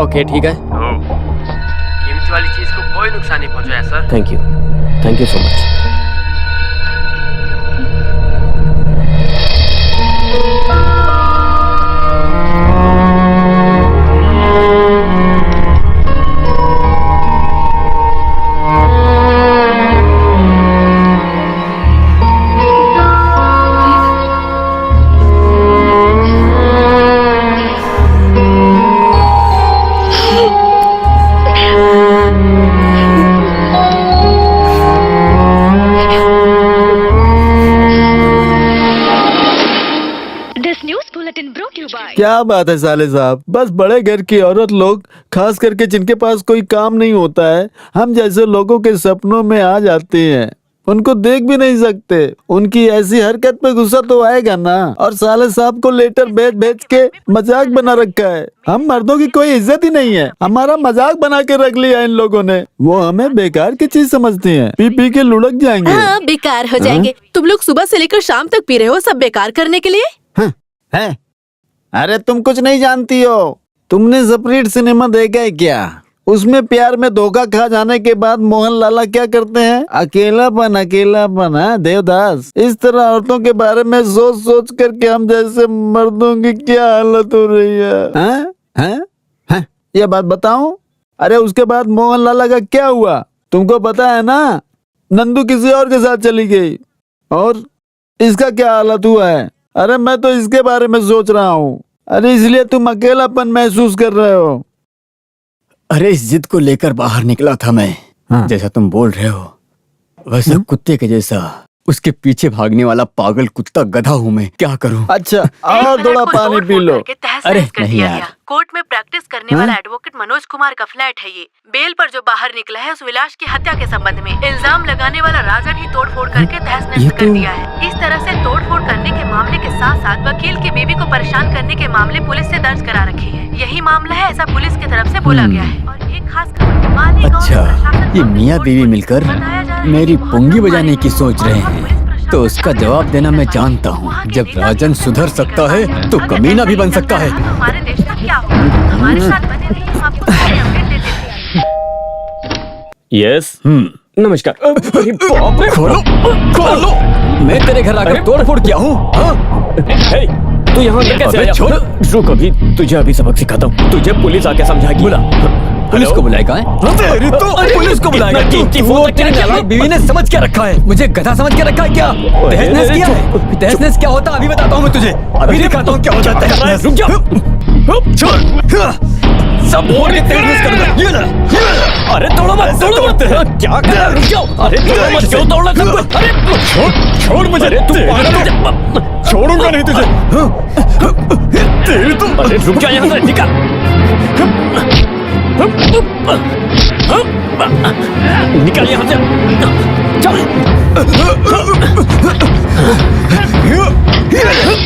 ओके ठीक है। कीमती वाली चीज को कोई नुकसान नहीं पहुंचाया sir. Thank you so much. क्या बात है साले साहब, बस बड़े घर की औरत लोग, खास करके जिनके पास कोई काम नहीं होता है, हम जैसे लोगों के सपनों में आ जाते हैं। उनको देख भी नहीं सकते। उनकी ऐसी हरकत पे गुस्सा तो आएगा ना। और साले साहब को लेटर भेज भेज के मजाक बना रखा है। हम मर्दों की कोई इज्जत ही नहीं है, हमारा मजाक बना के रख लिया इन लोगों ने। वो हमें बेकार की चीज समझते हैं, पी पी के लुढ़क जाएंगे। हाँ, बेकार हो जाएंगे। तुम लोग सुबह से लेकर शाम तक पी रहे हो, सब बेकार करने के लिए। है? अरे तुम कुछ नहीं जानती हो। तुमने स्प्रिट सिनेमा देखा है क्या? उसमें प्यार में धोखा खा जाने के बाद मोहन लाला क्या करते हैं? अकेलापन अकेलापन। हाँ देवदास, इस तरह औरतों के बारे में सोच सोच करके हम जैसे मर्दों की क्या हालत हो रही है। हाँ? हाँ? हाँ? ये बात बताऊं? अरे उसके बाद मोहन लाला का क्या हुआ तुमको पता है ना? नंदू किसी और के साथ चली गई। और इसका क्या हालत हुआ है? अरे मैं तो इसके बारे में सोच रहा हूँ। अरे इसलिए तुम अकेलापन महसूस कर रहे हो। अरे इस जिद को लेकर बाहर निकला था मैं। हाँ। जैसा तुम बोल रहे हो वैसा कुत्ते के जैसा उसके पीछे भागने वाला पागल कुत्ता गधा हूँ मैं। क्या करूँ? अच्छा और थोड़ा पानी पी लो। अरे नहीं यार। कोर्ट में प्रैक्टिस करने वाला एडवोकेट मनोज कुमार का फ्लैट है ये। बेल पर जो बाहर निकला है उस विलास की हत्या के संबंध में इल्जाम लगाने वाला राजन ही तोड़फोड़ करके तहस नहस कर दिया है। इस तरह से तोड़फोड़ करने के मामले के साथ साथ वकील की बीवी को परेशान करने के मामले पुलिस से दर्ज करा रखे हैं। यही मामला है, ऐसा पुलिस की तरफ से बोला गया है। और एक खास खबर, मालेगांव अच्छा, ये मियाँ बीवी मिलकर मेरी पुंगी बजाने की सोच रहे हैं, तो उसका जवाब देना मैं जानता हूँ। जब राजन सुधर सकता है तो कमीना भी बन सकता है। हमारे देश का क्या होगा? हमारे साथ बने रहिए, हम आपको सारे अपडेट देते हैं। यस। नमस्कार। अरे बाप रे। खोलो खोलो, मैं तेरे घर आकर तोड़फोड़ किया हूँ। हे, तू यहाँ अंदर कैसे आया? छोड़। रुक अभी, तुझे अभी सबक सिखाता हूँ। तुझे पुलिस आके समझाएगी। बुला। पुलिस को बुलाएगा? तेरी तो पुलिस को बुलाएगा। वो तेरे नालायक बीवी ने समझ क्या रखा है? मुझे गधा समझ के रखा है क्या? तहस-नहस किया है? तहस-नहस क्या होता अभी बताता हूँ मैं तुझे। अभी दिखाता हूँ क्या हो जाता है। रुक जा। छोड़। सब फोड़ के तहस-नहस करूंगा। ये ले। अरे तोड़ो मत, तोड़ते हैं। क्या कर रहा है? रुक जाओ। अरे तोड़ो मत, क्यों तोड़ रहा है? अरे छोड़ मुझे। अरे तू पागल, छोड़ूंगा नहीं तुझे। तेरी तो। अरे रुक जा यहाँ से, निकल। निकल यहाँ से। चल।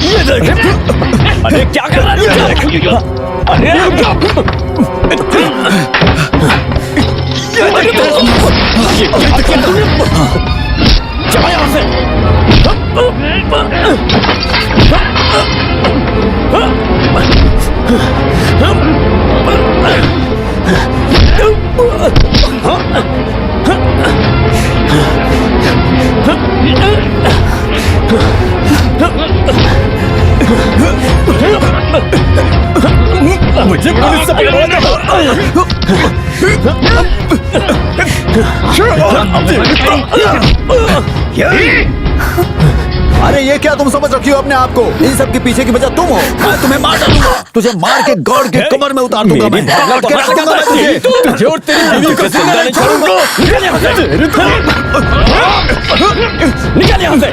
ये देख। अरे क्या कर रहा है? अरे ये क्या किया तूने? मुझे पुलिस से अरे ये क्या तुम समझ रखी हो अपने आप को? इन सब के पीछे की वजह तुम हो। मैं तुम्हें मार डालूंगा, तुझे मार के गॉड के कमर में उतार दूंगा। मैं काट के रख दूंगा मैं तुझे। तुझे और तेरी बीवी को जिंदा नहीं छोड़ूंगा। निकल यहाँ से।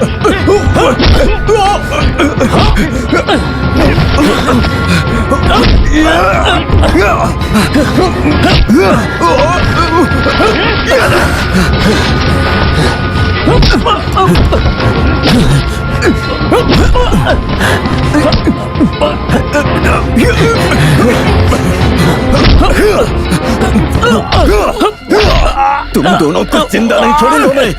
तुम दोनों को जिंदा नहीं छोड़ूंगा मैं।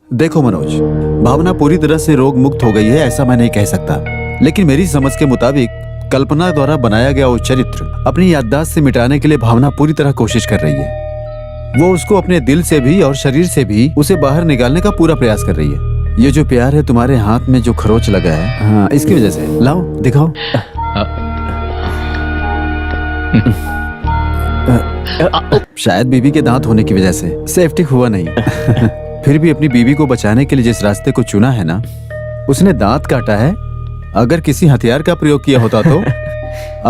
देखो मनोज, भावना पूरी तरह से रोग मुक्त हो गई है ऐसा मैं नहीं कह सकता, लेकिन मेरी समझ के मुताबिक कल्पना द्वारा बनाया गया वो चरित्र अपनी याददाश्त से मिटाने के लिए भावना पूरी तरह कोशिश कर रही है। वो उसको अपने दिल से भी और शरीर से भी उसे बाहर निकालने का पूरा प्रयास कर रही है। ये जो प्यार है तुम्हारे हाथ में जो खरोच लगा है, हाँ, इसकी वजह से। लाओ दिखाओ। शायद बीबी के दांत होने की वजह से सेफ्टी हुआ नहीं। फिर भी अपनी बीवी को बचाने के लिए जिस रास्ते को चुना है ना, उसने दांत काटा है। अगर किसी हथियार का प्रयोग किया होता तो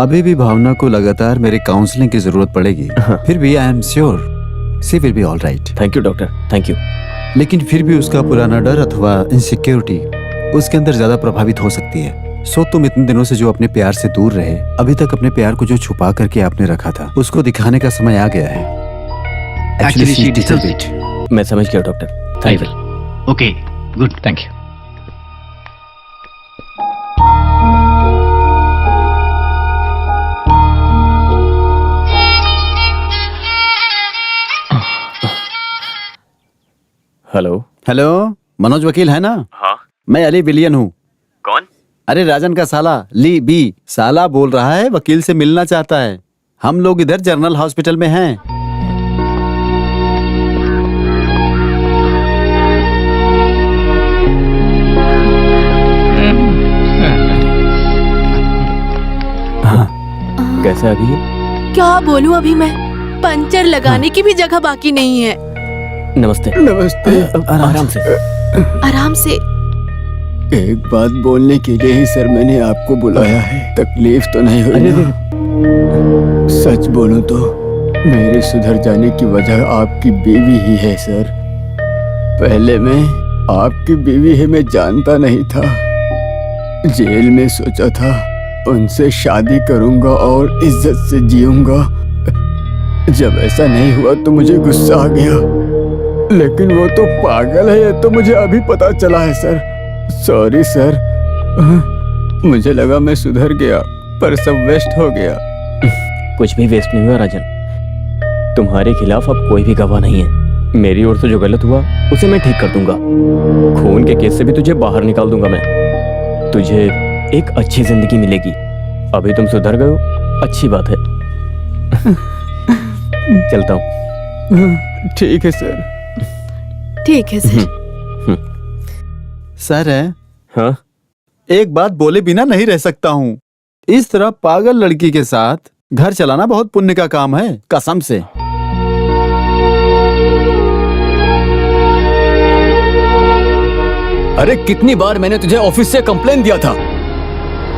अभी भी भावना को लगातार मेरी काउंसलिंग की जरूरत पड़ेगी। फिर भी I am sure she will be all right. Thank you doctor, thank you. लेकिन फिर भी उसका पुराना डर अथवा इनसिक्योरिटी उसके अंदर ज्यादा प्रभावित हो सकती है। सो तुम इतने दिनों से जो अपने प्यार से दूर रहे, अभी तक अपने प्यार को जो छुपा करके आपने रखा था, उसको दिखाने का समय आ गया है। Actually, she deserves it. मैं समझ गया doctor, thank you. Okay, good, thank you. Hello. Hello, Manoj वकील है ना? हाँ। मैं अली विलियन हूँ। कौन? अरे राजन का साला ली बी। साला बोल रहा है, वकील से मिलना चाहता है। हम लोग इधर जनरल हॉस्पिटल में हैं। कैसे अभी? क्या बोलूं अभी मैं, पंचर लगाने की भी जगह बाकी नहीं है। नमस्ते। नमस्ते। आराम से। आराम से। एक बात बोलने के लिए ही सर मैंने आपको बुलाया है। तकलीफ तो नहीं हुई ना? सच बोलूं तो मेरे सुधर जाने की वजह आपकी बीवी ही है सर। पहले मैं आपकी बीवी है मैं जानता नहीं था। जेल में सोचा था उनसे शादी करूंगा और इज्जत से जीऊंगा। जब ऐसा नहीं हुआ तो मुझे गुस्सा आ गया, लेकिन वो तो पागल है, ये तो मुझे अभी पता चला है सर। सॉरी सर, मुझे लगा मैं सुधर गया, पर सब वेस्ट हो गया। कुछ भी वेस्ट नहीं हुआ राजन। तुम्हारे खिलाफ अब कोई भी गवाह नहीं है। मेरी ओर से जो गलत हुआ उसे मैं ठीक कर दूंगा। खून के केस से भी तुझे बाहर निकाल दूंगा मैं। तुझे एक अच्छी जिंदगी मिलेगी। अभी तुम सुधर गए हो, अच्छी बात है। चलता हूँ। ठीक है सर। ठीक है सर। सर है? हाँ? एक बात बोले बिना नहीं रह सकता हूँ। इस तरह पागल लड़की के साथ घर चलाना बहुत पुण्य का काम है, कसम से। अरे कितनी बार मैंने तुझे ऑफिस से कंप्लेन दिया था,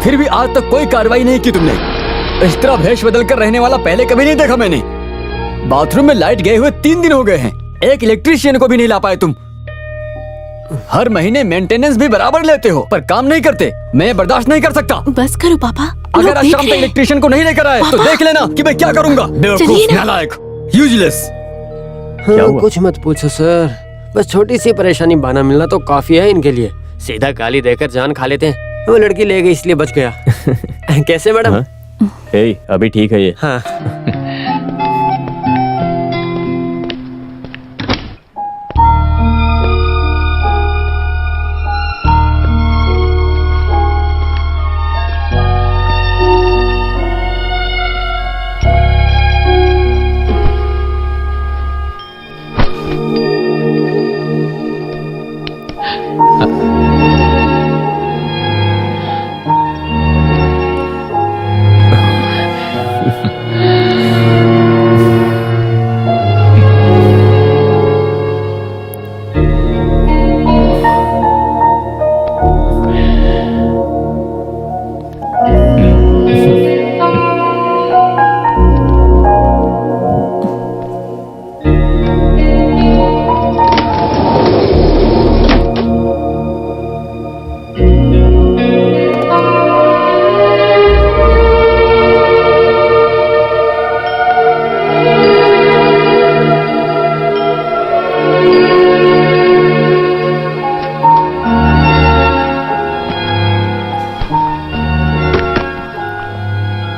फिर भी आज तक कोई कार्रवाई नहीं की तुमने। इस तरह भेष बदल कर रहने वाला पहले कभी नहीं देखा मैंने। बाथरूम में लाइट गए हुए 3 दिन हो गए हैं, एक इलेक्ट्रीशियन को भी नहीं ला पाए तुम। हर महीने मेंटेनेंस भी बराबर लेते हो पर काम नहीं करते। मैं बर्दाश्त नहीं कर सकता। बस करो पापा, अगर आज शाम तक इलेक्ट्रीशियन को नहीं लेकर आए तो देख लेना कि मैं क्या करूंगा। बेवकूफ, नालायक, यूजलेस। क्या हुआ? कुछ मत पूछो सर, बस छोटी सी परेशानी बहाना मिलना तो काफी है इनके लिए। सीधा गाली देकर जान खा लेते हैं। वो लड़की ले गई इसलिए बच गया। कैसे मैडम? हाँ? अभी ठीक है ये। हाँ।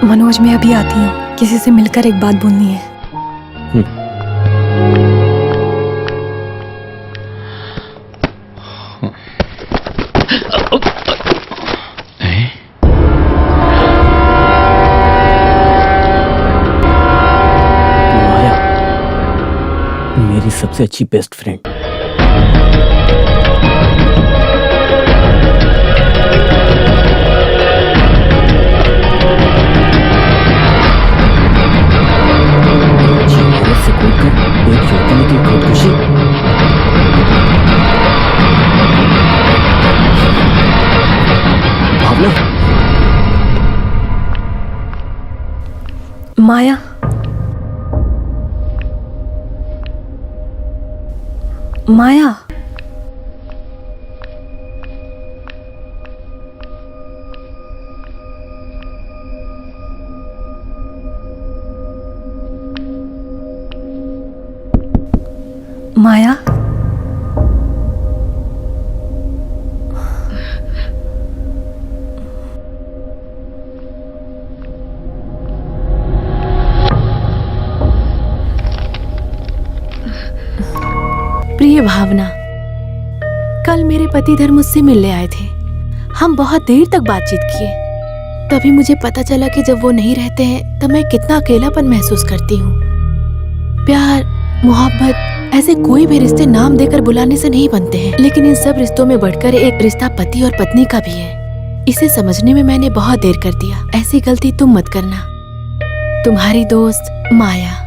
मनोज, मैं अभी आती हूँ, किसी से मिलकर एक बात बोलनी है। माया, मेरी सबसे अच्छी बेस्ट फ्रेंड। एक युवती ने की खुदकुशी। भावना, माया, माया, माया, प्रिय भावना, कल मेरे पतिधर मुझसे मिलने आए थे। हम बहुत देर तक बातचीत किए। तभी मुझे पता चला कि जब वो नहीं रहते हैं तब मैं कितना अकेलापन महसूस करती हूँ। प्यार, मोहब्बत, ऐसे कोई भी रिश्ते नाम देकर बुलाने से नहीं बनते हैं, लेकिन इन सब रिश्तों में बढ़कर एक रिश्ता पति और पत्नी का भी है। इसे समझने में मैंने बहुत देर कर दिया। ऐसी गलती तुम मत करना। तुम्हारी दोस्त माया।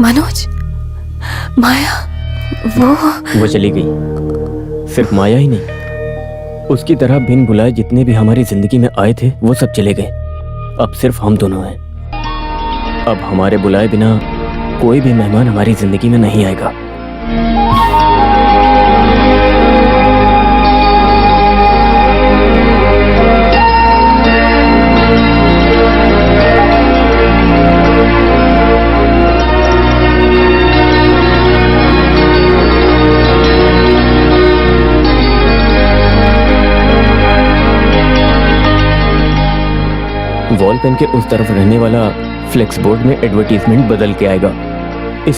मनोज, माया, वो चली गई। सिर्फ माया ही नहीं, उसकी तरह बिन बुलाए जितने भी हमारी जिंदगी में आए थे वो सब चले गए। अब सिर्फ हम दोनों हैं। अब हमारे बुलाए बिना कोई भी मेहमान हमारी जिंदगी में नहीं आएगा। वॉल पेन के उस तरफ रहने वाला फ्लेक्स बोर्ड में एडवर्टीजमेंट बदल के आएगा।